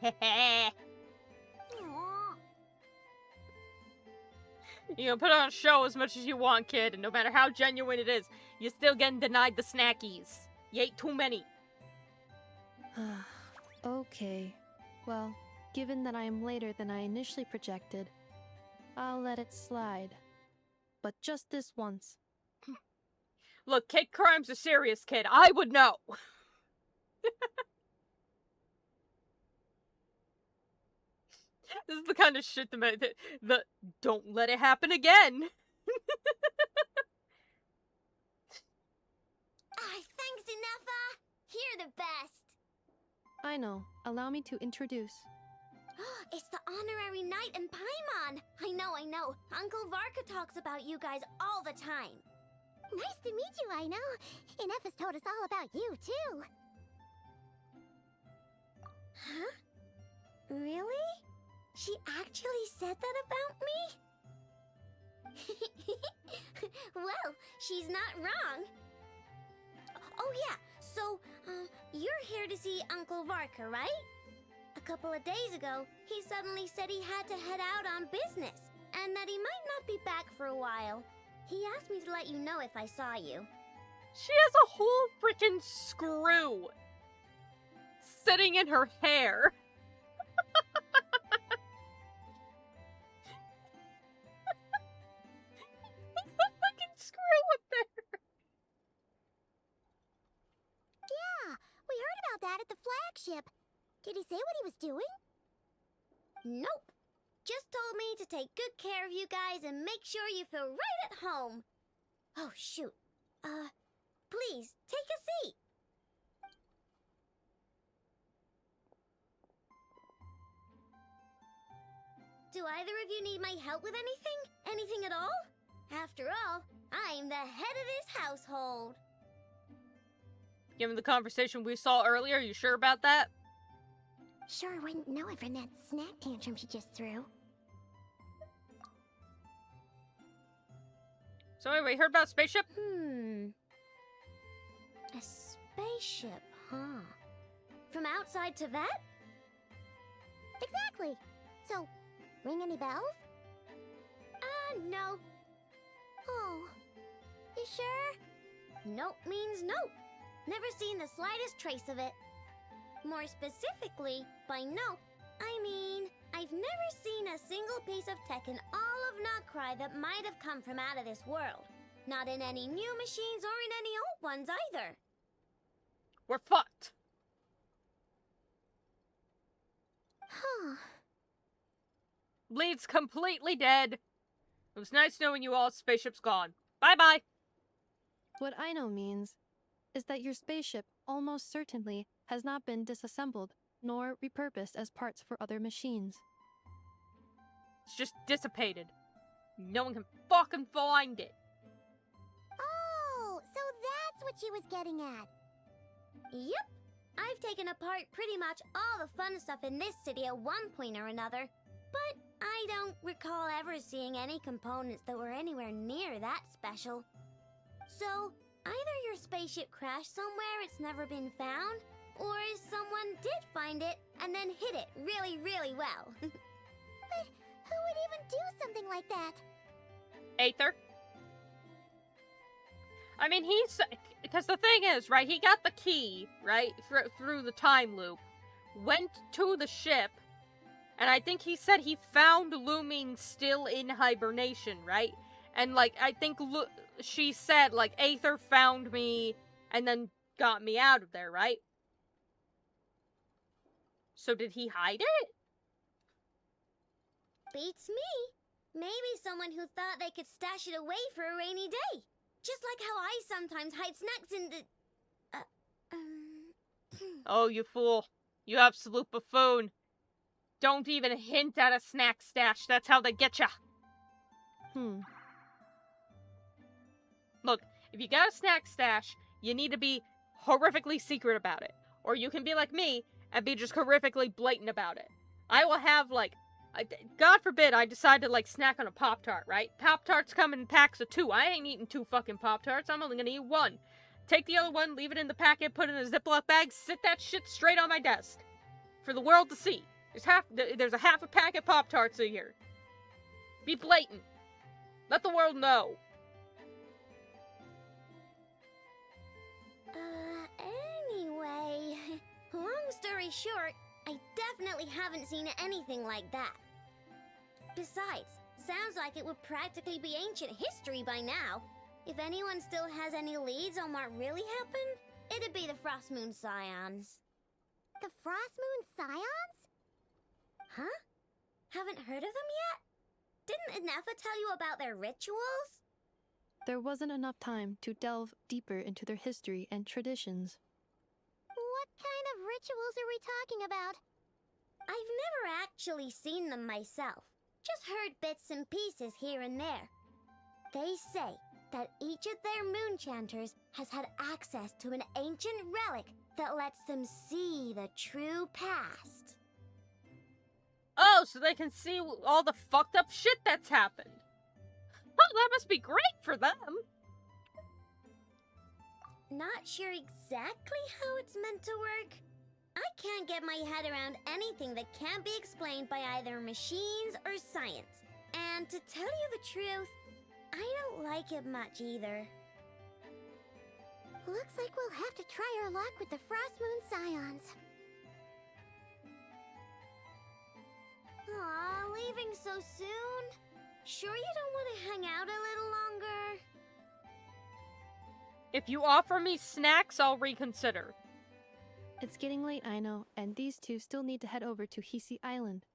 You can put on a show as much as you want, kid, and no matter how genuine it is, you're still getting denied the snackies. You ate too many. Okay. Well, given that I am later than I initially projected, I'll let it slide. But just this once. Look, cake crimes are serious, kid. I would know. This is the kind of shit that don't let it happen again. Thanks, Nefa. You're the best. I know. Allow me to introduce. It's the honorary knight and Paimon. I know. Uncle Varka talks about you guys all the time. Nice to meet you, I know. Nefa's told us all about you, too. Huh? Really? She actually said that about me? Well, she's not wrong. Oh yeah, so, you're here to see Uncle Varka, right? A couple of days ago, he suddenly said he had to head out on business, and that he might not be back for a while. He asked me to let you know if I saw you. She has a whole freaking screw sitting in her hair. Yeah, we heard about that at the flagship. Did he say what he was doing? Nope. Just told me to take good care of you guys and make sure you feel right at home. Oh, shoot. Please, take a seat. Do either of you need my help with anything? Anything at all? After all, I'm the head of this household. Given the conversation we saw earlier, you sure about that? Sure wouldn't know it from that snack tantrum she just threw. So anyway, heard about spaceship? A spaceship, huh? From outside to that? Exactly. So, ring any bells? No. Oh, you sure? Nope means nope. Never seen the slightest trace of it. More specifically, by nope, I mean, I've never seen a single piece of tech in all of Nod-Krai that might have come from out of this world. Not in any new machines or in any old ones either. We're fucked. Huh. Lead's completely dead. It was nice knowing you all. Spaceship's gone. Bye-bye. What Aino means is that your spaceship almost certainly has not been disassembled nor repurposed as parts for other machines. It's just dissipated. No one can fucking find it. Oh, so that's what she was getting at. Yep. I've taken apart pretty much all the fun stuff in this city at one point or another, but I don't recall ever seeing any components that were anywhere near that special. So, either your spaceship crashed somewhere it's never been found, or someone did find it and then hid it really, really well. But who would even do something like that? Aether? I mean, because the thing is, right, he got the key, right, through the time loop, went to the ship, and I think he said he found Lumine still in hibernation, right? And, like, I think she said, like, Aether found me and then got me out of there, right? So did he hide it? Beats me. Maybe someone who thought they could stash it away for a rainy day. Just like how I sometimes hide snacks in the... Oh, you fool. You absolute buffoon. Don't even hint at a snack stash. That's how they get ya. Look, if you got a snack stash, you need to be horrifically secret about it. Or you can be like me and be just horrifically blatant about it. I will have, like, God forbid I decide to, like, snack on a Pop-Tart, right? Pop-Tarts come in packs of 2. I ain't eating 2 fucking Pop-Tarts. I'm only gonna eat 1. Take the other one, leave it in the packet, put it in a Ziploc bag, sit that shit straight on my desk. For the world to see. There's a half a packet Pop-Tarts a year. Be blatant. Let the world know. Anyway, long story short, I definitely haven't seen anything like that. Besides, sounds like it would practically be ancient history by now. If anyone still has any leads on what really happened, it'd be the Frost Moon Scions. The Frost Moon Scions? Huh? Haven't heard of them yet? Didn't Inefa tell you about their rituals? There wasn't enough time to delve deeper into their history and traditions. What kind of rituals are we talking about? I've never actually seen them myself. Just heard bits and pieces here and there. They say that each of their moon chanters has had access to an ancient relic that lets them see the true past. Oh, so they can see all the fucked up shit that's happened. Oh, that must be great for them. Not sure exactly how it's meant to work. I can't get my head around anything that can't be explained by either machines or science. And to tell you the truth, I don't like it much either. Looks like we'll have to try our luck with the Frost Moon Scions. Aw, leaving so soon? Sure you don't want to hang out a little longer? If you offer me snacks, I'll reconsider. It's getting late, I know, and these two still need to head over to Hisi Island.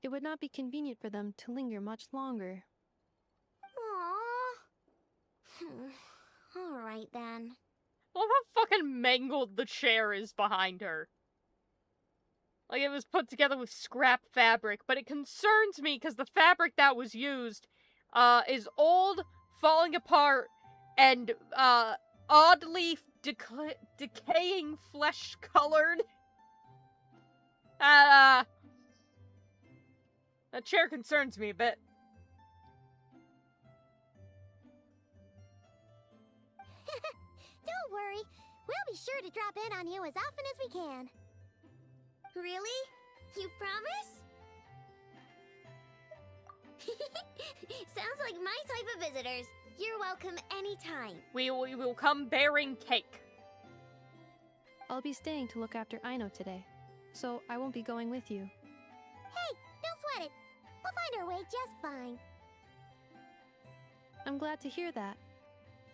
It would not be convenient for them to linger much longer. Aww. Alright then. Well, how fucking mangled the chair is behind her. Like, it was put together with scrap fabric, but it concerns me because the fabric that was used is old, falling apart, and oddly decaying flesh-colored. That chair concerns me a bit. Don't worry, we'll be sure to drop in on you as often as we can. Really? You promise? Sounds like my type of visitors. You're welcome anytime. We will come bearing cake. I'll be staying to look after Aino today, so I won't be going with you. Hey, don't sweat it. We'll find our way just fine. I'm glad to hear that.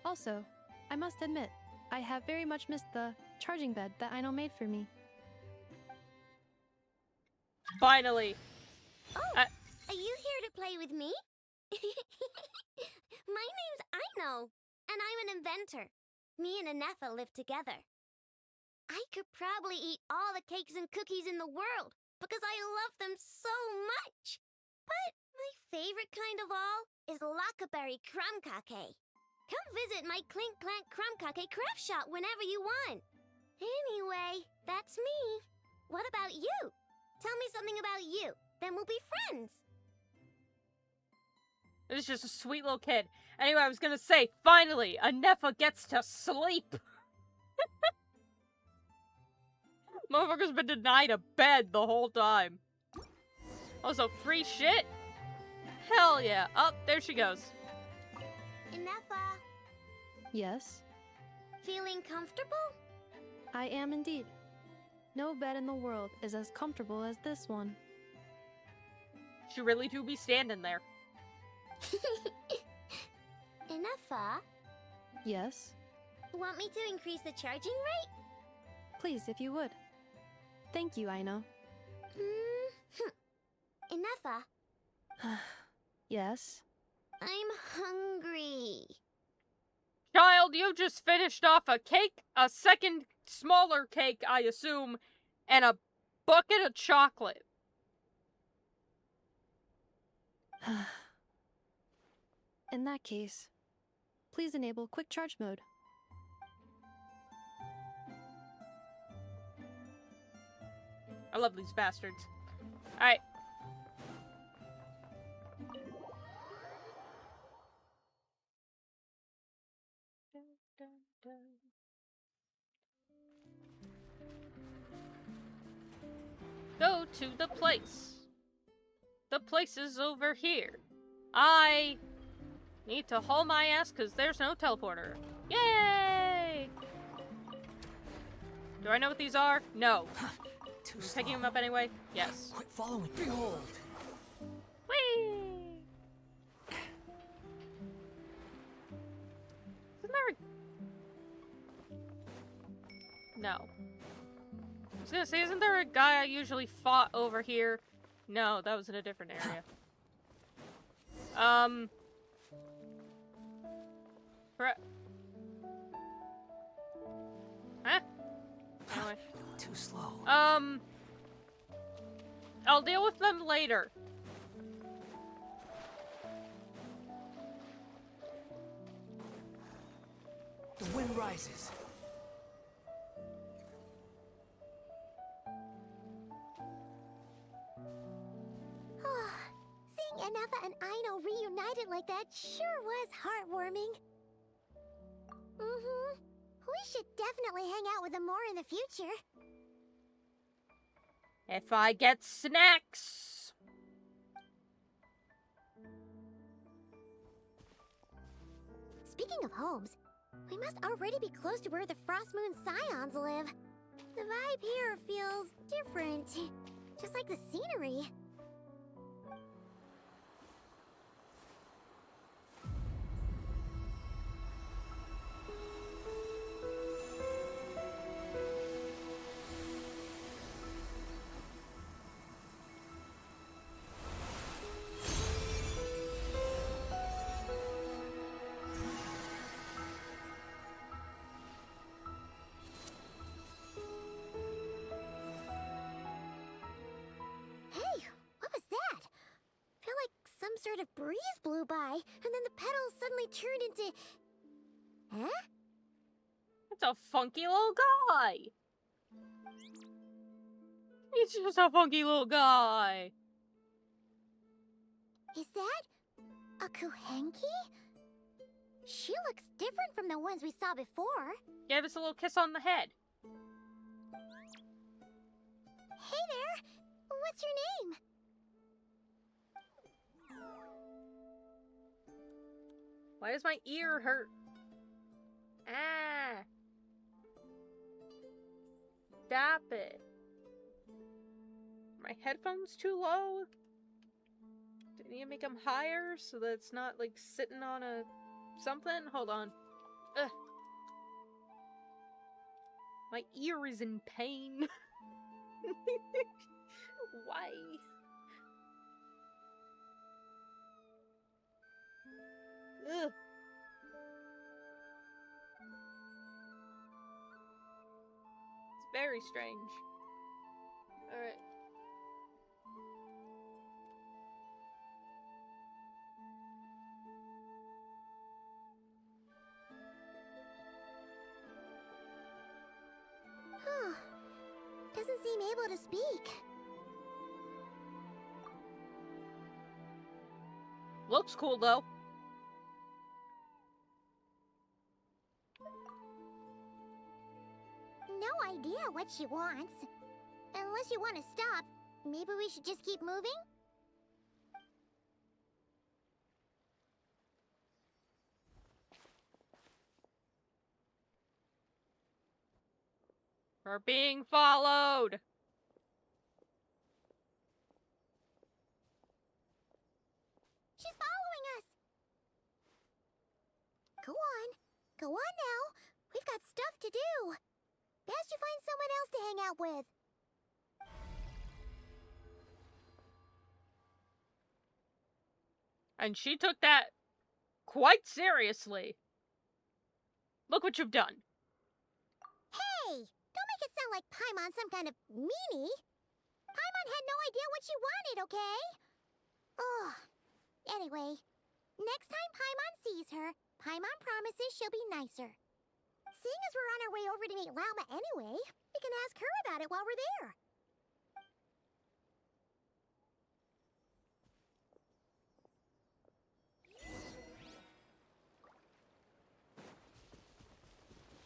Also, I must admit, I have very much missed the charging bed that Aino made for me. Finally. Oh, are you here to play with me? My name's Aino, and I'm an inventor. Me and Anefa live together. I could probably eat all the cakes and cookies in the world because I love them so much. But my favorite kind of all is Lackaberry Crumb Cake. Come visit my Clink Clank Crumb Cake craft shop whenever you want. Anyway, that's me. What about you? Tell me something about you, then we'll be friends. It's just a sweet little kid. Anyway, I was gonna say, finally, Anefa gets to sleep. Motherfucker's been denied a bed the whole time. Also, free shit? Hell yeah. Oh, there she goes. Anefa, Yes, feeling comfortable? I am indeed. No bed in the world is as comfortable as this one. She really do be standing there. Anefa, Yes, want me to increase the charging rate? please, if you would. Thank you, Aino. Anefa, Yes. I'm hungry. Child, you just finished off a cake, a second smaller cake, I assume, and a bucket of chocolate. In that case, please enable quick charge mode. I love these bastards. Alright. Go to the place. The place is over here. I need to haul my ass because there's no teleporter. Yay! Do I know what these are? No. Too I'm picking them up anyway? Yes. Quit following. Behold. Whee! Isn't there a... No. I was gonna say, isn't there a guy I usually fought over here? No, that was in a different area. Huh? Anyway. Too slow. I'll deal with them later. The wind rises. Seeing Anefa and Aino reunited like that sure was heartwarming. We should definitely hang out with them more in the future. If I get snacks. Speaking of homes, we must already be close to where the Frost Moon Scions live. The vibe here feels different, just like the scenery. Some sort of breeze blew by, and then the petals suddenly turned into... Huh? It's a funky little guy. He's just a funky little guy. Is that a Kuhenki? She looks different from the ones we saw before. Gave us a little kiss on the head. Hey there! What's your name? Why does my ear hurt? Ah! Stop it. My headphones too low? Do I need to make them higher so that it's not like sitting on a something? Hold on. Ugh. My ear is in pain. Why? very strange. Alright. Huh. Doesn't seem able to speak. Looks cool, though. No idea what she wants. Unless you want to stop, maybe we should just keep moving? We're being followed! She's following us! Go on. Go on now. We've got stuff to do. Best you find someone else to hang out with. And she took that quite seriously. Look what you've done. Hey! Don't make it sound like Paimon's some kind of meanie. Paimon had no idea what she wanted, okay? Ugh. Anyway, next time Paimon sees her, Paimon promises she'll be nicer. Seeing as we're on our way over to meet Lauma anyway, we can ask her about it while we're there.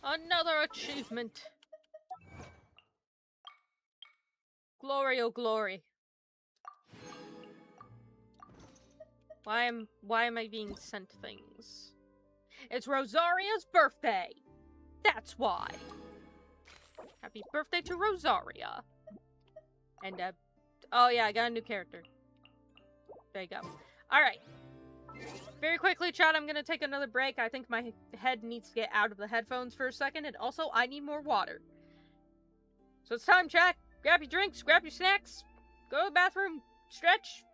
Another achievement. Glory, oh glory. Why am I being sent things? It's Rosaria's birthday! That's why! Happy birthday to Rosaria! And, oh yeah, I got a new character. There you go. Alright. Very quickly, chat, I'm gonna take another break. I think my head needs to get out of the headphones for a second, and also, I need more water. So it's time, chat. Grab your drinks, grab your snacks, go to the bathroom, stretch,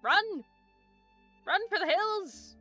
run! Run for the hills!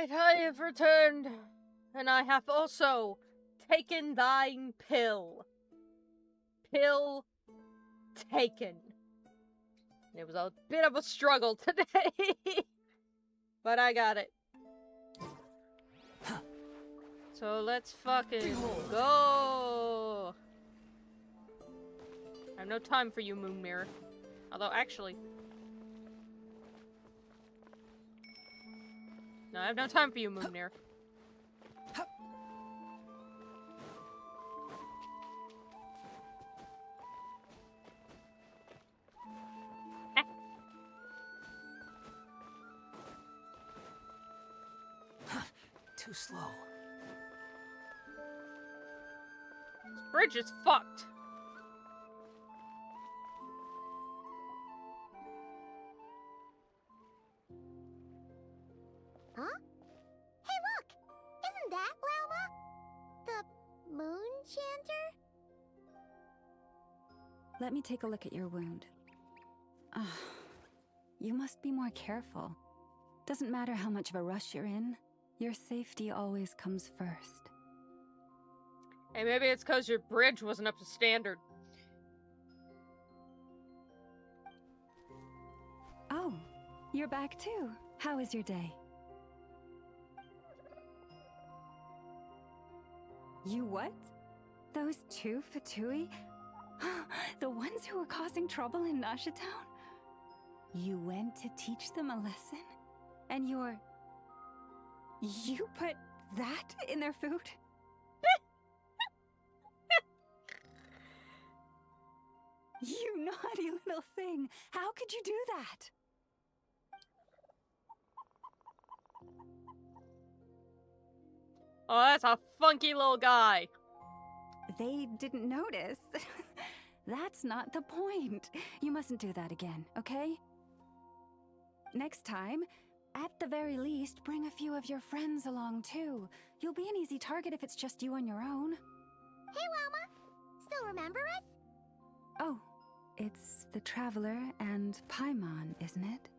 Alright, I have returned, and I have also taken thine pill. Pill taken. It was a bit of a struggle today, but I got it. So let's fucking go! I have no time for you, Moon Mirror. Although, actually... No, I have no time for you, Moon Mirror. Too slow. This bridge is fucked. Huh? Hey, look! Isn't that Lauma? The moon chanter? Let me take a look at your wound. You must be more careful. Doesn't matter how much of a rush you're in, your safety always comes first. Hey, maybe it's because your bridge wasn't up to standard. Oh, you're back too. How was your day? You what? Those two Fatui? The ones who were causing trouble in Nasha Town? You went to teach them a lesson? And you put that in their food? You naughty little thing! How could you do that? Oh, that's a funky little guy. They didn't notice. That's not the point. You mustn't do that again, okay? Next time, at the very least, bring a few of your friends along too. You'll be an easy target if it's just you on your own. Hey, Lauma! Still remember us? Oh, it's the Traveler and Paimon, isn't it?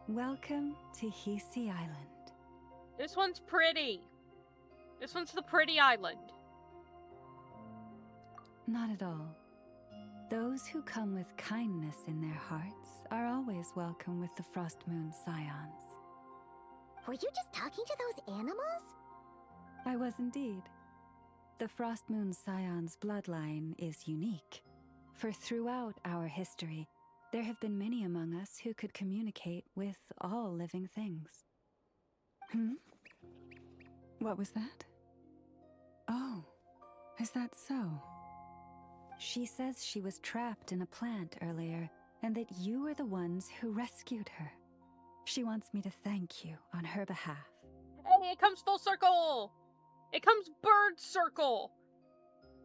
Welcome to Hisi Island. This one's pretty. This one's the pretty island. Not at all. Those who come with kindness in their hearts are always welcome with the Frost Moon Scions. Were you just talking to those animals? I was indeed. The Frost Moon Scions bloodline is unique, for throughout our history, there have been many among us who could communicate with all living things. What was that? Oh, is that so? She says she was trapped in a plant earlier, and that you were the ones who rescued her. She wants me to thank you on her behalf. Hey, it comes full circle! It comes bird circle!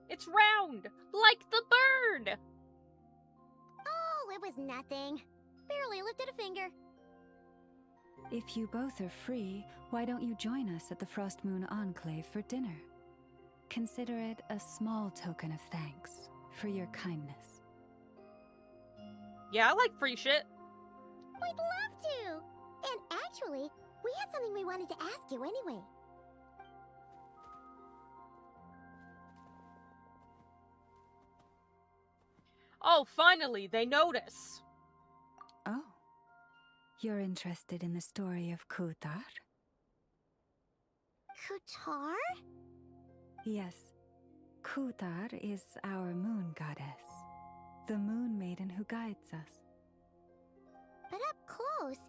It's round, like the bird! Oh, it was nothing. Barely lifted a finger. If you both are free, why don't you join us at the Frost Moon Enclave for dinner? Consider it a small token of thanks for your kindness. Yeah, I like free shit. We'd love to! And actually, we had something we wanted to ask you anyway. Oh, finally, they notice. Oh. You're interested in the story of Kutar? Kutar? Yes. Kutar is our moon goddess, the moon maiden who guides us. But up close,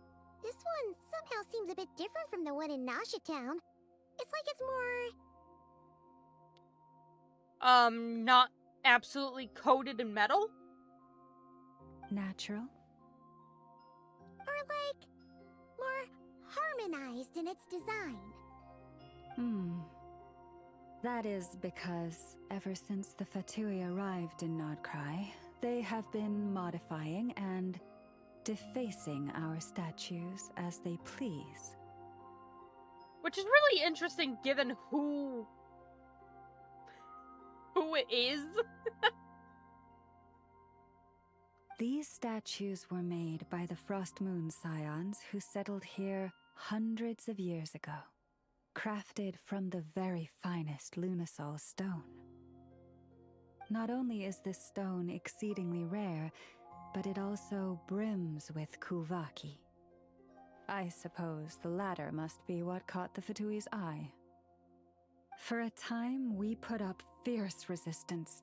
this one somehow seems a bit different from the one in Nasha Town. It's like it's more... not absolutely coated in metal? Natural? Or like, more harmonized in its design. That is because ever since the Fatui arrived in Nod-Krai, they have been modifying and defacing our statues as they please. Which is really interesting given who it is. These statues were made by the Frost Moon Scions who settled here hundreds of years ago, crafted from the very finest Lunasol stone. Not only is this stone exceedingly rare, but it also brims with Kuvaki. I suppose the latter must be what caught the Fatui's eye. For a time, we put up fierce resistance,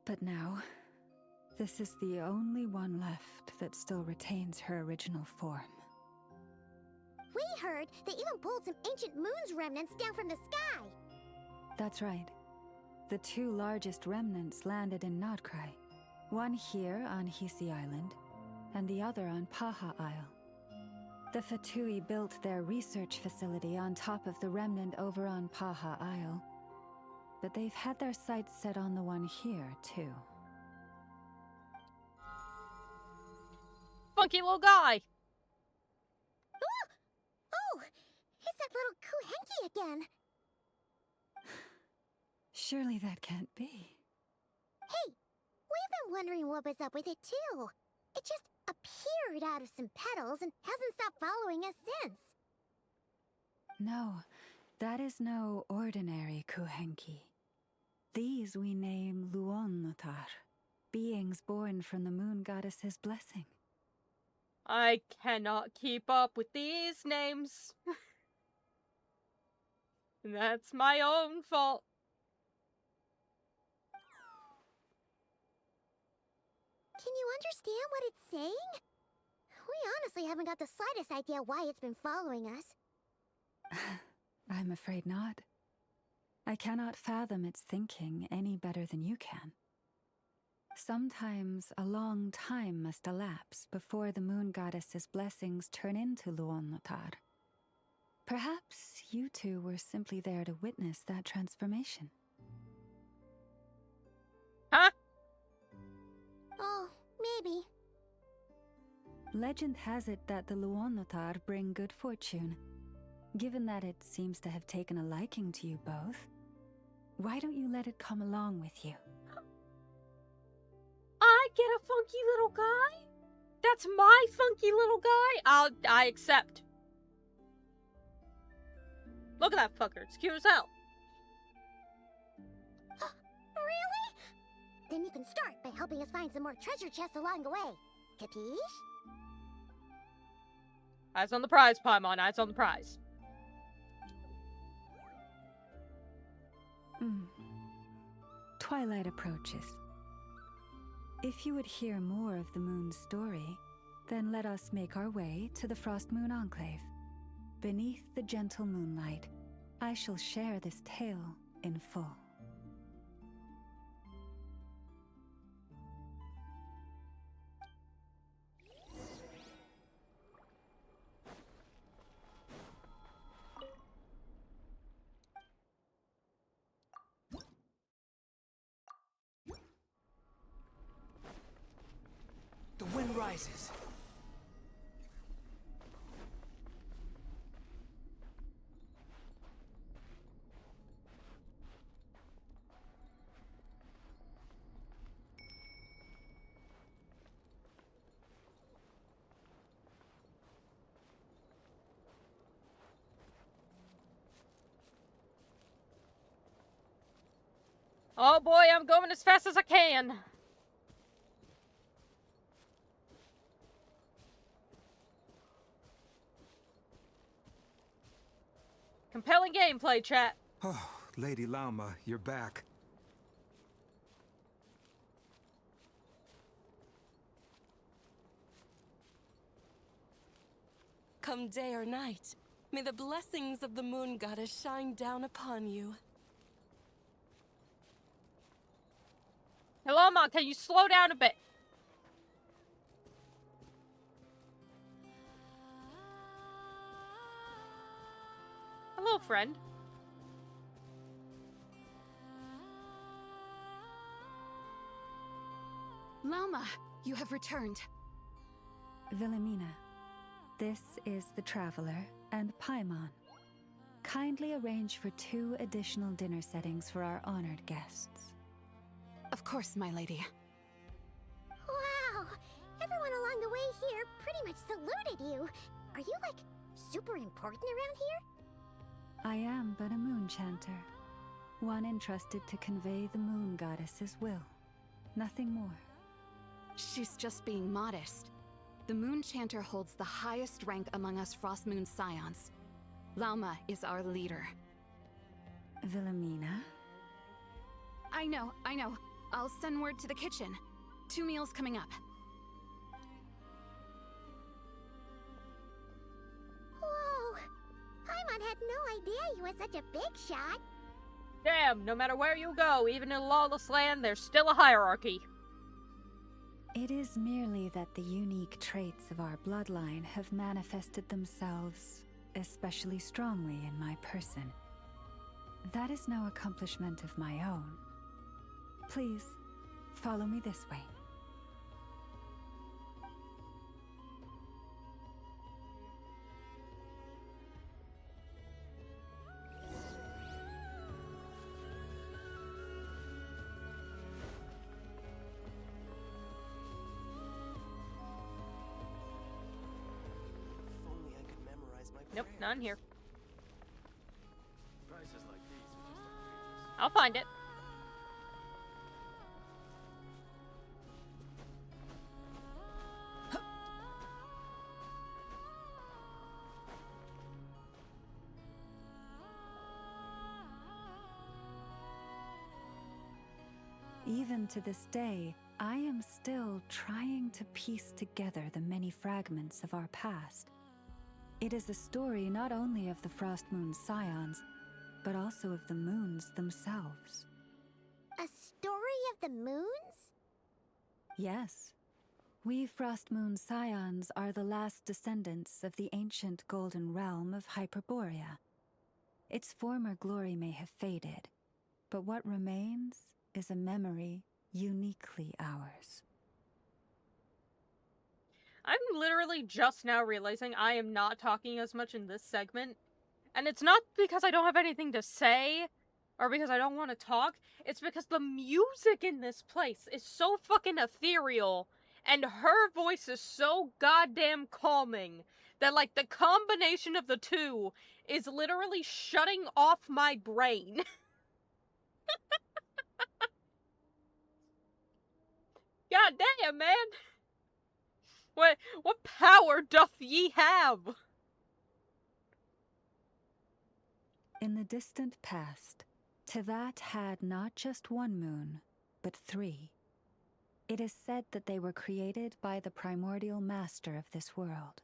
but now, this is the only one left that still retains her original form. We heard they even pulled some ancient moon's remnants down from the sky. That's right. The two largest remnants landed in Nod-Krai. One here on Hisi Island, and the other on Paha Isle. The Fatui built their research facility on top of the remnant over on Paha Isle, but they've had their sights set on the one here, too. Funky little guy! Oh, it's that little Kuhenki again. Surely that can't be. Hey, we've been wondering what was up with it too. It just appeared out of some petals and hasn't stopped following us since. No, that is no ordinary Kuhenki. These we name Luon-Notar, beings born from the moon goddess's blessing. I cannot keep up with these names. That's my own fault. Can you understand what it's saying? We honestly haven't got the slightest idea why it's been following us. I'm afraid not. I cannot fathom its thinking any better than you can. Sometimes a long time must elapse before the moon goddess's blessings turn into Luon-Notar. Perhaps you two were simply there to witness that transformation. Huh? Oh, maybe. Legend has it that the Luon-Notar bring good fortune. Given that it seems to have taken a liking to you both, why don't you let it come along with you? I get a funky little guy? That's my funky little guy? I accept. Look at that fucker, it's cute as hell. Really? Then you can start by helping us find some more treasure chests along the way. Capiche? Eyes on the prize, Paimon, eyes on the prize. Twilight approaches. If you would hear more of the moon's story, then let us make our way to the Frost Moon Enclave. Beneath the gentle moonlight, I shall share this tale in full. The wind rises. Oh boy, I'm going as fast as I can. Compelling gameplay, chat. Oh, Lady Lauma, you're back. Come day or night, may the blessings of the moon goddess shine down upon you. Hello, Mom, can you slow down a bit? Hello, friend. Lauma, you have returned. Wilhelmina, this is the Traveler and Paimon. Kindly arrange for 2 additional dinner settings for our honored guests. Of course, my lady. Wow! Everyone along the way here pretty much saluted you. Are you, like, super important around here? I am but a moon chanter, one entrusted to convey the moon goddess's will. Nothing more. She's just being modest. The Moon Chanter holds the highest rank among us Frost Moon Scions. Lauma is our leader. Wilhelmina? I know. I'll send word to the kitchen. 2 meals coming up. Whoa! Paimon had no idea you were such a big shot. Damn, no matter where you go, even in Lawless Land, there's still a hierarchy. It is merely that the unique traits of our bloodline have manifested themselves especially strongly in my person. That is no accomplishment of my own. Please, follow me this way. Nope, none here. Prices like these are just outrageous. I'll find it. Even to this day, I am still trying to piece together the many fragments of our past. It is a story not only of the Frost Moon Scions, but also of the moons themselves. A story of the moons? Yes. We Frost Moon Scions are the last descendants of the ancient golden realm of Hyperborea. Its former glory may have faded, but what remains is a memory uniquely ours. I'm literally just now realizing I am not talking as much in this segment. And it's not because I don't have anything to say, or because I don't want to talk. It's because the music in this place is so fucking ethereal, and her voice is so goddamn calming, that, like, the combination of the two is literally shutting off my brain. God damn, man! What power doth ye have? In the distant past, Tevat had not just one moon, but 3. It is said that they were created by the primordial master of this world,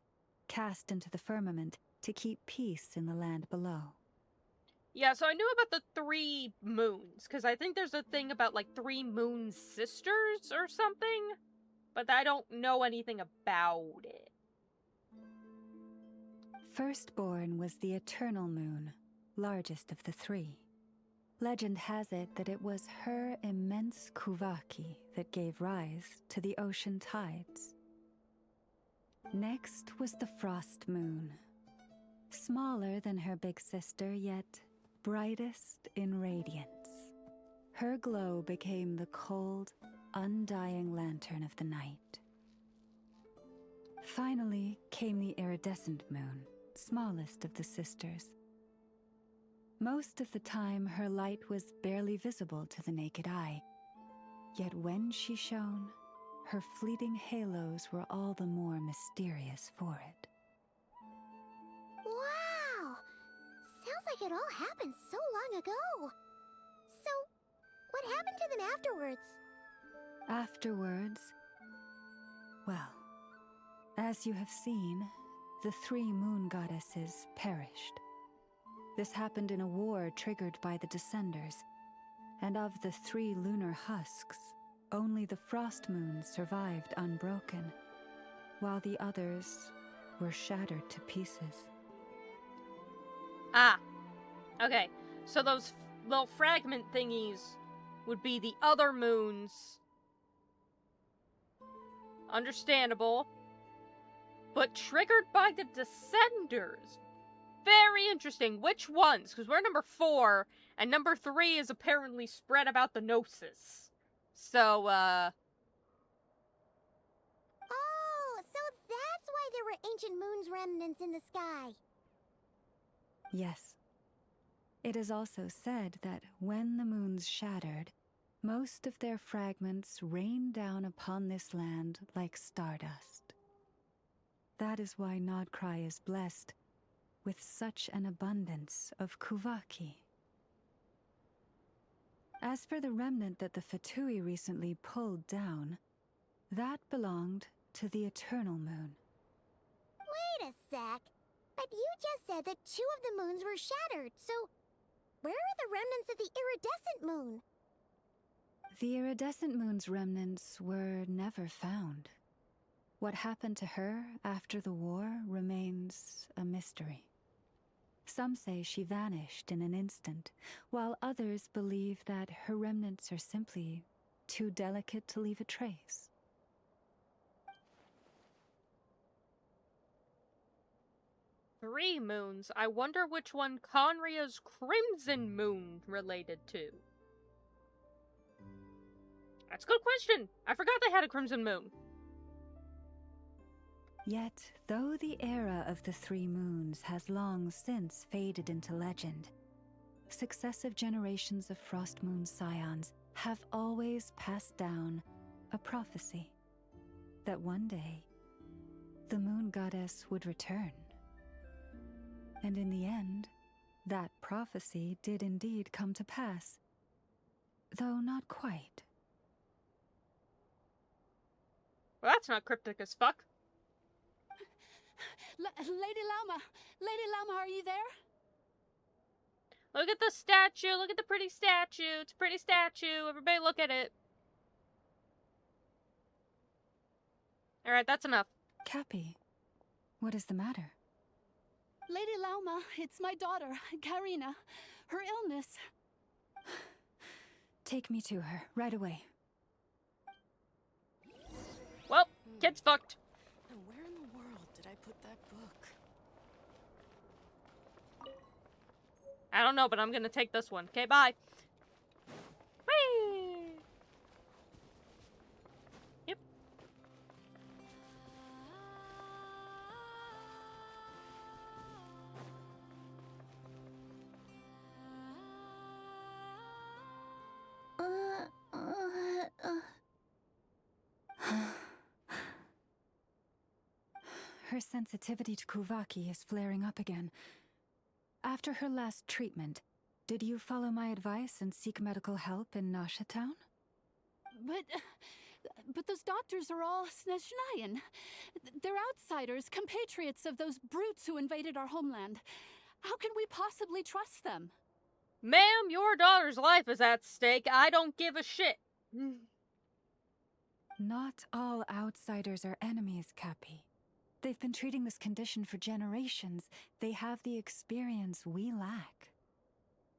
cast into the firmament to keep peace in the land below. Yeah, so I knew about the 3 moons, because I think there's a thing about, like, 3 moon sisters or something, but I don't know anything about it. Firstborn was the eternal moon, largest of the 3. Legend has it that it was her immense kuvaki that gave rise to the ocean tides. Next was the frost moon. Smaller than her big sister, yet brightest in radiance. Her glow became the cold, undying lantern of the night. Finally came the iridescent moon, smallest of the sisters. Most of the time, her light was barely visible to the naked eye. Yet when she shone, her fleeting halos were all the more mysterious for it. Wow! Sounds like it all happened so long ago. So, what happened to them afterwards? Afterwards, well, as you have seen, the 3 moon goddesses perished. This happened in a war triggered by the Descenders, and of the 3 lunar husks, only the frost moon survived unbroken, while the others were shattered to pieces. Ah, okay. So those little fragment thingies would be the other moons. Understandable. But triggered by the Descenders. Very interesting. Which ones? Because we're number 4, and number 3 is apparently spread about the Gnosis. So, Oh, so that's why there were ancient moon's remnants in the sky. Yes. It is also said that when the moons shattered, most of their fragments rained down upon this land like stardust. That is why Nod-Krai is blessed with such an abundance of Kuvaki. As for the remnant that the Fatui recently pulled down, that belonged to the Eternal Moon. Wait a sec. But you just said that 2 of the moons were shattered, so where are the remnants of the iridescent moon? The iridescent moon's remnants were never found. What happened to her after the war remains a mystery. Some say she vanished in an instant, while others believe that her remnants are simply too delicate to leave a trace. Three moons. I wonder which one Conria's Crimson Moon related to. That's a good question. I forgot they had a Crimson Moon. Yet, though the era of the 3 moons has long since faded into legend, successive generations of Frost Moon Scions have always passed down a prophecy that one day the moon goddess would return. And in the end, that prophecy did indeed come to pass, though not quite. Well, that's not cryptic as fuck. Lady Llama! Lady Llama, are you there? Look at the statue! Look at the pretty statue! It's a pretty statue! Everybody look at it! Alright, that's enough. Cappy, what is the matter? Lady Llama, it's my daughter, Karina. Her illness. Take me to her, right away. Well, kid's fucked. And where in the world did I put that book? I don't know, but I'm gonna take this one. Okay, bye. Whee! Yep. Her sensitivity to Kuvaki is flaring up again. After her last treatment, did you follow my advice and seek medical help in Nasha Town? But those doctors are all Snezhnayan. They're outsiders, compatriots of those brutes who invaded our homeland. How can we possibly trust them? Ma'am, your daughter's life is at stake. I don't give a shit. Not all outsiders are enemies, Cappy. They've been treating this condition for generations. They have the experience we lack.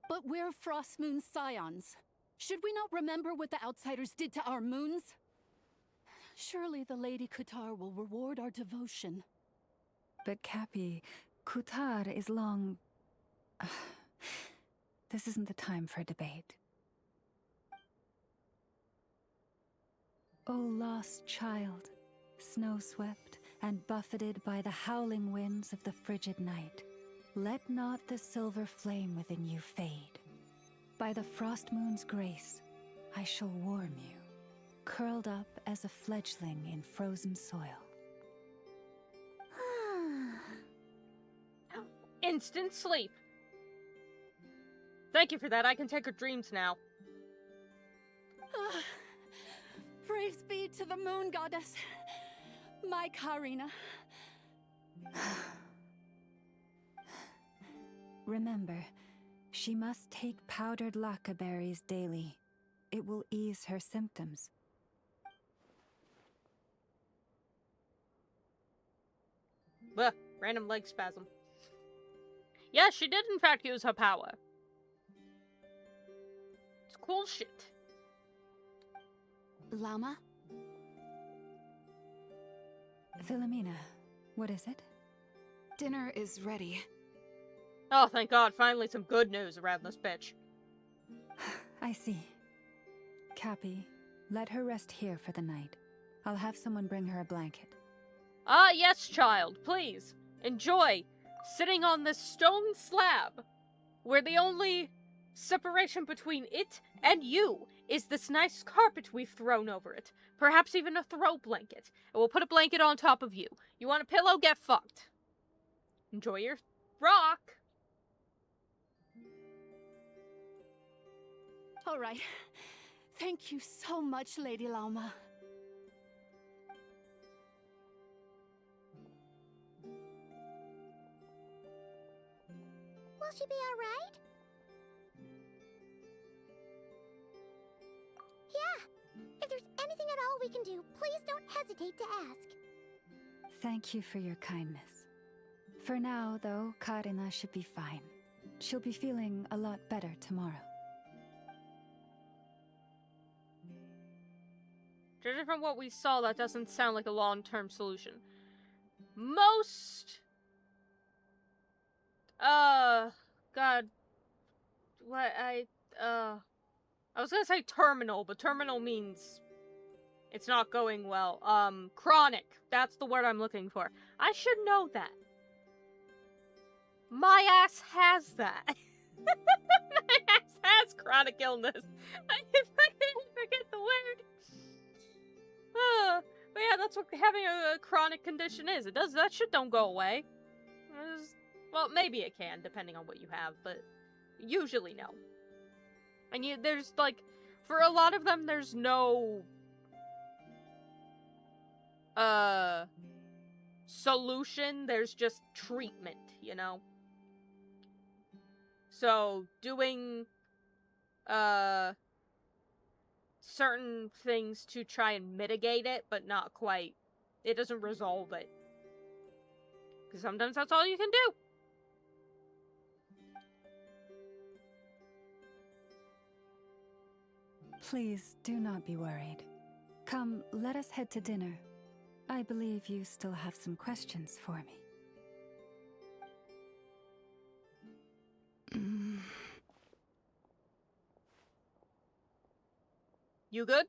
But we're Frost Moon Scions. Should we not remember what the outsiders did to our moons? Surely the Lady Kutar will reward our devotion. But Cappy, Kutar is long... This isn't the time for a debate. O lost child, snow-swept and buffeted by the howling winds of the frigid night, let not the silver flame within you fade. By the frost moon's grace, I shall warm you, curled up as a fledgling in frozen soil. Instant sleep. Thank you for that. I can take her dreams now. Praise be to the moon goddess, my Karina. Remember, she must take powdered laka berries daily. It will ease her symptoms. Bleh, random leg spasm. Yes, she did in fact use her power. It's cool shit. Llama? Philomena, what is it? Dinner is ready. Oh, thank God, finally some good news around this bitch. I see. Cappy, let her rest here for the night. I'll have someone bring her a blanket. Ah, yes, child, please. Enjoy sitting on this stone slab, where the only separation between it and you is this nice carpet we've thrown over it. Perhaps even a throw blanket. And we'll put a blanket on top of you. You want a pillow? Get fucked. Enjoy your rock. All right. Thank you so much, Lady Lauma. Will she be alright? Yeah. If there's anything at all we can do, please don't hesitate to ask. Thank you for your kindness. For now, though, Karina should be fine. She'll be feeling a lot better tomorrow. Judging from what we saw, that doesn't sound like a long-term solution. Most... God... What, I was gonna say terminal, but terminal means it's not going well. Chronic. That's the word I'm looking for. I should know that. My ass has that. My ass has chronic illness. I forget the word. But yeah, that's what having a chronic condition is. It does, that shit don't go away. Well, maybe it can, depending on what you have, but usually no. And there's, like, for a lot of them, there's no, solution, there's just treatment, you know? So, doing, certain things to try and mitigate it, but not quite. It doesn't resolve it. Because sometimes that's all you can do. Please do not be worried. Come, let us head to dinner. I believe you still have some questions for me. You good?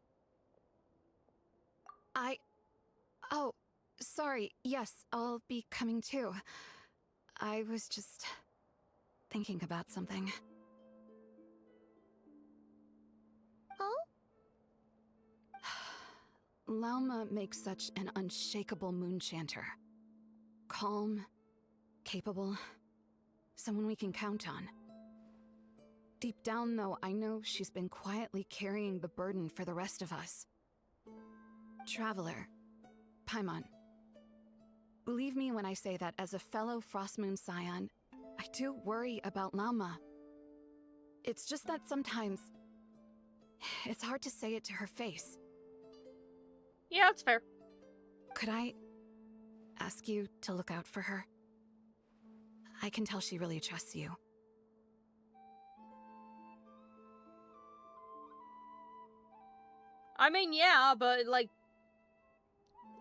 Oh, sorry. Yes, I'll be coming too. I was just thinking about something. Oh? Lauma makes such an unshakable moon chanter. Calm, capable, someone we can count on. Deep down, though, I know she's been quietly carrying the burden for the rest of us. Traveler, Paimon, believe me when I say that as a fellow Frostmoon Scion, I do worry about Lauma. It's just that sometimes it's hard to say it to her face. Yeah, that's fair. Could I ask you to look out for her? I can tell she really trusts you. I mean, yeah, but, like,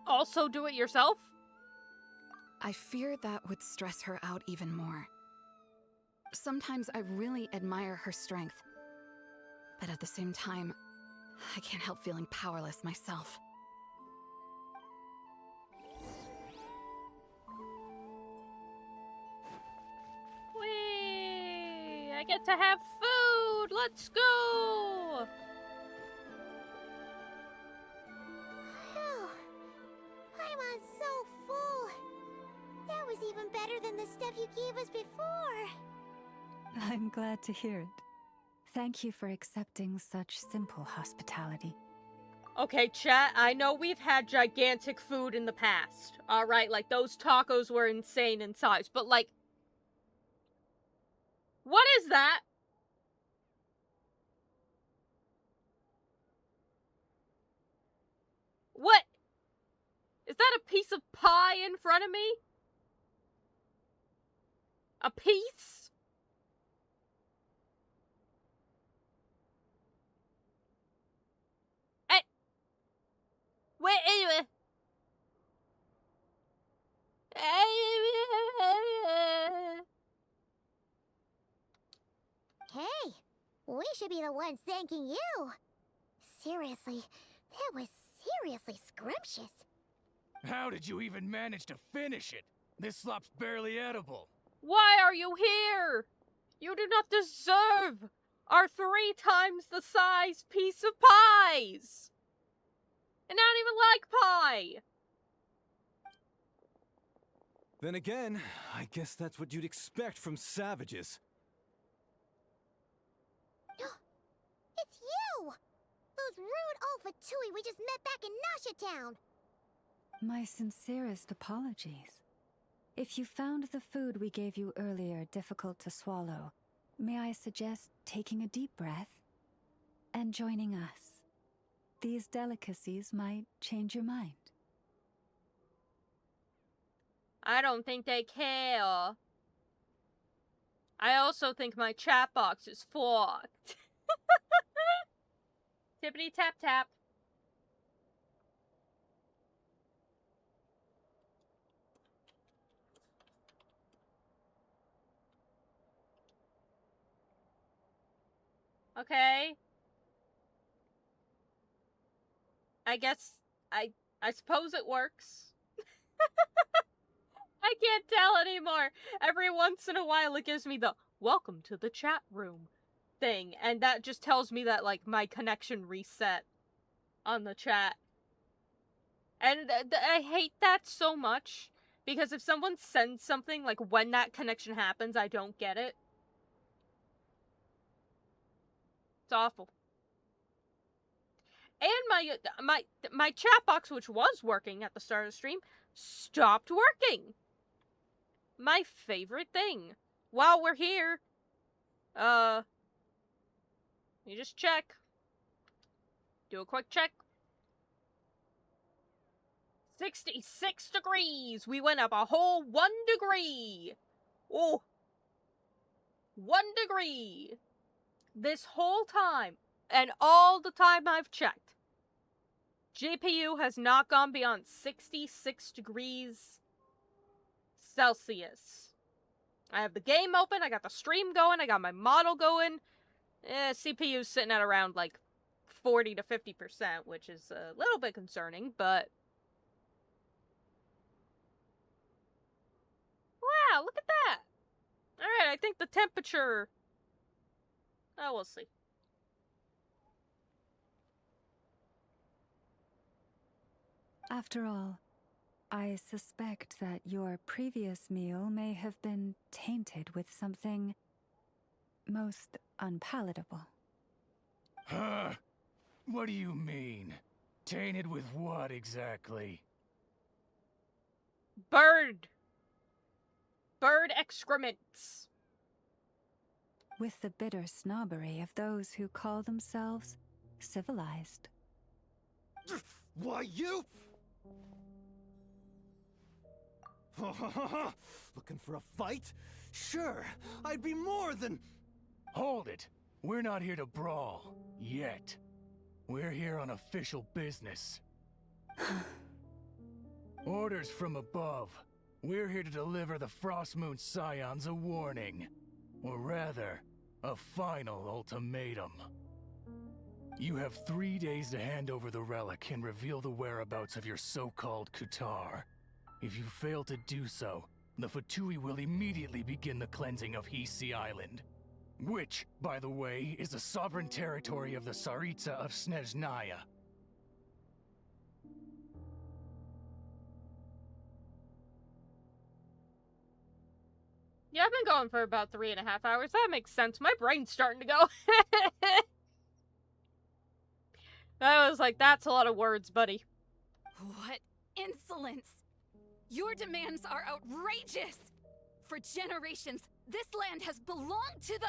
also do it yourself? I fear that would stress her out even more. Sometimes I really admire her strength, but at the same time, I can't help feeling powerless myself. Whee! I get to have food! Let's go! Phew. Paimon's so full. That was even better than the stuff you gave us before. I'm glad to hear it. Thank you for accepting such simple hospitality. Okay, chat, I know we've had gigantic food in the past. Alright, like, those tacos were insane in size, but, like... What is that? What? Is that a piece of pie in front of me? A piece? Wait, anyway. Hey, we should be the ones thanking you. Seriously, that was seriously scrumptious. How did you even manage to finish it? This slop's barely edible. Why are you here? You do not deserve our 3 times the size piece of pies! And I don't even like pie! Then again, I guess that's what you'd expect from savages. It's you! Those rude old Fatui we just met back in Nasha Town! My sincerest apologies. If you found the food we gave you earlier difficult to swallow, may I suggest taking a deep breath and joining us? These delicacies might change your mind. I don't think they care. I also think my chat box is fucked. Tippity tap tap. Okay. I guess I suppose it works. I can't tell anymore. Every once in a while it gives me the welcome to the chat room thing, and that just tells me that like my connection reset on the chat. And I hate that so much because if someone sends something like when that connection happens, I don't get it. It's awful. And my chat box, which was working at the start of the stream, stopped working. My favorite thing. While we're here, you just check. Do a quick check. 66 degrees. We went up a whole 1 degree. Oh. 1 degree. This whole time, and all the time I've checked, GPU has not gone beyond 66 degrees Celsius. I have the game open, I got the stream going, I got my model going. CPU's sitting at around like 40 to 50%, which is a little bit concerning, but... Wow, look at that! Alright, I think the temperature... Oh, we'll see. After all, I suspect that your previous meal may have been tainted with something most unpalatable. Huh? What do you mean? Tainted with what exactly? Bird excrements. With the bitter snobbery of those who call themselves civilized. Why, you? Looking for a fight? Sure, I'd be more than... Hold it! We're not here to brawl. Yet. We're here on official business. Orders from above. We're here to deliver the Frostmoon Scions a warning. Or rather, a final ultimatum. You have 3 days to hand over the relic and reveal the whereabouts of your so-called Kutar. If you fail to do so, the Fatui will immediately begin the cleansing of Hisi Island. Which, by the way, is the sovereign territory of the Tsaritsa of Snezhnaya. Yeah, I've been going for about 3.5 hours. That makes sense. My brain's starting to go. I was like, that's a lot of words, buddy. What insolence! Your demands are outrageous! For generations, this land has belonged to the...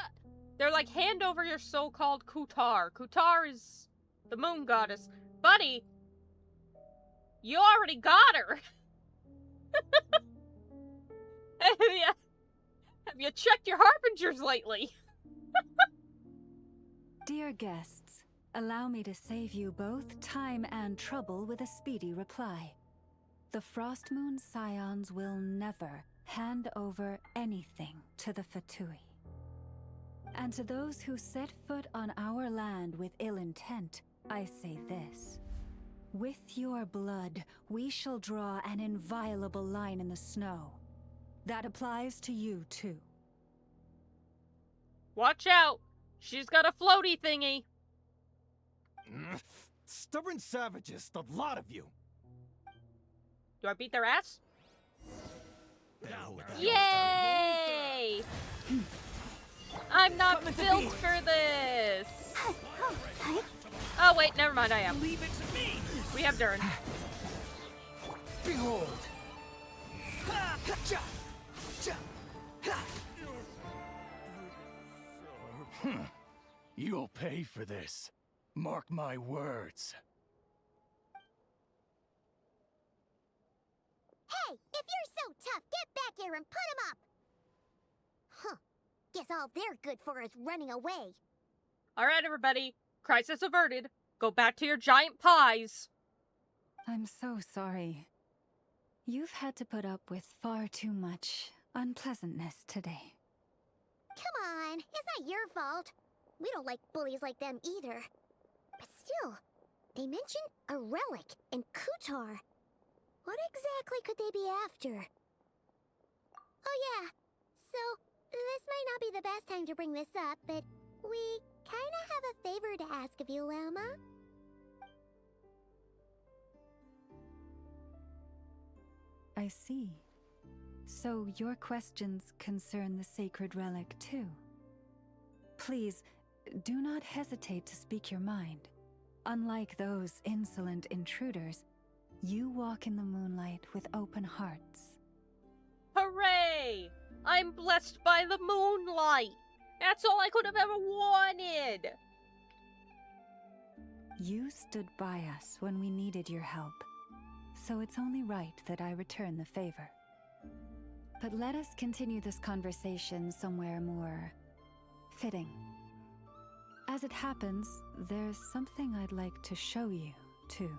They're like, hand over your so-called Kutar. Kutar is the moon goddess. Buddy, you already got her. Have you checked your harbingers lately? Dear guests, allow me to save you both time and trouble with a speedy reply. The Frostmoon Scions will never hand over anything to the Fatui. And to those who set foot on our land with ill intent, I say this. With your blood, we shall draw an inviolable line in the snow. That applies to you, too. Watch out! She's got a floaty thingy. Stubborn savages, the lot of you. Do I beat their ass? No, Yay! I'm not built for this! Oh wait, never mind, I am. Leave it to me. We have Dern. Behold! You'll pay for this. Mark my words. Hey, if you're so tough, get back here and put him up! Huh. Guess all they're good for is running away. Alright, everybody. Crisis averted. Go back to your giant pies. I'm so sorry. You've had to put up with far too much unpleasantness today. Come on, it's not your fault. We don't like bullies like them either. But still, they mentioned a relic in Kutar. What exactly could they be after? Oh yeah, so this might not be the best time to bring this up, but we kinda have a favor to ask of you, Lama. I see. So your questions concern the sacred relic too. Please, do not hesitate to speak your mind. Unlike those insolent intruders, you walk in the moonlight with open hearts. Hooray! I'm blessed by the moonlight! That's all I could have ever wanted! You stood by us when we needed your help, so it's only right that I return the favor. But let us continue this conversation somewhere more fitting. As it happens, there's something I'd like to show you, too.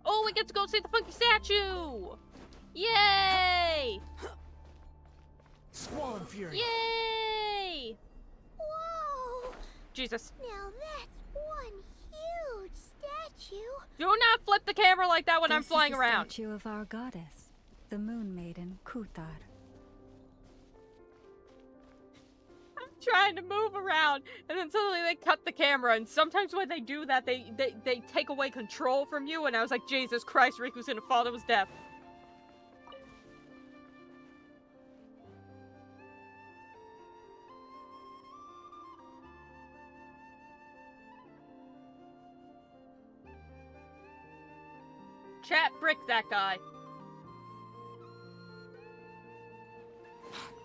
Oh, we get to go see the funky statue! Yay! Squall and Fury! Yay! Whoa! Jesus. Now that's one huge statue. Do not flip the camera like that when I'm flying around. This is the statue of our goddess, the moon maiden Kutar. I'm trying to move around, and then suddenly they cut the camera, and sometimes when they do that, they take away control from you, and I was like, Jesus Christ, Riku's gonna fall to his death. Chat, brick that guy.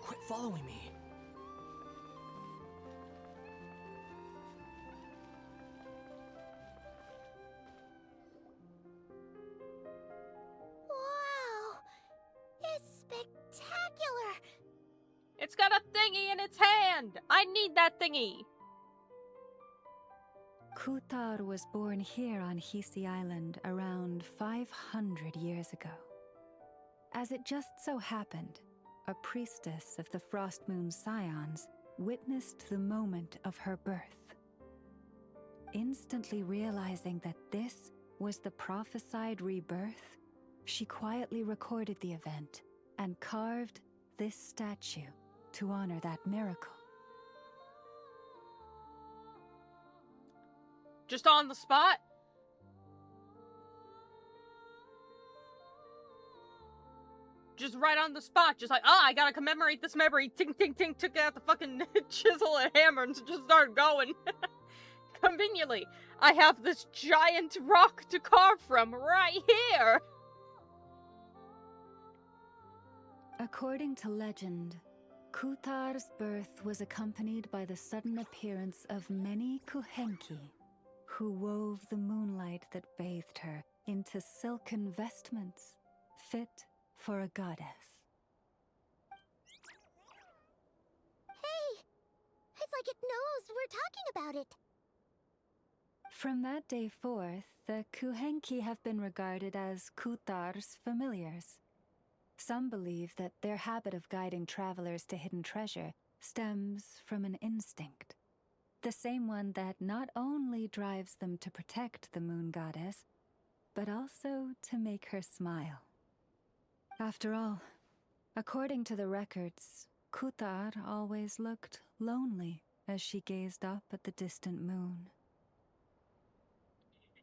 Quit following me. Wow! It's spectacular! It's got a thingy in its hand! I need that thingy! Kutar was born here on Hisi Island around 500 years ago. As it just so happened, a priestess of the Frost Moon Scions witnessed the moment of her birth. Instantly realizing that this was the prophesied rebirth, she quietly recorded the event and carved this statue to honor that miracle. Just on the spot? Just right on the spot, just like, I gotta commemorate this memory. Ting, ting, ting, took out the fucking chisel and hammer and just started going. Conveniently, I have this giant rock to carve from right here. According to legend, Kutar's birth was accompanied by the sudden appearance of many Kuhenki, who wove the moonlight that bathed her into silken vestments fit for a goddess. Hey! It's like it knows we're talking about it. From that day forth, the Kuhenki have been regarded as Kutar's familiars. Some believe that their habit of guiding travelers to hidden treasure stems from an instinct. The same one that not only drives them to protect the moon goddess, but also to make her smile. After all, according to the records, Kutar always looked lonely as she gazed up at the distant moon.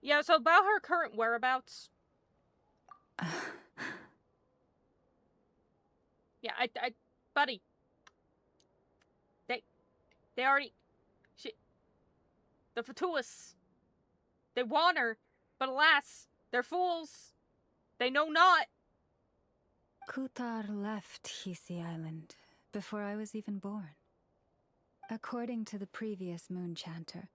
Yeah, so about her current whereabouts. Yeah, buddy. They already, the Fatuus. They want her, but alas, they're fools. They know not. Kutar left Hisi Island before I was even born. According to the previous moon chanter,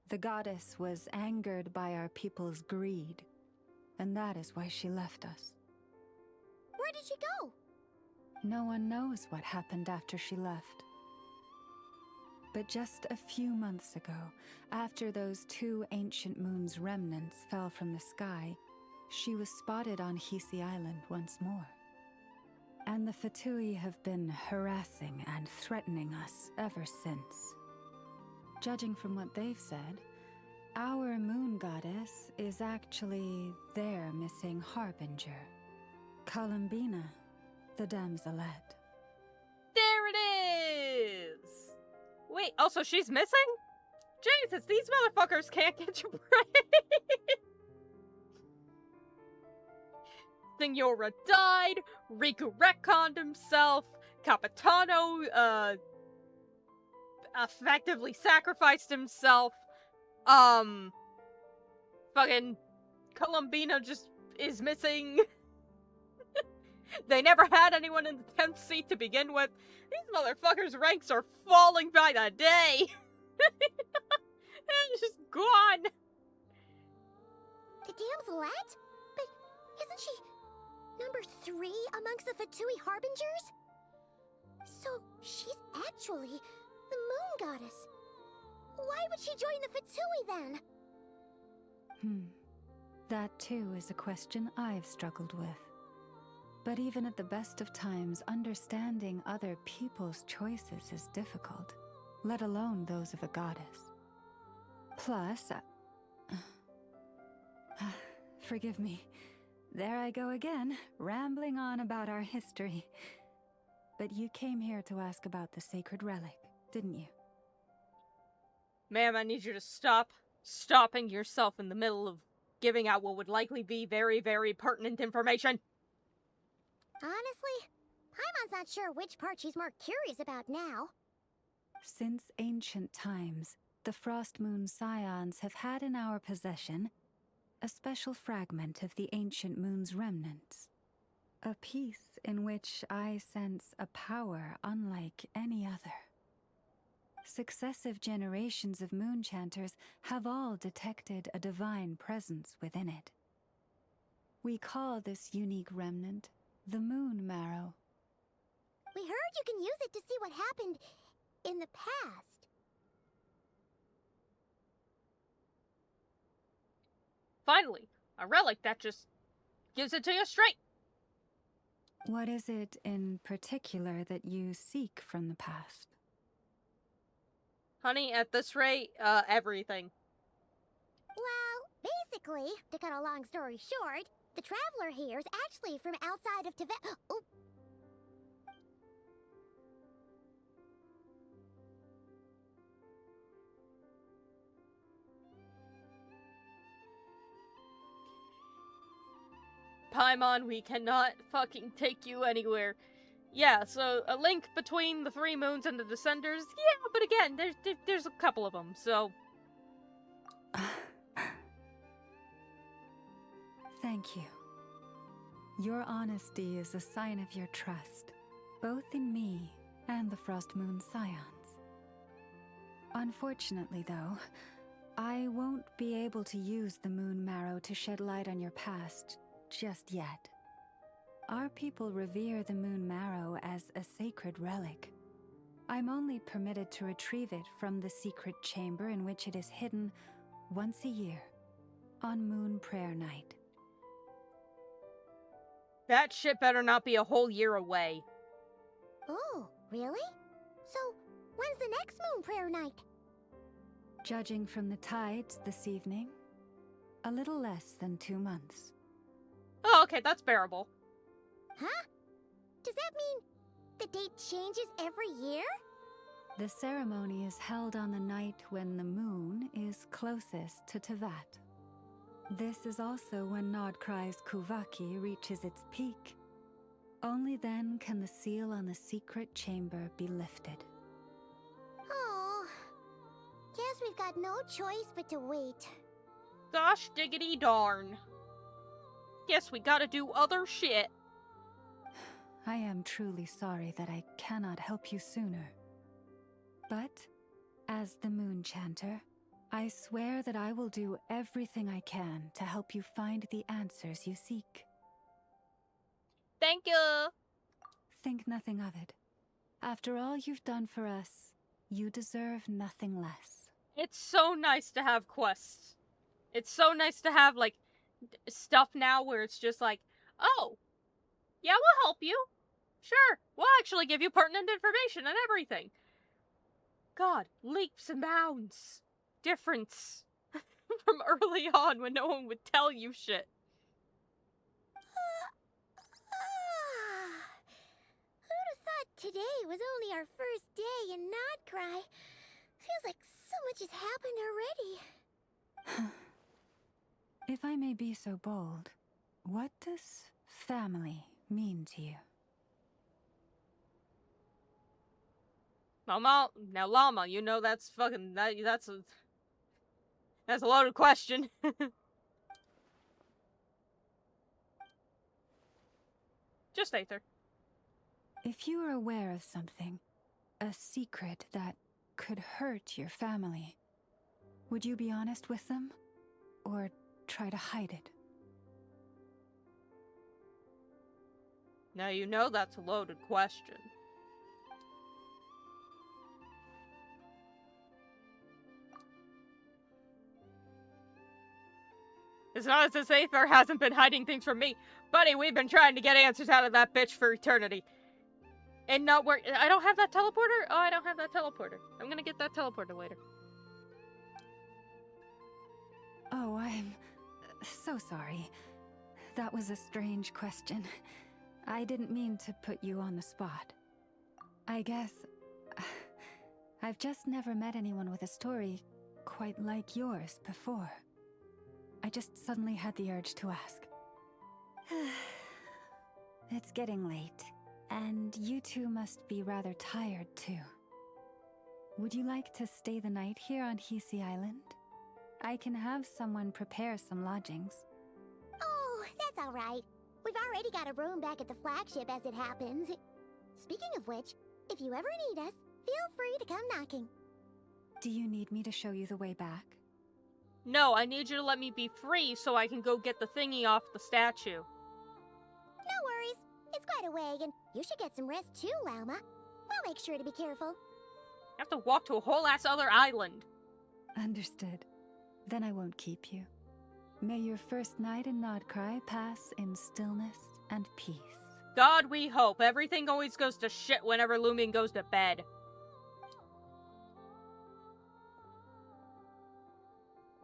the goddess was angered by our people's greed, and that is why she left us. Where did she go? No one knows what happened after she left. But just a few months ago, after those 2 ancient moons' remnants fell from the sky, she was spotted on Hisi Island once more. And the Fatui have been harassing and threatening us ever since. Judging from what they've said, our moon goddess is actually their missing harbinger, Columbina, the damselette. There it is! Wait, also she's missing? Jesus, these motherfuckers can't get your brain! Signora died, Riku retconned himself, Capitano, effectively sacrificed himself, fucking Columbina just is missing. They never had anyone in the 10th seat to begin with. These motherfuckers' ranks are falling by the day. They're just gone. The damselette? But isn't she number 3 amongst the Fatui harbingers? So she's actually the moon goddess. Why would she join the Fatui then? That too is a question I've struggled with. But even at the best of times, understanding other people's choices is difficult, let alone those of a goddess. Plus, forgive me, there I go again, rambling on about our history. But you came here to ask about the sacred relic, didn't you? Ma'am, I need you to stop stopping yourself in the middle of giving out what would likely be very, very pertinent information. Honestly, Paimon's not sure which part she's more curious about now. Since ancient times, the Frost Moon Scions have had in our possession a special fragment of the ancient moon's remnants. A piece in which I sense a power unlike any other. Successive generations of moon chanters have all detected a divine presence within it. We call this unique remnant the Moon Marrow. We heard you can use it to see what happened in the past. Finally, a relic that just gives it to you straight. What is it in particular that you seek from the past? Honey, at this rate, everything. Well, basically, to cut a long story short, the traveler here is actually from outside of Tibet. Oh. Paimon, we cannot fucking take you anywhere. Yeah, so a link between the 3 moons and the Descenders. Yeah, but again, there's a couple of them, so... Thank you. Your honesty is a sign of your trust, both in me and the Frost Moon Scions. Unfortunately, though, I won't be able to use the Moon Marrow to shed light on your past just yet. Our people revere the Moon Marrow as a sacred relic. I'm only permitted to retrieve it from the secret chamber in which it is hidden once a year, on Moon Prayer Night. That shit better not be a whole year away. Oh, really? So, when's the next moon prayer night? Judging from the tides this evening, a little less than 2 months. Oh, okay, that's bearable. Huh? Does that mean the date changes every year? The ceremony is held on the night when the moon is closest to Tevat. This is also when Nod-Krai's Kuvaki reaches its peak. Only then can the seal on the secret chamber be lifted. Oh, guess we've got no choice but to wait. Gosh diggity darn. Guess we gotta do other shit. I am truly sorry that I cannot help you sooner. But, as the Moon Chanter, I swear that I will do everything I can to help you find the answers you seek. Thank you! Think nothing of it. After all you've done for us, you deserve nothing less. It's so nice to have quests. It's so nice to have, like, stuff now where it's just like, oh, yeah, we'll help you. Sure, we'll actually give you pertinent information and everything. God, leaps and bounds. Difference from early on when no one would tell you shit. Who'd have thought today was only our first day in Nod-Krai? Feels like so much has happened already. If I may be so bold, what does family mean to you? Now, Llama, you know that's fucking, that's a loaded question. Just Aether. If you were aware of something, a secret that could hurt your family, would you be honest with them? Or try to hide it? Now you know that's a loaded question. It's not as if Aether hasn't been hiding things from me. Buddy, we've been trying to get answers out of that bitch for eternity. And not work. I don't have that teleporter? Oh, I don't have that teleporter. I'm gonna get that teleporter later. Oh, I'm so sorry. That was a strange question. I didn't mean to put you on the spot. I guess I've just never met anyone with a story quite like yours before. I just suddenly had the urge to ask. It's getting late, and you two must be rather tired too. Would you like to stay the night here on Hisi Island? I can have someone prepare some lodgings. Oh, that's all right. We've already got a room back at the flagship as it happens. Speaking of which, if you ever need us, feel free to come knocking. Do you need me to show you the way back? No, I need you to let me be free so I can go get the thingy off the statue. No worries. It's quite a way, and you should get some rest too, Lauma. We'll make sure to be careful. I have to walk to a whole ass other island. Understood. Then I won't keep you. May your first night in Nod-Krai pass in stillness and peace. God, we hope. Everything always goes to shit whenever Lumion goes to bed.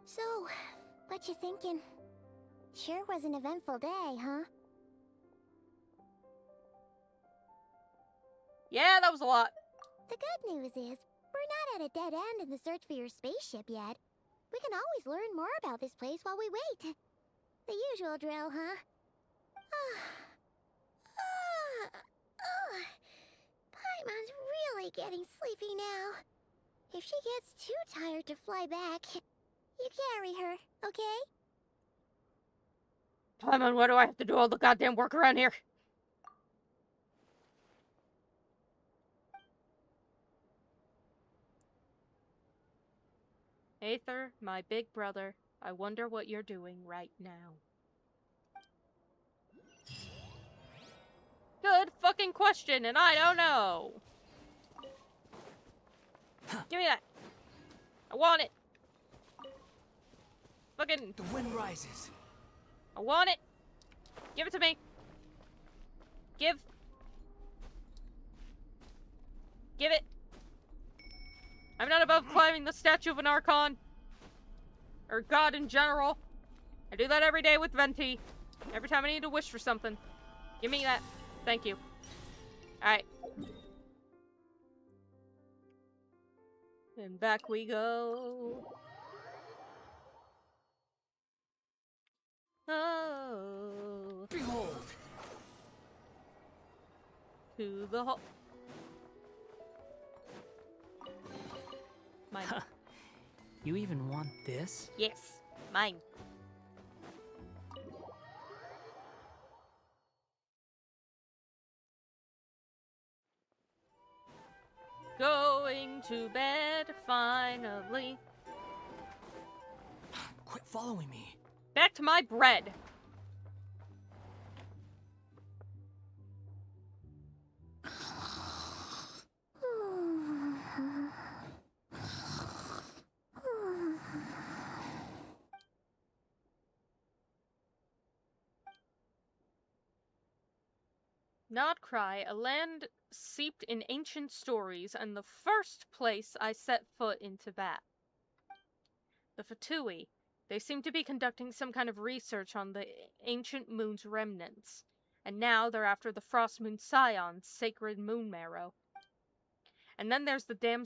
So, what you thinking? Sure was an eventful day, huh? Yeah, that was a lot. The good news is, we're not at a dead end in the search for your spaceship yet. We can always learn more about this place while we wait. The usual drill, huh? Paimon's really getting sleepy now. If she gets too tired to fly back, you carry her, okay? Paimon, why do I have to do all the goddamn work around here? Aether, my big brother, I wonder what you're doing right now. Good fucking question, and I don't know. Give me that. I want it. Fucking. The wind rises. I want it. Give it to me. Give it. I'm not above climbing the statue of an Archon. Or God in general. I do that every day with Venti. Every time I need to wish for something. Give me that. Thank you. Alright. And back we go. Oh. Behold. To the hole. Mine. You even want this? Yes. Mine. Going to bed, finally. Quit following me. Back to my bread. Nod-Krai, a land steeped in ancient stories, and the first place I set foot in Tibet. The Fatui. They seem to be conducting some kind of research on the ancient moon's remnants, and now they're after the Frost Moon Scion's sacred moon marrow. And then there's the damn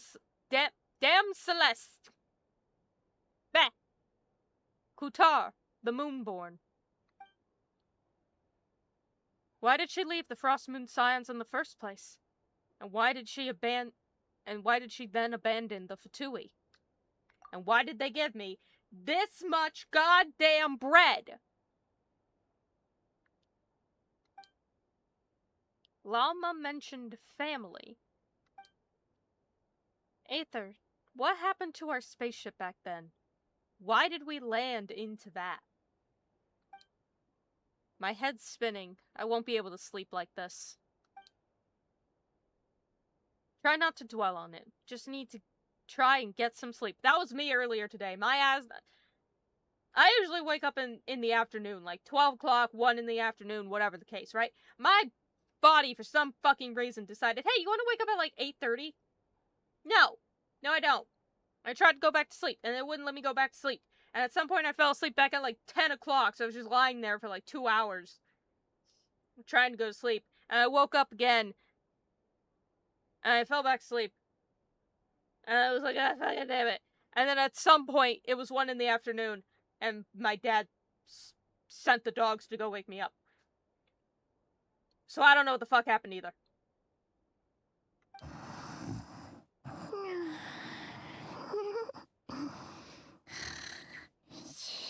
Celeste. Bah! Kutar, the Moonborn. Why did she leave the Frost Moon Scions in the first place? And why did she then abandon the Fatui? And why did they give me this much goddamn bread? Llama mentioned family. Aether, what happened to our spaceship back then? Why did we land into that? My head's spinning. I won't be able to sleep like this. Try not to dwell on it. Just need to try and get some sleep. That was me earlier today. My ass... I usually wake up in the afternoon, like 12 o'clock, 1 in the afternoon, whatever the case, right? My body, for some fucking reason, decided, hey, you want to wake up at like 8:30? No. No, I don't. I tried to go back to sleep, and it wouldn't let me go back to sleep. And at some point, I fell asleep back at like 10 o'clock, so I was just lying there for like 2 hours. Trying to go to sleep. And I woke up again. And I fell back asleep. And I was like, ah, fucking damn it. And then at some point, it was 1 in the afternoon, and my dad sent the dogs to go wake me up. So I don't know what the fuck happened either.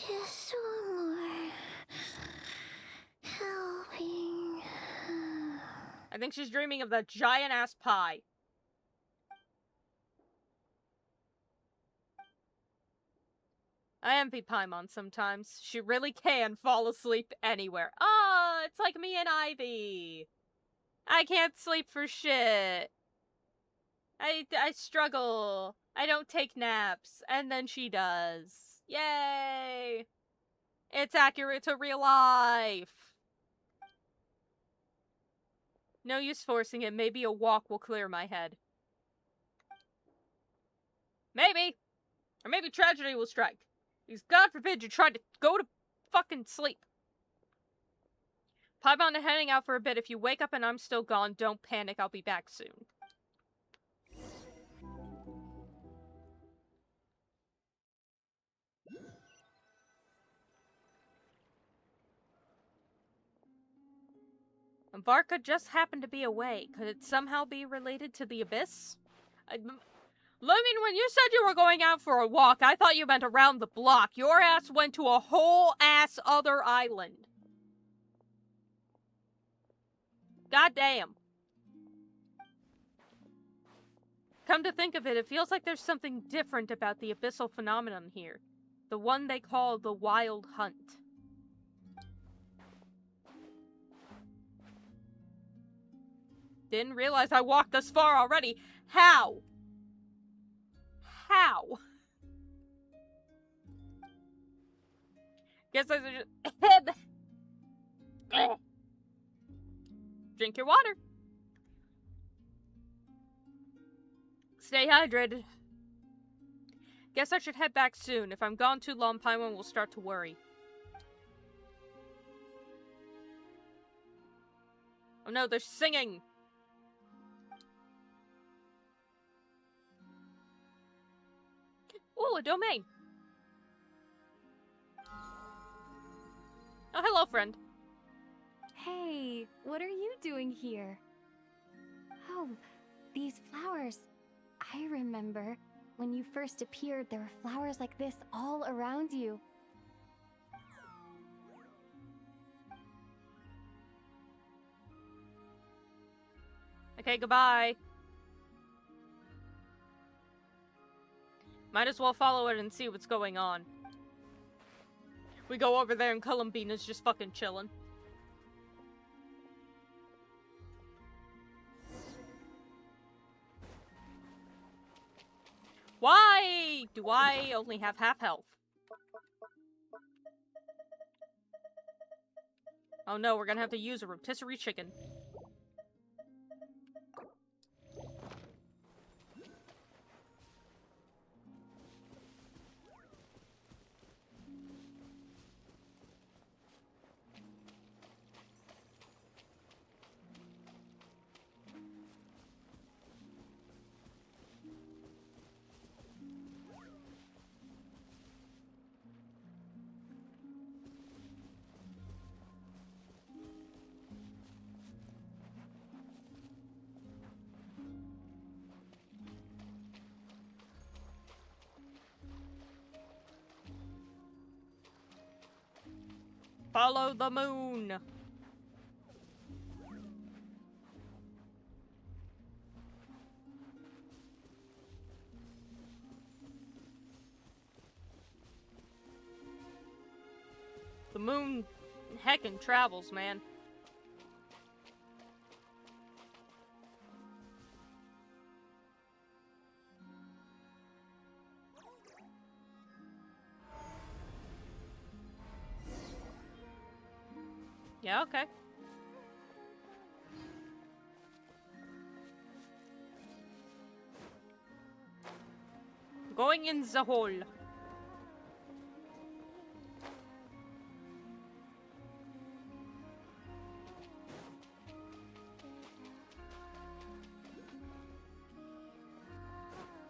Just one more helping. I think she's dreaming of that giant-ass pie. I envy Paimon sometimes. She really can fall asleep anywhere. Oh, it's like me and Ivy. I can't sleep for shit. I struggle. I don't take naps. And then she does. Yay! It's accurate to real life. No use forcing it. Maybe a walk will clear my head. Maybe. Or maybe tragedy will strike. Because God forbid you try to go to fucking sleep. Paimon is heading out for a bit. If you wake up and I'm still gone, don't panic. I'll be back soon. Varka just happened to be away. Could it somehow be related to the Abyss? Lumen, when you said you were going out for a walk, I thought you meant around the block. Your ass went to a whole ass other island. Goddamn. Come to think of it, it feels like there's something different about the abyssal phenomenon here. The one they call the Wild Hunt. Didn't realize I walked this far already. How? How? Guess I should just... Drink your water. Stay hydrated. Guess I should head back soon. If I'm gone too long, Paimon will start to worry. Oh no, they're singing! Ooh, a domain! Oh, hello, friend. Hey, what are you doing here? Oh, these flowers. I remember when you first appeared, there were flowers like this all around you. Okay, goodbye. Might as well follow it and see what's going on. We go over there and Columbina's just fucking chilling. Why do I only have half health? Oh no, we're gonna have to use a rotisserie chicken. Follow the moon! The moon heckin' travels, man. Yeah, okay. Going in the hole.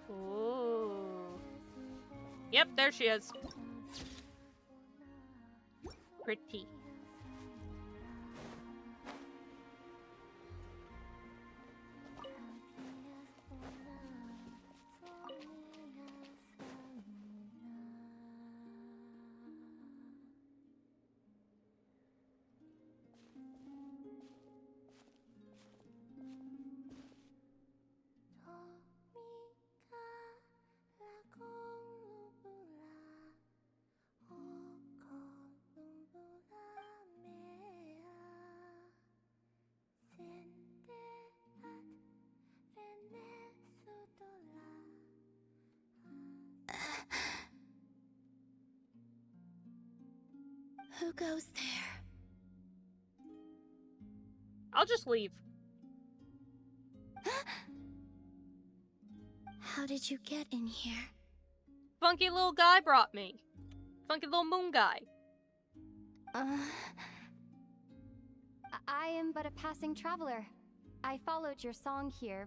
Ooh. Yep, there she is. Pretty. Who goes there? I'll just leave. How did you get in here? Funky little guy brought me. Funky little moon guy. I am but a passing traveler. I followed your song here.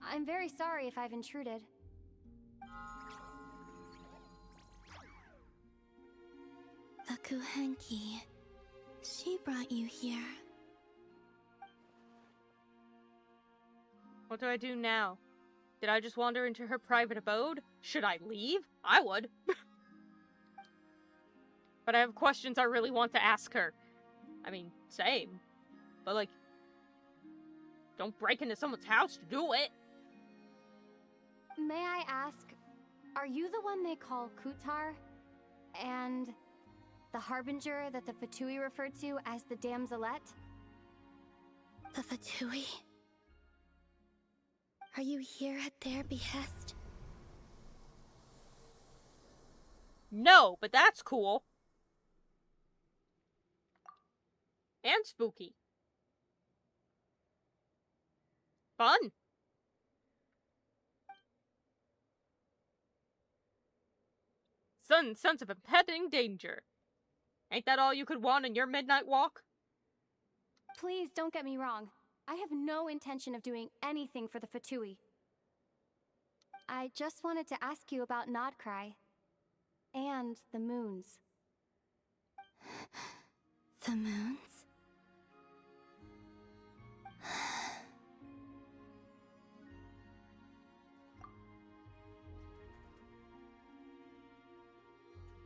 I'm very sorry if I've intruded. The Kuhenki. She brought you here. What do I do now? Did I just wander into her private abode? Should I leave? I would. But I have questions I really want to ask her. I mean, same. But like, don't break into someone's house to do it. May I ask, are you the one they call Kutar? And the harbinger that the Fatui referred to as the Damselette? The Fatui? Are you here at their behest? No, but that's cool. And spooky. Fun! Sense of impending danger. Ain't that all you could want in your midnight walk? Please don't get me wrong. I have no intention of doing anything for the Fatui. I just wanted to ask you about Nod-Krai. And the moons. The moons?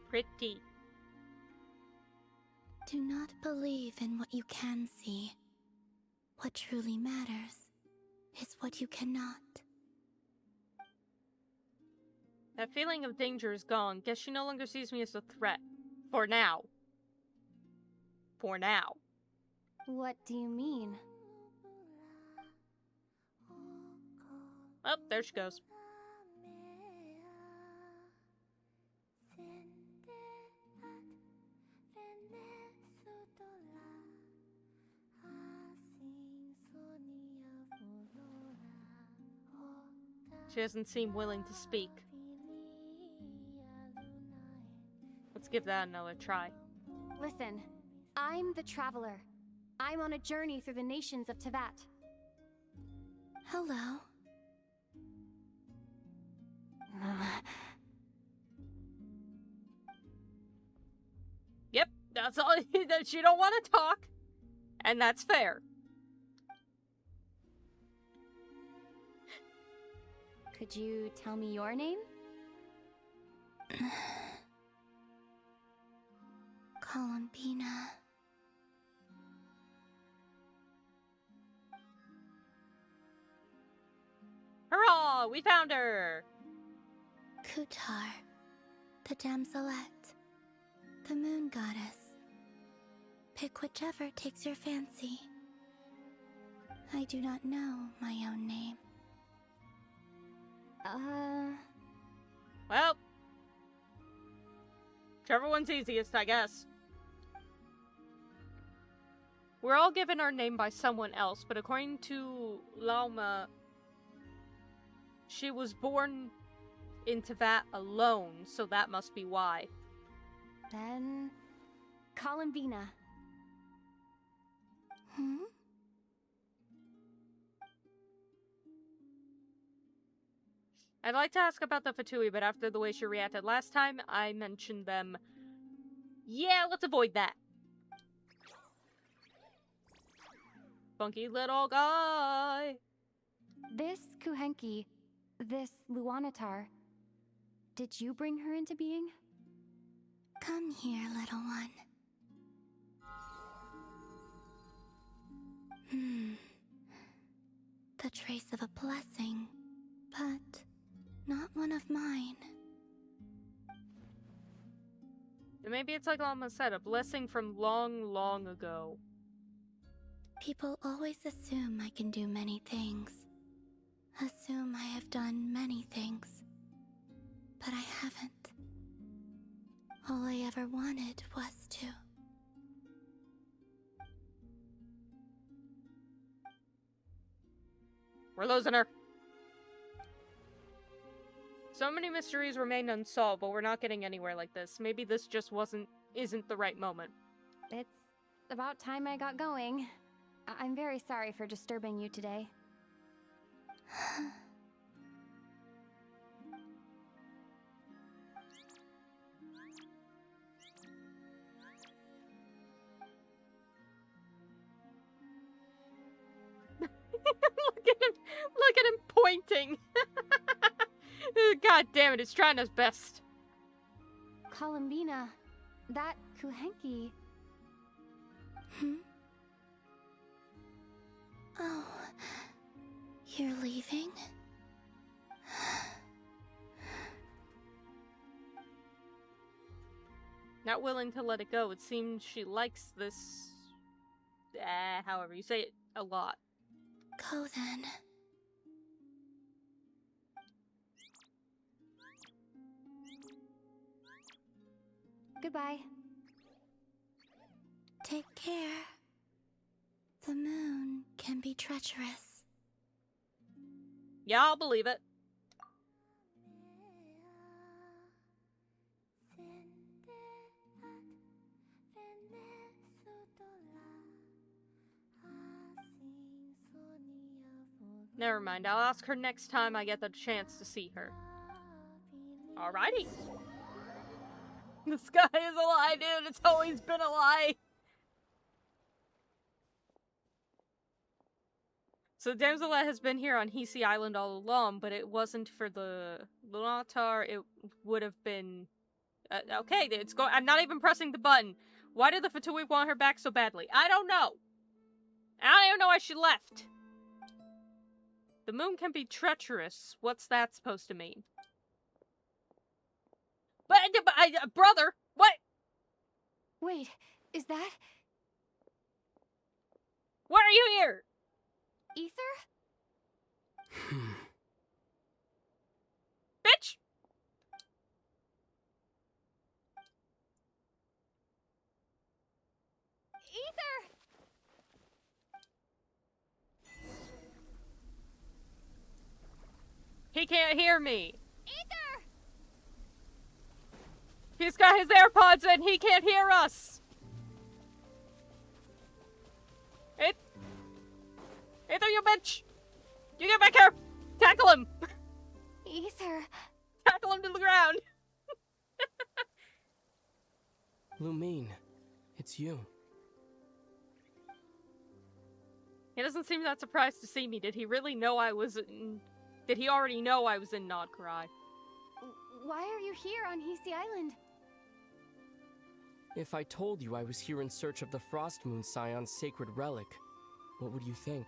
Pretty. Do not believe in what you can see. What truly matters is what you cannot. That feeling of danger is gone. Guess she no longer sees me as a threat. For now. For now. What do you mean? Oh, there she goes. She doesn't seem willing to speak. Let's give that another try. Listen, I'm the Traveler. I'm on a journey through the nations of Teyvat. Hello. Yep, that's all. That she don't want to talk. And that's fair. Could you tell me your name? Columbina. Hurrah! We found her! Kutar, the damselette, the moon goddess. Pick whichever takes your fancy. I do not know my own name. Well, whichever one's easiest, I guess. We're all given our name by someone else, but according to Lauma, she was born into that alone, so that must be why. Then... Columbina. Hmm? I'd like to ask about the Fatui, but after the way she reacted last time, I mentioned them. Yeah, let's avoid that. Funky little guy. This Kuhenki, this Luanatar, did you bring her into being? Come here, little one. The trace of a blessing, but not one of mine. Maybe it's like Alma said, a blessing from long, long ago. People always assume I can do many things. Assume I have done many things. But I haven't. All I ever wanted was to. We're losing her. So many mysteries remain unsolved, but we're not getting anywhere like this. Maybe this just isn't the right moment. It's about time I got going. I'm very sorry for disturbing you today. Look at him pointing. God damn it, he's trying his best. Columbina, that Kuhenki. Oh, you're leaving? Not willing to let it go. It seems she likes this, however you say it, a lot. Go then. Goodbye. Take care. The moon can be treacherous. Yeah, I'll believe it. Never mind, I'll ask her next time I get the chance to see her. Alrighty. The sky is a lie, dude. It's always been a lie. So the damselette has been here on Hisi Island all along, but it wasn't for the Lunatar. It would have been... okay, it's going. I'm not even pressing the button. Why did the Fatui want her back so badly? I don't know. I don't even know why she left. The moon can be treacherous. What's that supposed to mean? But brother, what? Wait, is that... Why are you here? Ether? Bitch! Ether! He can't hear me. Ether! He's got his AirPods in. He can't hear us. Ether, you bitch! You get back here! Tackle him! Ether! Tackle him to the ground! Lumine, it's you. He doesn't seem that surprised to see me. Did he really know I was in... Did he already know I was in Nod-Krai? Why are you here on Hisi Island? If I told you I was here in search of the Frost Moon Scion's sacred relic, what would you think?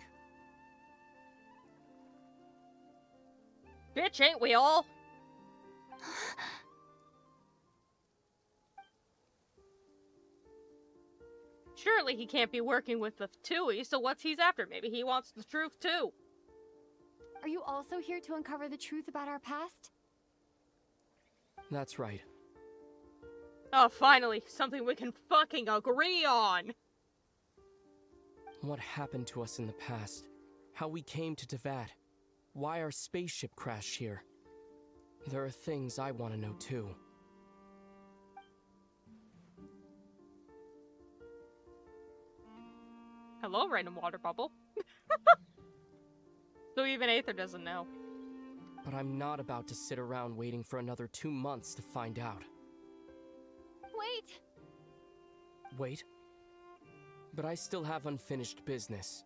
Bitch, ain't we all? Surely he can't be working with the Fatui, so what's he's after? Maybe he wants the truth too. Are you also here to uncover the truth about our past? That's right. Oh, finally, something we can fucking agree on! What happened to us in the past? How we came to Tevat? Why our spaceship crashed here? There are things I want to know too. Hello, random water bubble. So even Aether doesn't know. But I'm not about to sit around waiting for another 2 months to find out. Wait! Wait? But I still have unfinished business.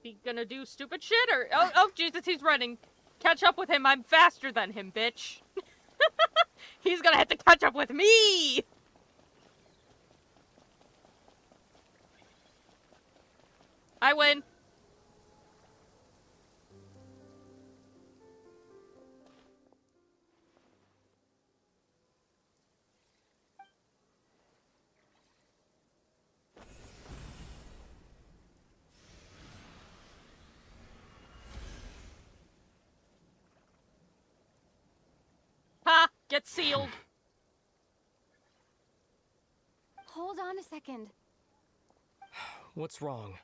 He gonna do stupid shit or... Oh, Jesus, he's running. Catch up with him, I'm faster than him, bitch. He's gonna have to catch up with me! I win. Ha! Get sealed. Hold on a second. What's wrong?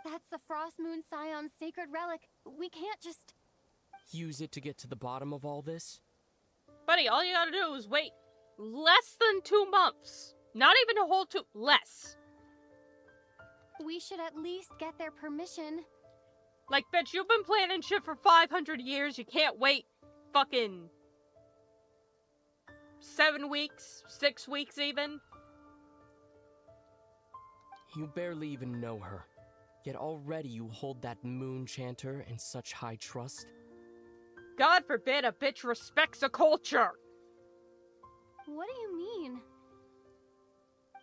That's the Frost Moon Scion's sacred relic. We can't just... Use it to get to the bottom of all this? Buddy, all you gotta do is wait less than 2 months. Not even a whole 2... Less. We should at least get their permission. Like, bitch, you've been planning shit for 500 years. You can't wait fucking... 7 weeks? 6 weeks even? You barely even know her. Yet already you hold that moon chanter in such high trust. God forbid a bitch respects a culture! What do you mean?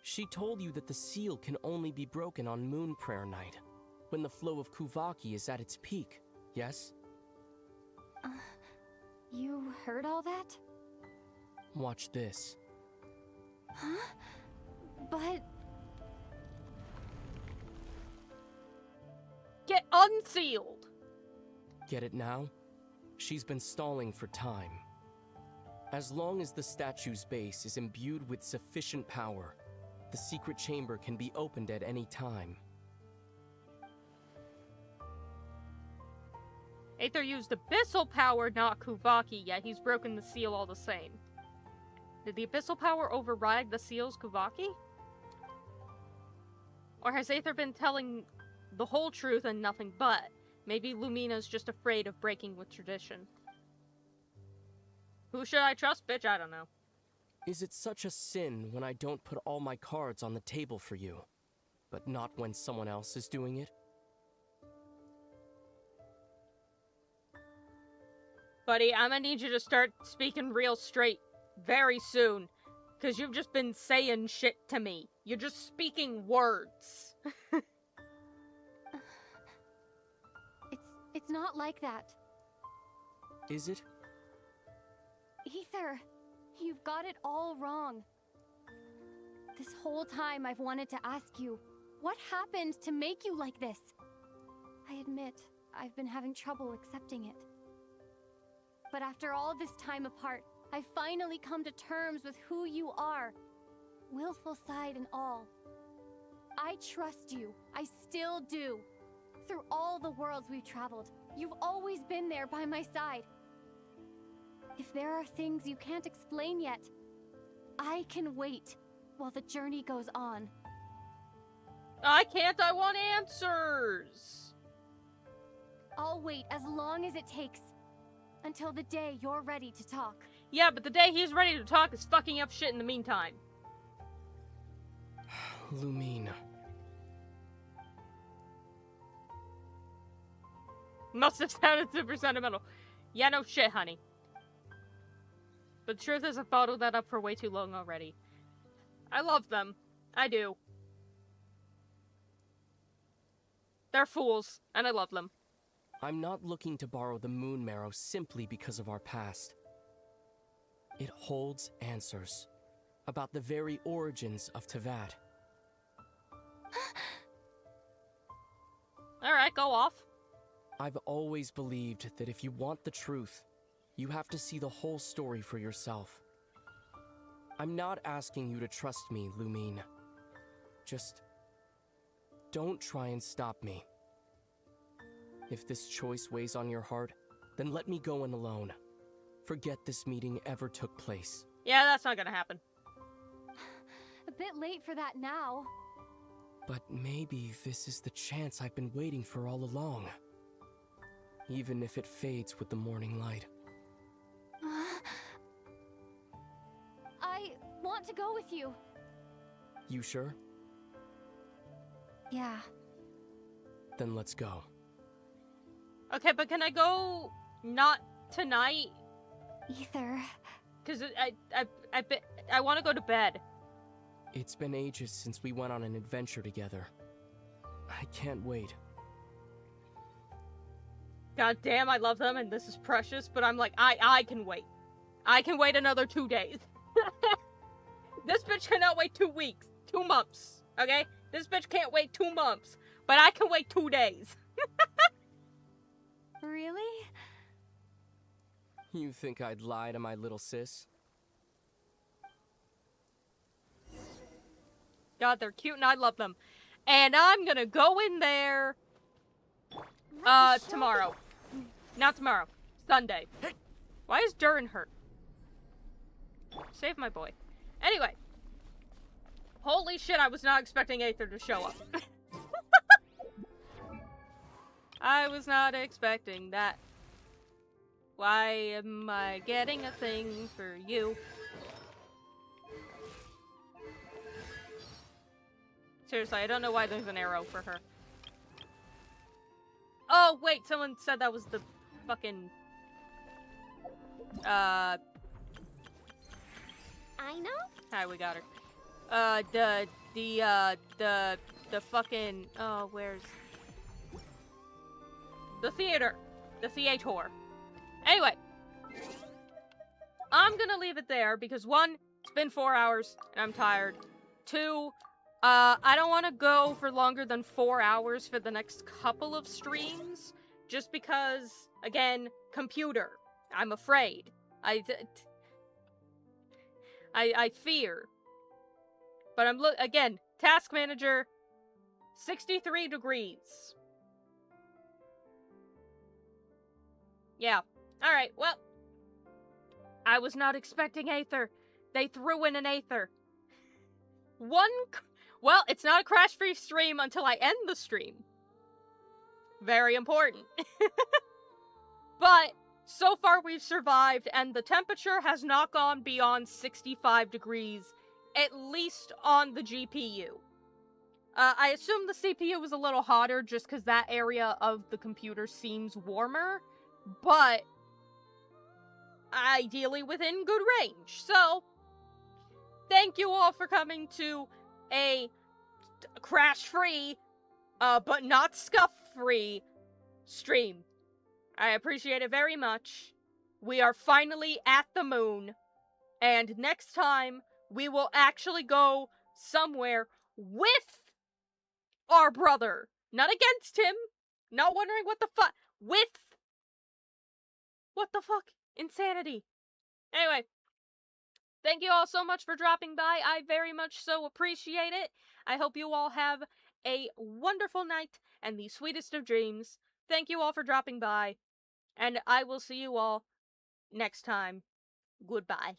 She told you that the seal can only be broken on Moon Prayer Night, when the flow of Kuvaki is at its peak, yes? You heard all that? Watch this. Huh? But... Get unsealed! Get it now? She's been stalling for time. As long as the statue's base is imbued with sufficient power, the secret chamber can be opened at any time. Aether used abyssal power, not Kuvaki, yet he's broken the seal all the same. Did the abyssal power override the seal's Kuvaki? Or has Aether been telling the whole truth and nothing but? Maybe Lumina's just afraid of breaking with tradition. Who should I trust, bitch? I don't know. Is it such a sin when I don't put all my cards on the table for you, but not when someone else is doing it? Buddy, I'm gonna need you to start speaking real straight very soon, because you've just been saying shit to me. You're just speaking words. It's not like that. Is it? Aether, you've got it all wrong. This whole time I've wanted to ask you, what happened to make you like this? I admit, I've been having trouble accepting it. But after all this time apart, I've finally come to terms with who you are. Willful side and all. I trust you. I still do. Through all the worlds we've traveled, you've always been there by my side. If there are things you can't explain yet, I can wait while the journey goes on. I can't, I want answers! I'll wait as long as it takes. Until the day you're ready to talk. Yeah, but the day he's ready to talk is fucking up shit in the meantime. Lumine. Must have sounded super sentimental. Yeah, no shit, honey. But the truth is, I've bottled that up for way too long already. I love them. I do. They're fools, and I love them. I'm not looking to borrow the moon marrow simply because of our past. It holds answers about the very origins of Teyvat. Alright, go off. I've always believed that if you want the truth, you have to see the whole story for yourself. I'm not asking you to trust me, Lumine. Just don't try and stop me. If this choice weighs on your heart, then let me go in alone. Forget this meeting ever took place. Yeah, that's not gonna happen. A bit late for that now. But maybe this is the chance I've been waiting for all along. Even if it fades with the morning light. I want to go with you. You sure? Yeah. Then let's go. Okay, but can I go not tonight? Aether. Because I want to go to bed. It's been ages since we went on an adventure together. I can't wait. God damn, I love them, and this is precious, but I'm like, I can wait. I can wait another 2 days. This bitch cannot wait 2 weeks. 2 months, okay? This bitch can't wait 2 months, but I can wait 2 days. Really? You think I'd lie to my little sis? God, they're cute and I love them. And I'm gonna go in there tomorrow. Not tomorrow. Sunday. Why is Durin hurt? Save my boy. Anyway. Holy shit, I was not expecting Aether to show up. I was not expecting that. Why am I getting a thing for you? Seriously, I don't know why there's an arrow for her. Oh, wait, someone said that was the fucking... I know? Hi, we got her. The fucking... Oh, where's... The theater. The theater. Anyway. I'm gonna leave it there because 1, it's been 4 hours and I'm tired. 2, I don't want to go for longer than 4 hours for the next couple of streams. Just because, again, computer. I'm afraid. I fear. But I'm again, task manager, 63 degrees. Yeah. Alright, well. I was not expecting Aether. They threw in an Aether. Well, it's not a crash-free stream until I end the stream. Very important. But, so far we've survived, and the temperature has not gone beyond 65 degrees, at least on the GPU. I assume the CPU was a little hotter just because that area of the computer seems warmer, but ideally within good range. So, thank you all for coming to a crash-free, but not scuff-free stream. I appreciate it very much. We are finally at the moon, and next time, we will actually go somewhere with our brother. Not against him. Not wondering what the fuck. With. What the fuck? Insanity. Anyway. Thank you all so much for dropping by. I very much so appreciate it. I hope you all have a wonderful night and the sweetest of dreams. Thank you all for dropping by. And I will see you all next time. Goodbye.